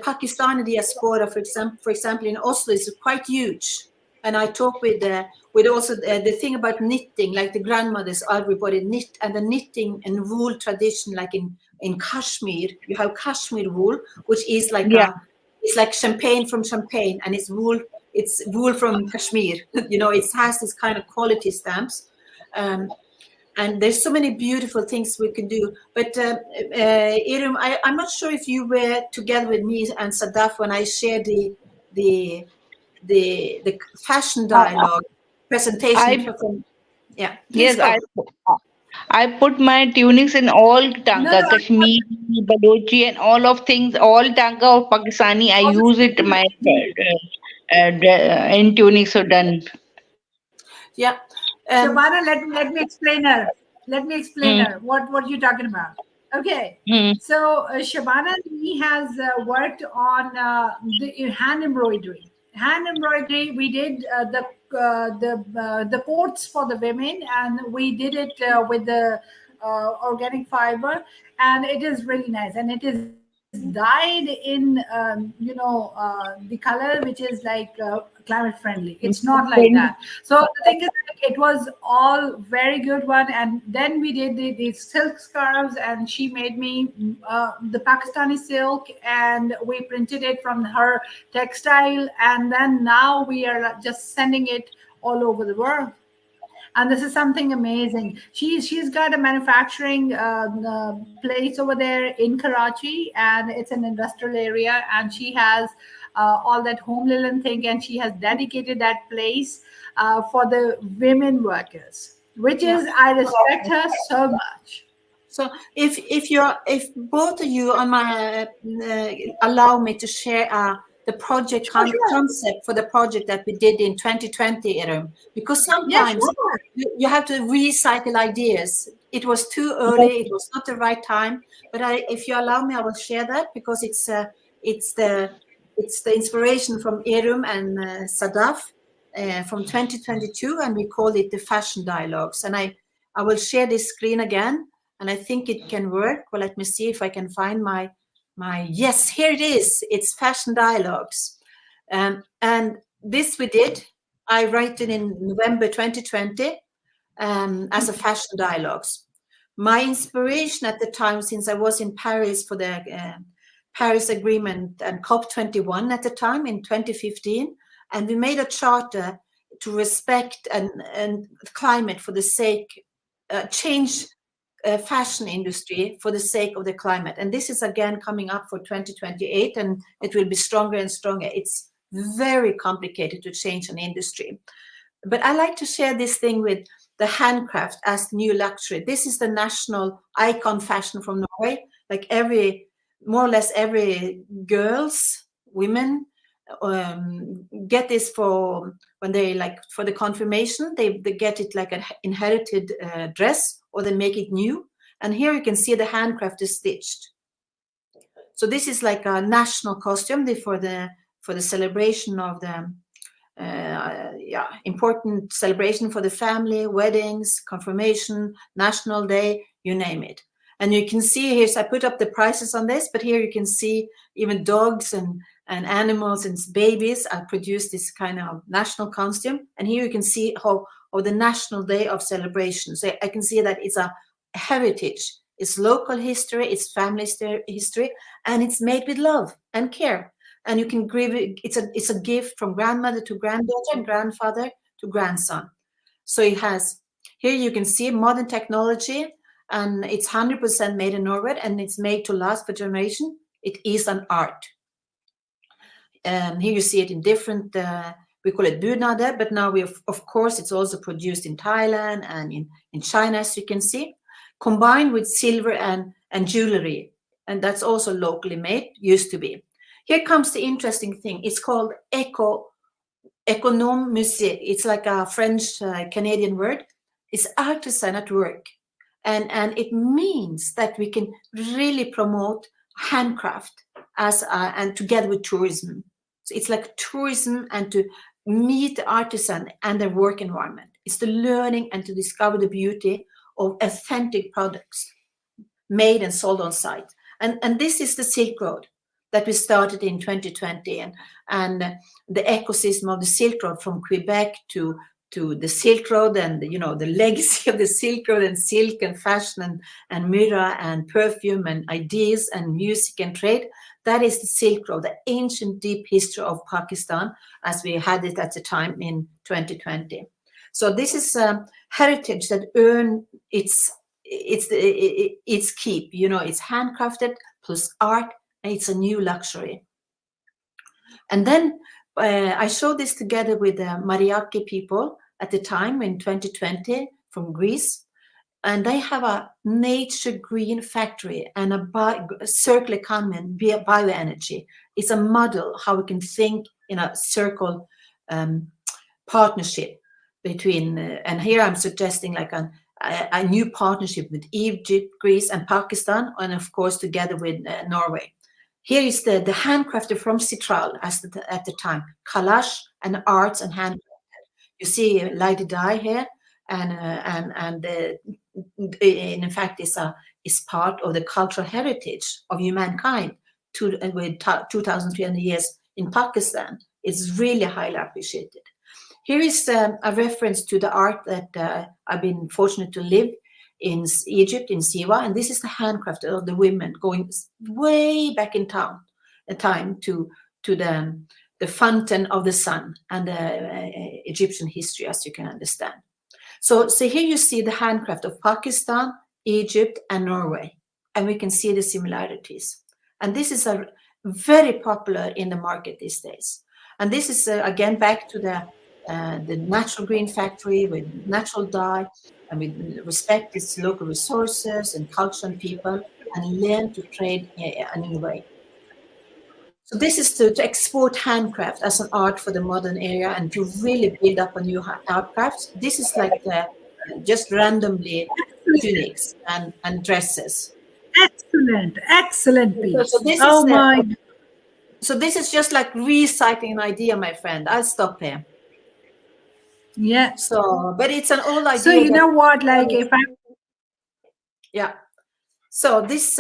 Pakistani diaspora, for example in Oslo is quite huge, and I talk with also the thing about knitting, like the grandmothers, everybody knit, and the knitting and wool tradition, like in Kashmir you have Kashmir wool, which is like Yeah. it's like champagne from Champagne, and it's wool from Kashmir. You know, it has this kind of quality stamps. And there's so many beautiful things we can do. But Irum, I'm not sure if you were together with me and Sadaf when I shared the fashion dialogue presentation I from, yeah, please yes, go. I put my tunics in all No, Tanka, Kashmiri, Balochi, and all of things, all Tanka of Pakistani. I use it my in tunics are done. Yeah. Shabana, let me explain her. Let me explain Mm, her what you're talking about. Okay. mm, So Shabana he has worked on the hand embroidery. Hand embroidery. We did the coats for the women, and we did it with the organic fiber, and it is really nice. And it is dyed in the color which is like climate friendly. It's not like that. So the thing is, like, it was all very good one. And then we did the silk scarves, and she made me the Pakistani silk, and we printed it from her textile, and then now we are just sending it all over the world. And this is something amazing. She's got a manufacturing place over there in Karachi, and it's an industrial area, and she has all that home linen thing, and she has dedicated that place for the women workers, which is, I respect her so much. So if both of you on my allow me to share the project concept for the project that we did in 2020, Erum, because sometimes you have to recycle ideas. It was too early, it was not the right time, but if you allow me, I will share that because it's the inspiration from Erum and Sadaf from 2022, and we call it the Fashion Dialogues. And I will share this screen again, and I think it can work. Well, let me see if I can find my yes, here it is. It's Fashion Dialogues. And this we did. I wrote it in November 2020 as a Fashion Dialogues. My inspiration at the time, since I was in Paris for the Paris Agreement and COP28 at the time in 2015, and we made a charter to respect and climate for the sake, change fashion industry for the sake of the climate. And this is again coming up for 2028, and it will be stronger and stronger. It's very complicated to change an industry. But I like to share this thing with the handcraft as new luxury. This is the national icon fashion from Norway. Like more or less every women get this for when they for the confirmation. They get it like an inherited dress, or they make it new. And here you can see the handcraft is stitched. So this is like a national costume for the celebration of the important celebration for the family, weddings, confirmation, national day, you name it. And you can see here, so I put up the prices on this, but here you can see even dogs and animals and babies are produced this kind of national costume. And here you can see how the national day of celebration. So I can see that it's a heritage, it's local history, it's family history, and it's made with love and care. And you can give it, it's a gift from grandmother to granddaughter and grandfather to grandson. So it has, here you can see modern technology, and it's 100% made in Norway, and it's made to last for generation. It is an art. And here you see it in different, we call it bunade, but now of course, it's also produced in Thailand and in China, as you can see, combined with silver and jewelry. And that's also locally made, used to be. Here comes the interesting thing. It's called eco Économe musée. It's like a French Canadian word. It's artisan at work. And it means that we can really promote handcraft and together with tourism. So it's like tourism and to meet the artisan and their work environment. It's the learning and to discover the beauty of authentic products made and sold on site. And this is the Silk Road that we started in 2020, and the ecosystem of the Silk Road from Quebec to the Silk Road, and the legacy of the Silk Road, and silk and fashion and mirror and perfume and ideas and music and trade. That is the Silk Road, the ancient deep history of Pakistan as we had it at the time in 2020. So this is heritage that earned its keep. It's handcrafted plus art, and it's a new luxury. And then I showed this together with the Mariaki people at the time in 2020 from Greece. And they have a nature green factory and a circular economy and bioenergy. It's a model how we can think in a circle partnership between, and here I'm suggesting like a new partnership with Egypt, Greece, and Pakistan, and of course together with Norway. Here is the handcrafted from Citral at the time, Kalash and arts and handcrafted. You see Lady Di here, and in fact is part of the cultural heritage of humankind with 2,300 years in Pakistan. It's really highly appreciated. Here is a reference to the art that I've been fortunate to live in Egypt, in Siwa, and this is the handcraft of the women going way back in time to the fountain of the sun and the Egyptian history, as you can understand. So here you see the handcraft of Pakistan, Egypt, and Norway, and we can see the similarities. And this is a very popular in the market these days. And this is again back to the natural green factory with natural dye, and we respect its local resources and culture and people, and learn to trade a new way. So this is to export handcraft as an art for the modern era and to really build up a new art crafts. This is like just randomly tunics and dresses. Excellent piece. So this is so this is just like recycling an idea, my friend. I'll stop here. Yeah. So, but it's an old idea. So you know what, like if I yeah. So this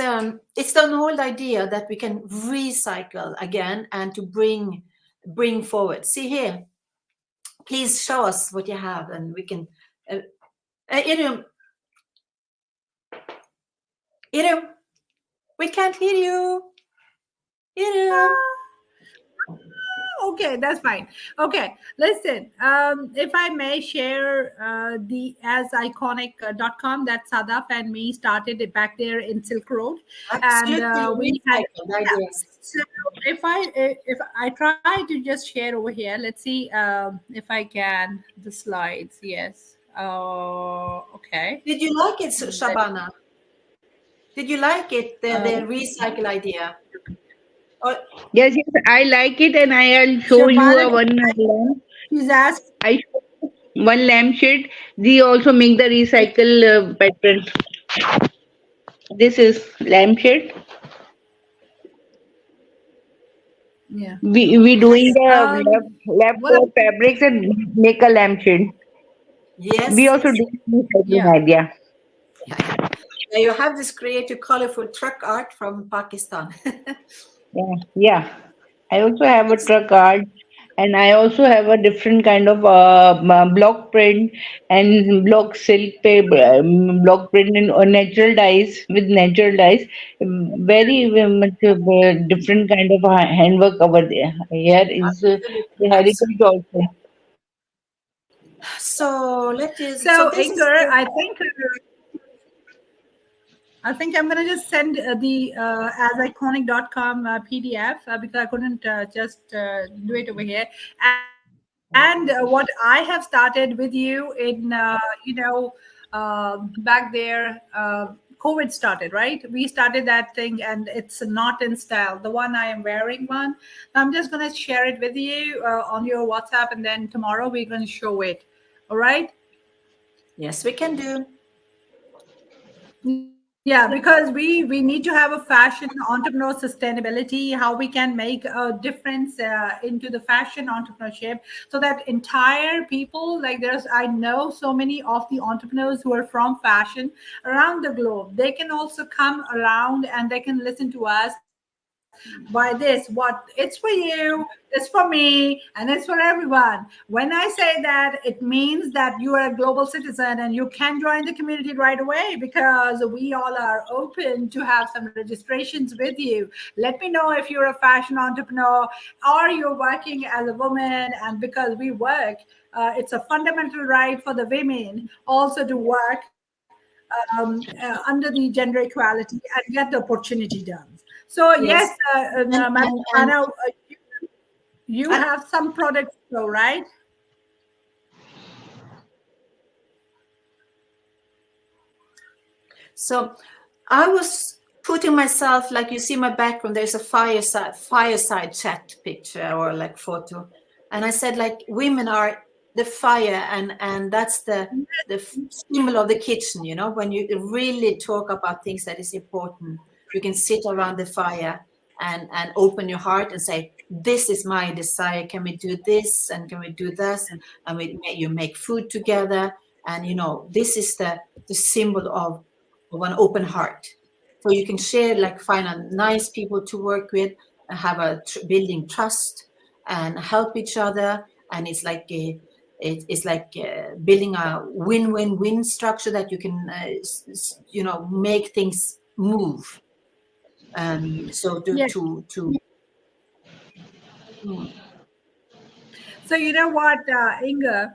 it's an old idea that we can recycle again and to bring forward. See here, please show us what you have, and we can. Irum, we can't hear you. Irum. Okay, that's fine. Okay, listen, if I may share the asiconic.com that Sadaf and me started it back there in Silk Road. Absolutely, And we had so if I try to just share over here, let's see if I can the slides. Yes. Okay. Did you like it, Shabana? Did you like it, the recycle idea? Yes, I like it, and I'll show you one lamp. She's asked. I show one lampshade. They also make the recycle pattern. This is lampshade. Yeah. We doing the leftover fabrics and make a lampshade. Yes. We also do recycling idea. Yeah, you have this creative, colorful truck art from Pakistan. Yeah. I also have a truck art, and I also have a different kind of block print and block silk paper, block print in natural dyes with natural dyes. Very much different kind of handwork over there. Here is the heritage also. So let us. So Inger, I think I'm going to just send the asiconic.com PDF because I couldn't just do it over here. And what I have started with you in, back there COVID started, right? We started that thing, and it's not in style. The one I am wearing one. I'm just going to share it with you on your WhatsApp, and then tomorrow we're going to show it. All right? Yes, we can do. Yeah, because we need to have a fashion entrepreneur sustainability, how we can make a difference into the fashion entrepreneurship, so that entire people, like I know so many of the entrepreneurs who are from fashion around the globe, they can also come around and they can listen to us. Buy this, what it's for you, it's for me, and it's for everyone. When I say that, it means that you are a global citizen and you can join the community right away, because we all are open to have some registrations with you. Let me know if you're a fashion entrepreneur or you're working as a woman, and because we work, it's a fundamental right for the women also to work under the gender equality and get the opportunity done. So yes, Yes. Madam And Anna, you have some products, though, right? so I was putting myself, like you see my background, there's a fireside chat picture or like photo. And I said, like, women are the fire, and that's the symbol of the kitchen, you know, when you really talk about things that is important, you can sit around the fire and open your heart and say, this is my desire, can we do this, and can we do this, and you make food together, and you know, this is the symbol of an open heart. So you can share, like, find a nice people to work with, and have a building trust and help each other, and it's like it's like building a win-win-win structure that you can you know, make things move. So Yes. to So you know what, Inga,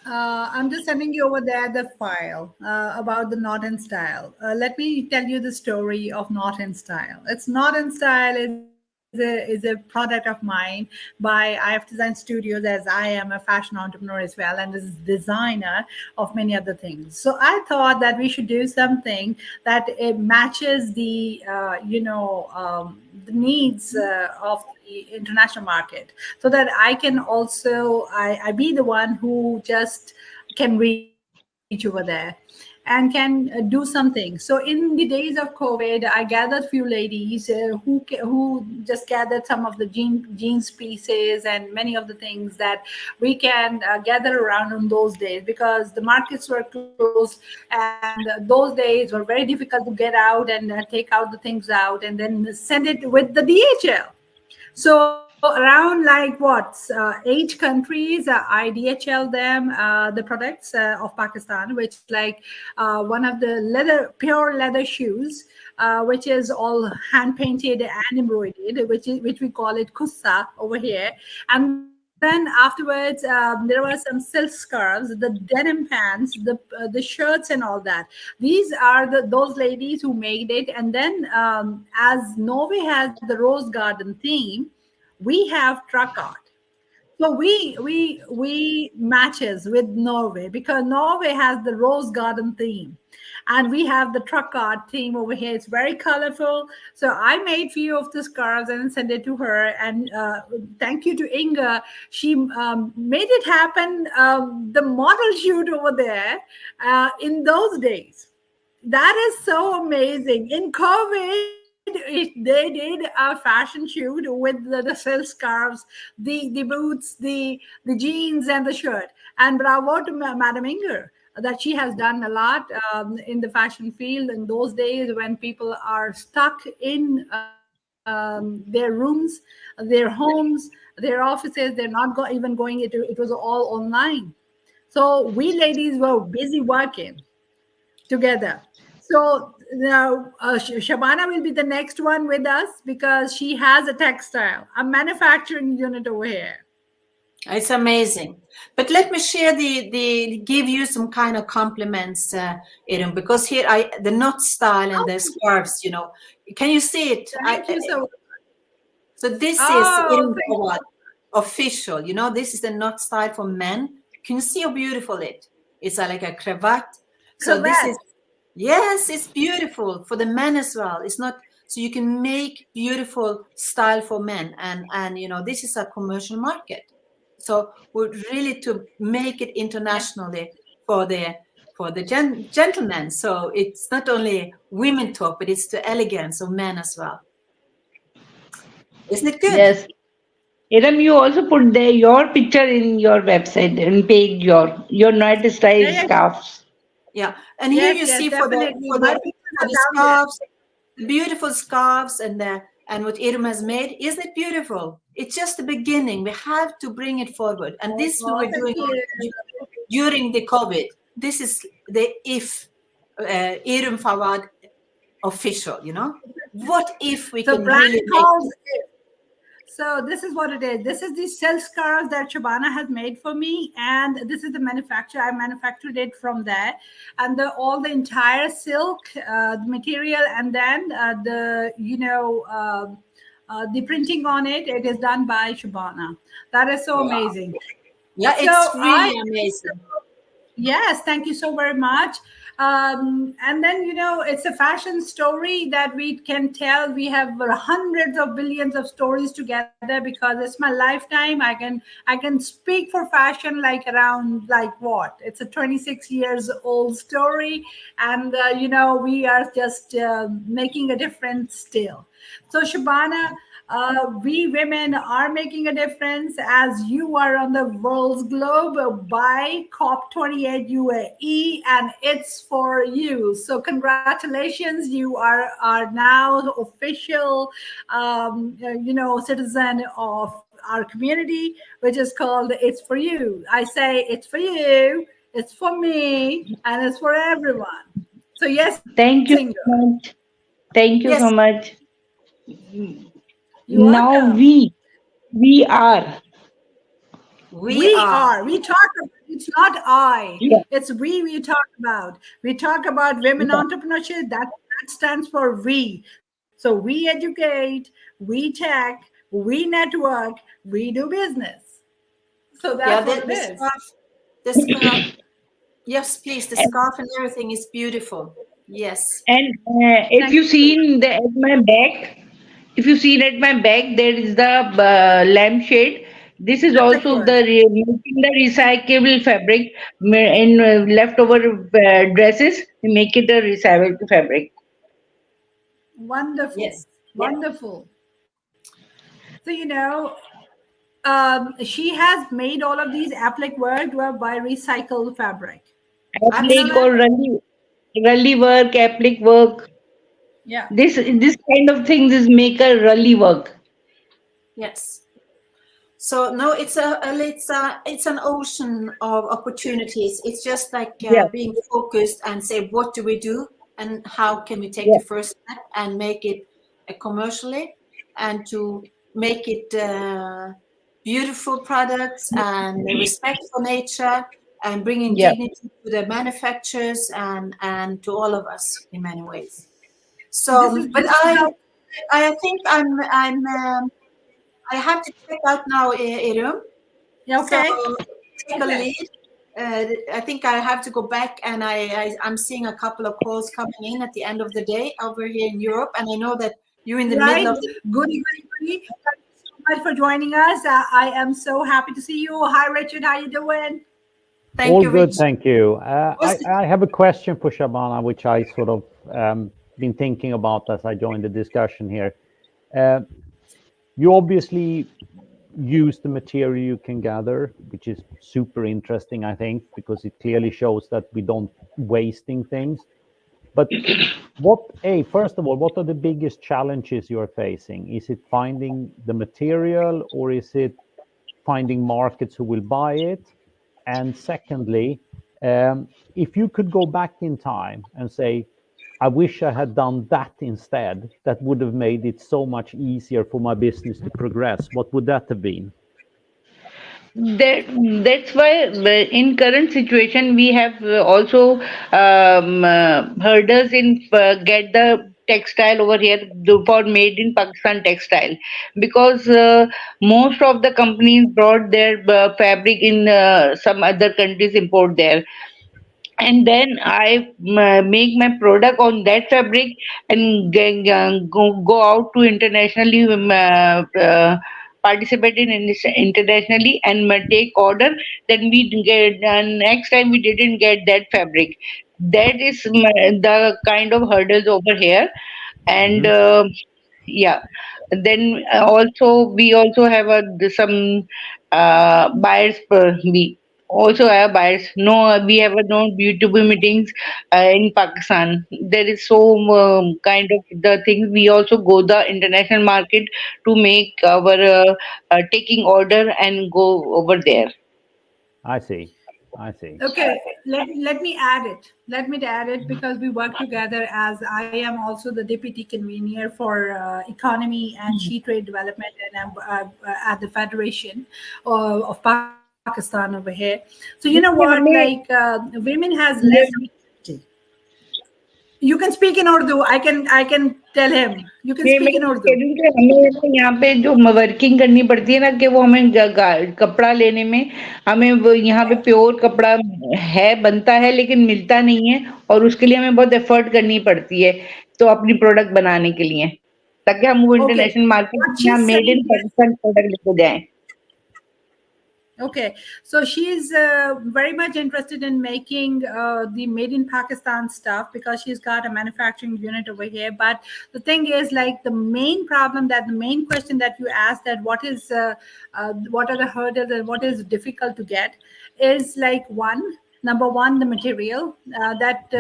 I'm just sending you over there the file about the Not in Style. Let me tell you the story of Not in Style. It's Not in Style is a product of mine by IF Design Studios, as I am a fashion entrepreneur as well, and is designer of many other things. So I thought that we should do something that it matches the the needs of the international market, so that I can also I be the one who just can reach over there and can do something. So in the days of COVID, I gathered few ladies who just gathered some of the jeans pieces and many of the things that we can gather around on those days, because the markets were closed, and those days were very difficult to get out and take out the things out and then send it with the DHL. So around like what, 8 countries, I DHL them the products of Pakistan, which is like one of the pure leather shoes, which is all hand painted and embroidered, which we call it kussa over here. And then afterwards, there were some silk scarves, the denim pants, the shirts, and all that. These are those ladies who made it. And then, as Norway has the rose garden theme, we have truck art. So we matches with Norway, because Norway has the rose garden theme, and we have the truck art theme over here. It's very colorful. So I made few of the scarves and sent it to her. And thank you to Inga, she made it happen. The model shoot over there in those days. That is so amazing. In COVID, they did a fashion shoot with the silk scarves, the boots, the jeans, and the shirt. And bravo to Madam Inger, that she has done a lot in the fashion field in those days when people are stuck in their rooms, their homes, their offices. They're not even going into it. Was all online. So we ladies were busy working together. So now Shabana will be the next one with us, because she has a textile, a manufacturing unit over here. It's amazing. But let me share give you some kind of compliments, Irim, because here the knot style and the scarves, you know, can you see it? Thank you so much. So this is Irim Kawad, official, you know, this is the knot style for men. Can you see how beautiful it's like a cravat? So this is, Yes, it's beautiful for the men as well. It's not, so you can make beautiful style for men, and this is a commercial market. So we're really to make it internationally for the gentlemen. So it's not only women talk, but it's the elegance of men as well. Isn't it good? Yes. Iram, you also put your picture in your website and page your night style Yeah, yeah, scarves. Yeah, and here yes, you yes, see definitely. My pictures for are the down there. scarves, the beautiful scarves, and what Iram has made. Isn't it beautiful? It's just the beginning. We have to bring it forward, and this we Oh, were doing thank you. during the COVID. This is the Iram Fawad official. What if we So can brand really make calls it. So this is what it is. This is the silk scarf that Shabana has made for me, and this is the manufacturer. I manufactured it from there, and all the entire silk material, and then the printing on it. It is done by Shabana. That is so amazing. Yeah, So it's really amazing. Yes, thank you so very much. And then, it's a fashion story that we can tell. We have hundreds of billions of stories together because it's my lifetime. I can speak for fashion like around like what? It's a 26 years old story, and we are just making a difference still. So Shabana, we women are making a difference as you are on the world's globe by COP28 UAE, and it's for you. So congratulations, you are now official, citizen of our community, which is called It's For You. I say it's for you, it's for me, and it's for everyone. So yes, Thank you Singer, so much. Thank you so Yes, much. you're Now welcome. we are. we are. We talk about, it's not I, Yeah, it's we talk about. We talk about women yeah. entrepreneurship. That stands for we. So we educate, we tech, we network, we do business. So Yeah, that's what it the is. scarf, the scarf. Yes, please. The And, scarf and everything is beautiful. Yes. and if Thank you see you. at my back, if you see at my back, there is the lampshade. This is Fabric also work. making the recyclable fabric in leftover dresses. We make it a recyclable fabric. Wonderful. Yes. Yeah. Wonderful. So, she has made all of these applique work were by recycled fabric. You know Applique that? or rally work, applique work. Yeah. This kind of things is make a rally work. Yes. So no, it's an ocean of opportunities. It's just like Yeah, being focused and say, what do we do, and how can we take yeah, the first step and make it commercially, and to make it beautiful products and respect for nature, and bringing yeah. dignity to the manufacturers and to all of us in many ways. This So, is but this is how. I think I have to check out now, Irum. Yeah, So okay. take a lead. I think I have to go back, and I'm seeing a couple of calls coming in at the end of the day over here in Europe, and I know that you're in the middle Right. of the. Goody, goody, goody. Thank you so much for joining us. I am so happy to see you. Hi, Richard. How you doing? Thank All you, good, Rich. thank you. Was it- I have a question for Shabana, which I sort of been thinking about as I joined the discussion here. You obviously use the material you can gather, which is super interesting, I think, because it clearly shows that we don't wasting things. But first of all, what are the biggest challenges you're facing? Is it finding the material, or is it finding markets who will buy it? And secondly, if you could go back in time and say, I wish I had done that instead, that would have made it so much easier for my business to progress, what would that have been? That's why in current situation we have also hurdles in get the textile over here for made in Pakistan textile, because most of the companies brought their fabric in some other countries import there, and then I make my product on that fabric and go out to internationally participate in internationally and take order. Then we get next time we didn't get that fabric. That is the kind of hurdles over here, and yeah. Then also we also have some buyers. We also have buyers. No, we have no B2B meetings in Pakistan. There is so kind of the things. We also go the international market to make our taking order and go over there. I see. I see. Okay, let me add it. Let me add it because we work together, as I am also the deputy convener for economy and she trade development, and I'm at the Federation of Pakistan over here. So you know what, like women has less. You can speak in Urdu. I can tell him. You can speak in Urdu. हमें यहाँ पे जो working करनी पड़ती है ना कि वो हमें कपड़ा लेने में हमें वो यहाँ पे प्योर कपड़ा है बनता है लेकिन मिलता नहीं है और उसके लिए हमें बहुत एफर्ट करनी पड़ती है तो अपनी प्रोडक्ट बनाने के लिए ताकि हम वो इंटरनेशनल मार्केट में यहाँ मेड इन पाकिस्तान प्रोडक्ट लेके जाएं. Okay, so she's very much interested in making the made in Pakistan stuff because she's got a manufacturing unit over here. But the thing is, like the main question that you asked, that what are the hurdles and what is difficult to get, is like number one, the material that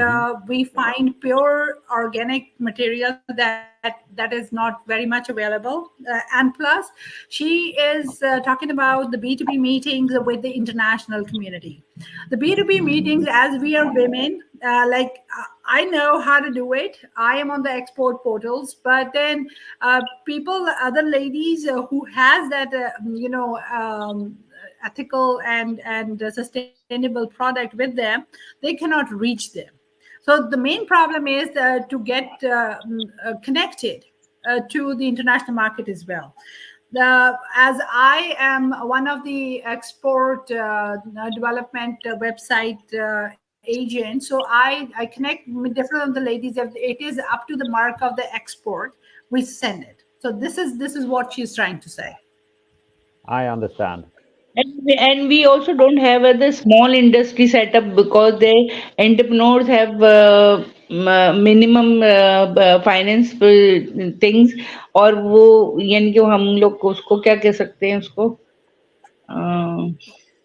we find pure organic material that is not very much available, and plus she is talking about the B2B meetings with the international community. The B2B meetings, as we are women, I know how to do it. I am on the export portals, but then other ladies who has that ethical and sustainable product with them, they cannot reach them. So the main problem is to get connected to the international market as well. As I am one of the export development website agent, so I connect with different of the ladies. If it is up to the mark of the export, we send it. So this is what she's trying to say. I understand. And we also don't have the small industry setup because the entrepreneurs have minimum finance things और वो यानी कि हम लोग उसको क्या कह सकते हैं उसको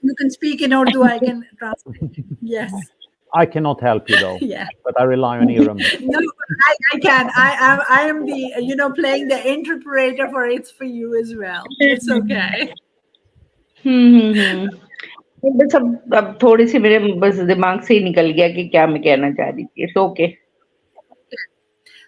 You can speak in Urdu, I can translate. Yes. I cannot help you though. Yeah. But I rely on Iram. No, I can. I am the playing the interpreter for it's for you as well. It's okay. बस अब थोड़ी सी मेरे बस दिमाग से ही निकल गया कि क्या मैं कहना चाह रही थी. It's okay.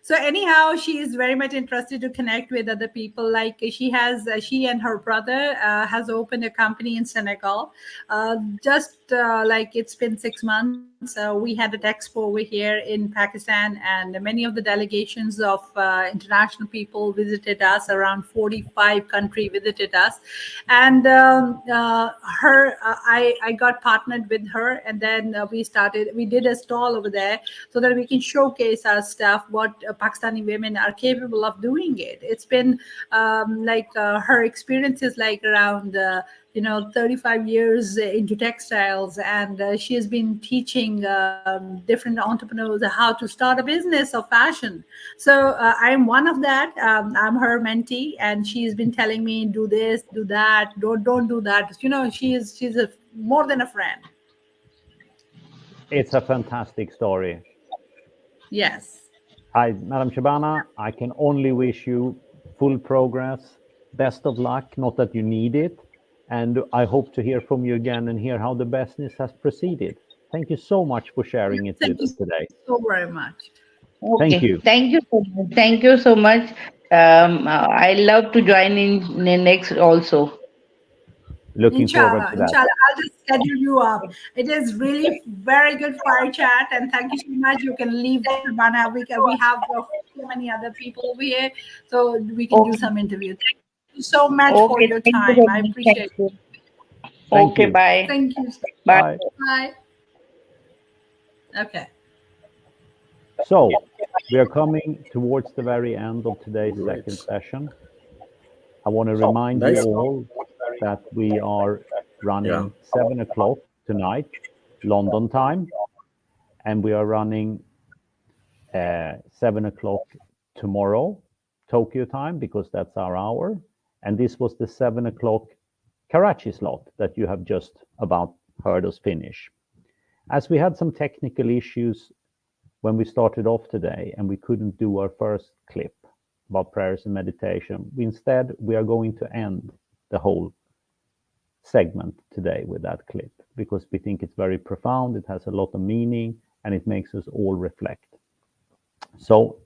So anyhow, she is very much interested to connect with other people. Like she and her brother has opened a company in Senegal. Like it's been 6 months. We had an expo over here in Pakistan, and many of the delegations of international people visited us. Around 45 countries visited us, and I got partnered with her, and then we did a stall over there so that we can showcase our stuff, what Pakistani women are capable of doing it. It's been her experience is like around 35 years into textiles, and she has been teaching different entrepreneurs how to start a business of fashion. So I'm one of that. I'm her mentee, and she's been telling me, do this, do that, don't do that. She's more than a friend. It's a fantastic story. Yes. Madam Shabana, I can only wish you full progress, best of luck, not that you need it, and I hope to hear from you again and hear how the business has proceeded. Thank you so much for sharing it with us today. So very much. Okay. Thank you. Thank you so much. Thank you so much. I love to join in next also. Looking forward to that. Inshallah, I'll just schedule you up. It is really very good fire chat, and thank you so much. You can leave Shabana. We have so many other people over here, so we can do some interviews. Thank you so much for your time. I appreciate it. Okay, bye. Thank you. Bye. Bye. Okay. So we are coming towards the very end of today's second session. I want to remind you all that we are running 7 o'clock tonight, London time, and we are running 7 o'clock tomorrow, Tokyo time, because that's our hour. And this was the 7 o'clock Karachi slot that you have just about heard us finish. As we had some technical issues when we started off today and we couldn't do our first clip about prayers and meditation, we are going to end the whole segment today with that clip because we think it's very profound, it has a lot of meaning, and it makes us all reflect. So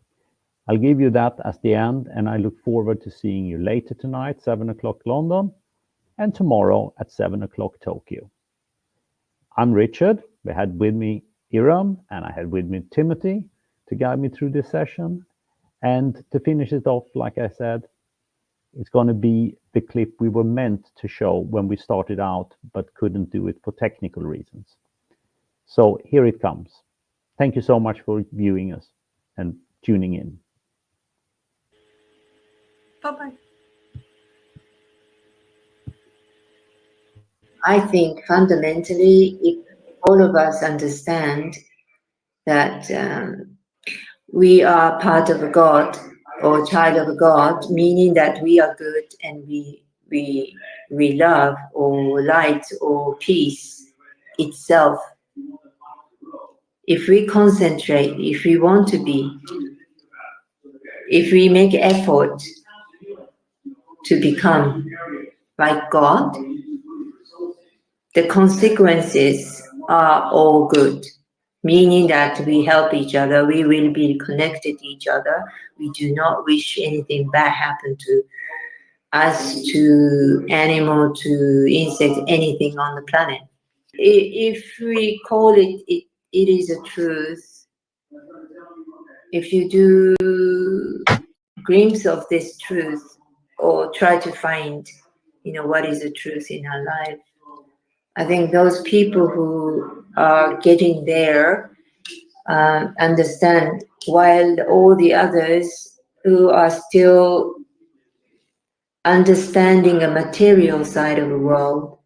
I'll give you that as the end, and I look forward to seeing you later tonight, 7 o'clock London, and tomorrow at 7 o'clock Tokyo. I'm Richard. We had with me Iram, and I had with me Timothy to guide me through this session. And to finish it off, like I said, it's going to be the clip we were meant to show when we started out, but couldn't do it for technical reasons. So here it comes. Thank you so much for viewing us and tuning in. Bye-bye. I think fundamentally, if all of us understand that we are part of a God or child of a God, meaning that we are good and we love or light or peace itself. If we concentrate, if we want to be, if we make effort to become like God, the consequences are all good, meaning that we help each other, we will be connected to each other. We do not wish anything bad happen to us, to animal, to insect, anything on the planet. If we call it, it is a truth. If you do glimpse of this truth or try to find, what is the truth in our life, I think those people who are getting there understand, while all the others who are still understanding a material side of the world,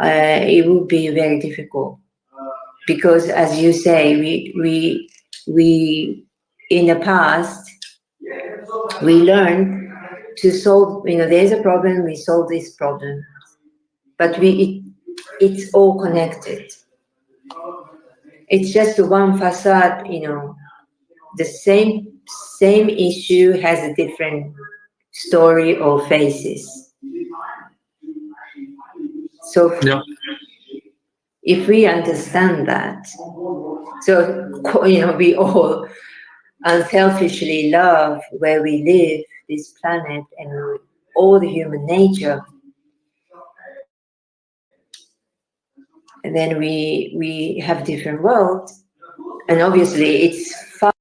it would be very difficult. Because as you say, we in the past, we learned to solve, there's a problem, we solve this problem. But it's all connected. It's just one facade, the same issue has a different story or faces. So if we understand that, so, we all unselfishly love where we live, this planet, and all the human nature, and then we have different worlds, and obviously it's far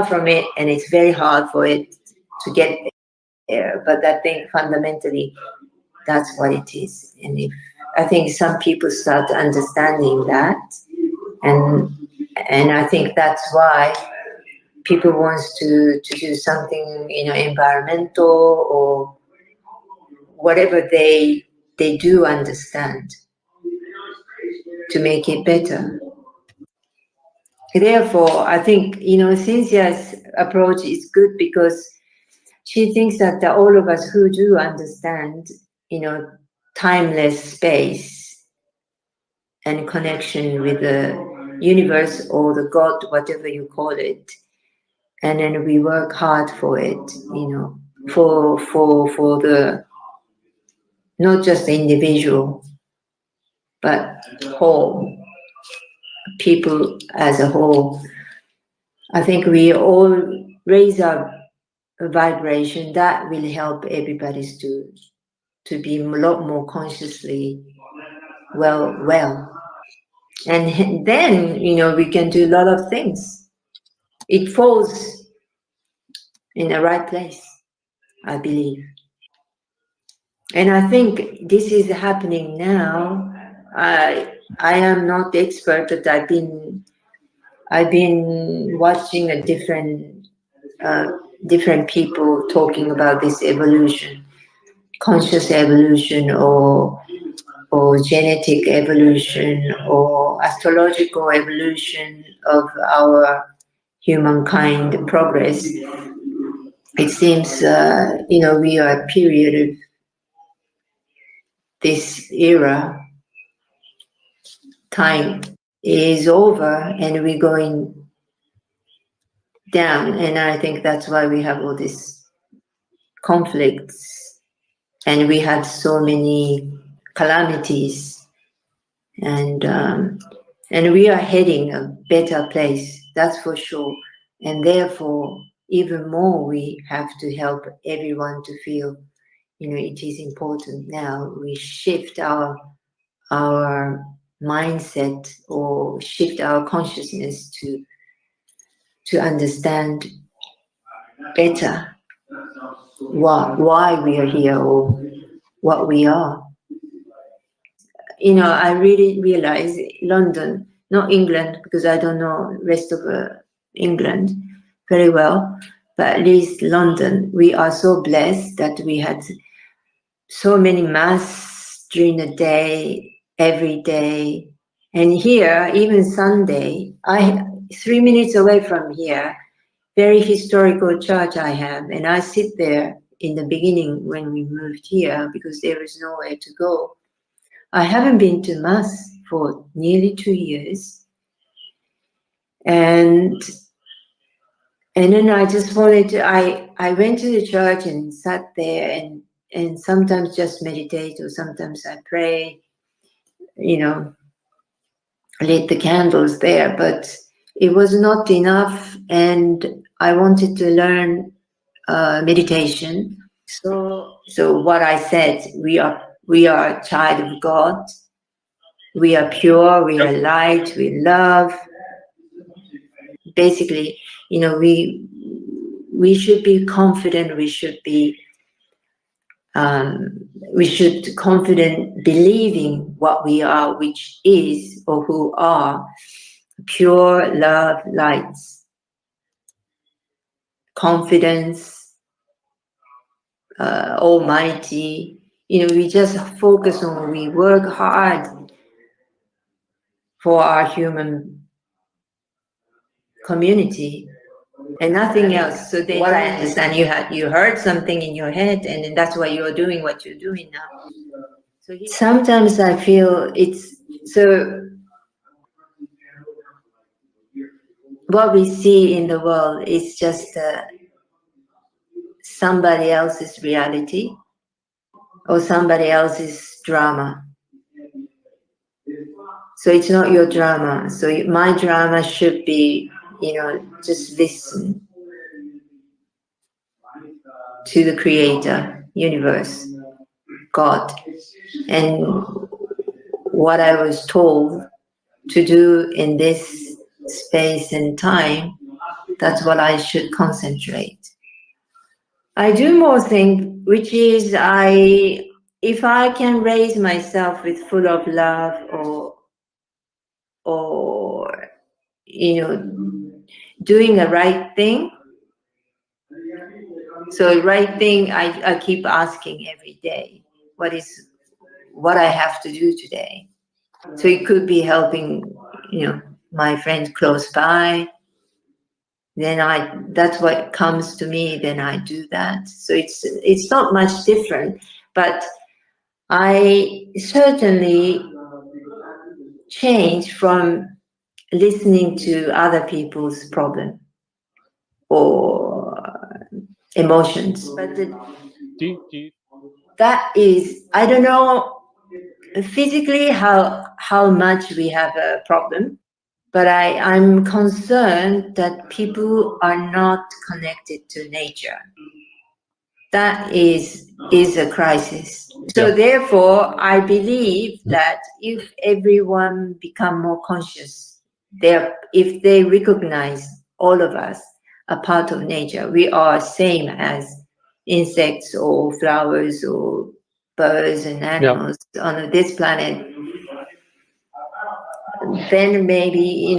from it, and it's very hard for it to get there. But I think fundamentally that's what it is. And I think some people start understanding that, and I think that's why people wants to do something, environmental or whatever they do understand to make it better. Therefore, I think, Cynthia's approach is good because she thinks that all of us who do understand, timeless space and connection with the universe or the God, whatever you call it, and then we work hard for it, for the, not just the individual, but whole, people as a whole. I think we all raise our vibration that will help everybody to be a lot more consciously well. And then, we can do a lot of things. It falls in the right place, I believe. And I think this is happening now. I am not the expert, but I've been watching a different people talking about this evolution, conscious evolution, or genetic evolution, or astrological evolution of our humankind progress. It seems, we are a period of this era. Time is over and we're going down. And I think that's why we have all these conflicts and we had so many calamities. And we are heading a better place, that's for sure. And therefore, even more, we have to help everyone to feel, it is important now. We shift our mindset or shift our consciousness to understand better why we are here or what we are. I really realize London, not England, because I don't know the rest of England very well, but at least London, we are so blessed that we had so many mass during the day, every day. And here, even Sunday, 3 minutes away from here, very historical church I have, and I sit there in the beginning when we moved here because there is nowhere to go. I haven't been to mass for nearly 2 years. And then I just wanted to, I went to the church and sat there and sometimes just meditate or sometimes I pray, lit the candles there, but it was not enough and I wanted to learn meditation. So what I said, we are a child of God. We are pure, we are light, we love. Basically, we should be confident, we should confident believing what we are, which is or who are pure love, lights, confidence, almighty. We just focus on, we work hard for our human community and nothing else. So what I understand, you heard something in your head and then that's why you're doing what you're doing now. So sometimes I feel it's so what we see in the world is just somebody else's reality or somebody else's drama. So it's not your drama. So my drama should be, just listen to the creator, universe, God. And what I was told to do in this space and time, that's what I should concentrate. I do more things, which is if I can raise myself with full of love or doing the right thing. So right thing, I keep asking every day, what I have to do today. So it could be helping, my friend close by. Then that's what comes to me, then I do that. So it's not much different, but I certainly change from listening to other people's problem or emotions. But that is, I don't know physically how much we have a problem, but I'm concerned that people are not connected to nature. That is a crisis. So therefore, I believe that if everyone become more conscious, if they recognize all of us a part of nature, we are same as insects or flowers or birds and animals on this planet, then maybe,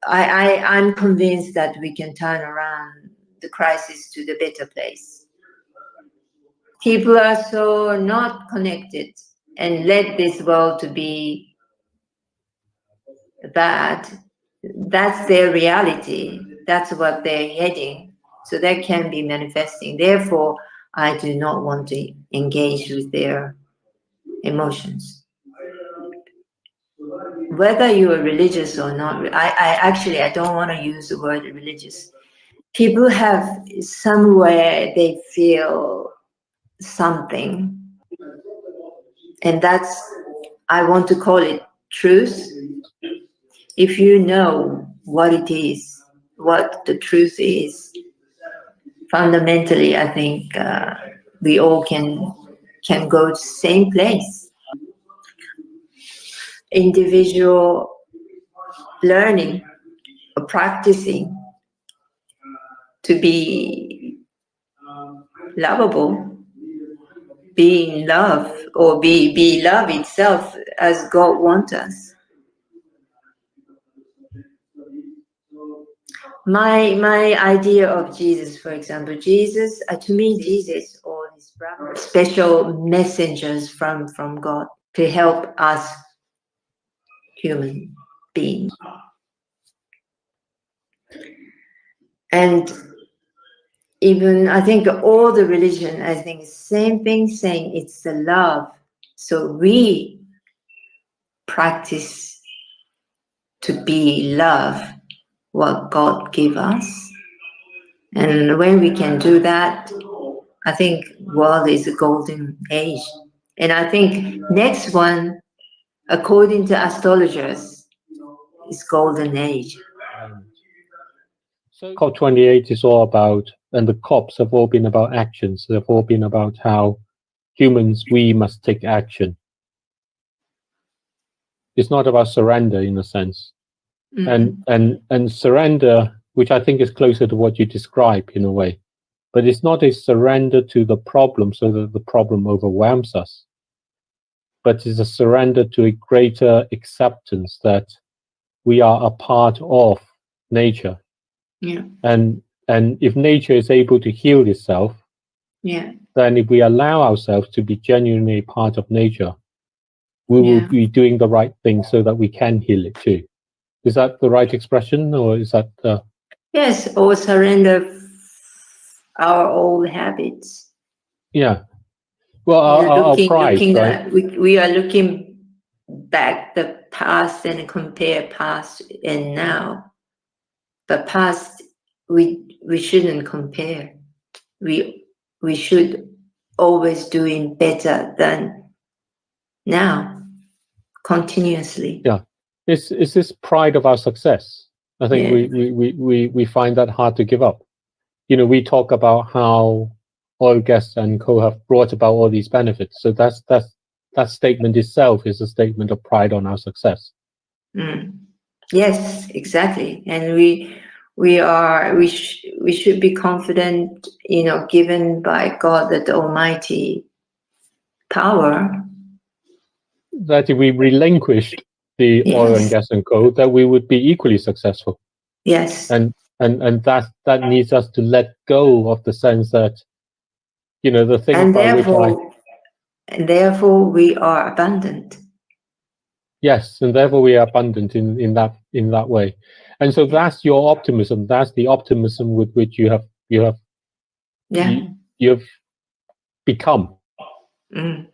I'm convinced that we can turn around the crisis to the better place. People are so not connected and let this world to be bad. That's their reality. That's what they're heading. So that can be manifesting. Therefore, I do not want to engage with their emotions. Whether you are religious or not, I don't want to use the word religious. People have somewhere they feel something, and that's, I want to call it truth. If you know what it is, what the truth is, fundamentally, I think we all can go to the same place. Individual learning or practicing to be lovable, be in love, or be love itself as God wants us. My idea of Jesus, for example, Jesus, to me, Jesus or his brother, special messengers from God to help us human beings. And even I think all the religion, I think same thing, saying it's the love. So we practice to be love, what God gave us. And when we can do that, I think world is a golden age. And I think next one, according to astrologers, is golden age. So COP28 is all about, and the COPs have all been about actions. They've all been about how humans, we must take action. It's not about surrender in a sense. Mm-hmm. And surrender, which I think is closer to what you describe in a way, but it's not a surrender to the problem so that the problem overwhelms us, but it's a surrender to a greater acceptance that we are a part of nature. Yeah. And if nature is able to heal itself, then if we allow ourselves to be genuinely a part of nature, we will be doing the right thing so that we can heal it too. Is that the right expression, or is that? Yes, or surrender our old habits. Yeah. Well, our pride, right? We are looking back the past and compare past and now. But past, we shouldn't compare. We should always doing better than now, continuously. Yeah. It's this pride of our success. I think we find that hard to give up. We talk about how oil, gas, and coal have brought about all these benefits. So that statement itself is a statement of pride on our success. Mm. Yes, exactly. And we should be confident, given by God that the Almighty power, that if we relinquished the oil and gas and coal, that we would be equally successful. Yes. And that needs us to let go of the sense that, the thing and about and therefore we are abundant. Yes, and therefore we are abundant in that way. And so that's your optimism. That's the optimism with which you have become. Mm.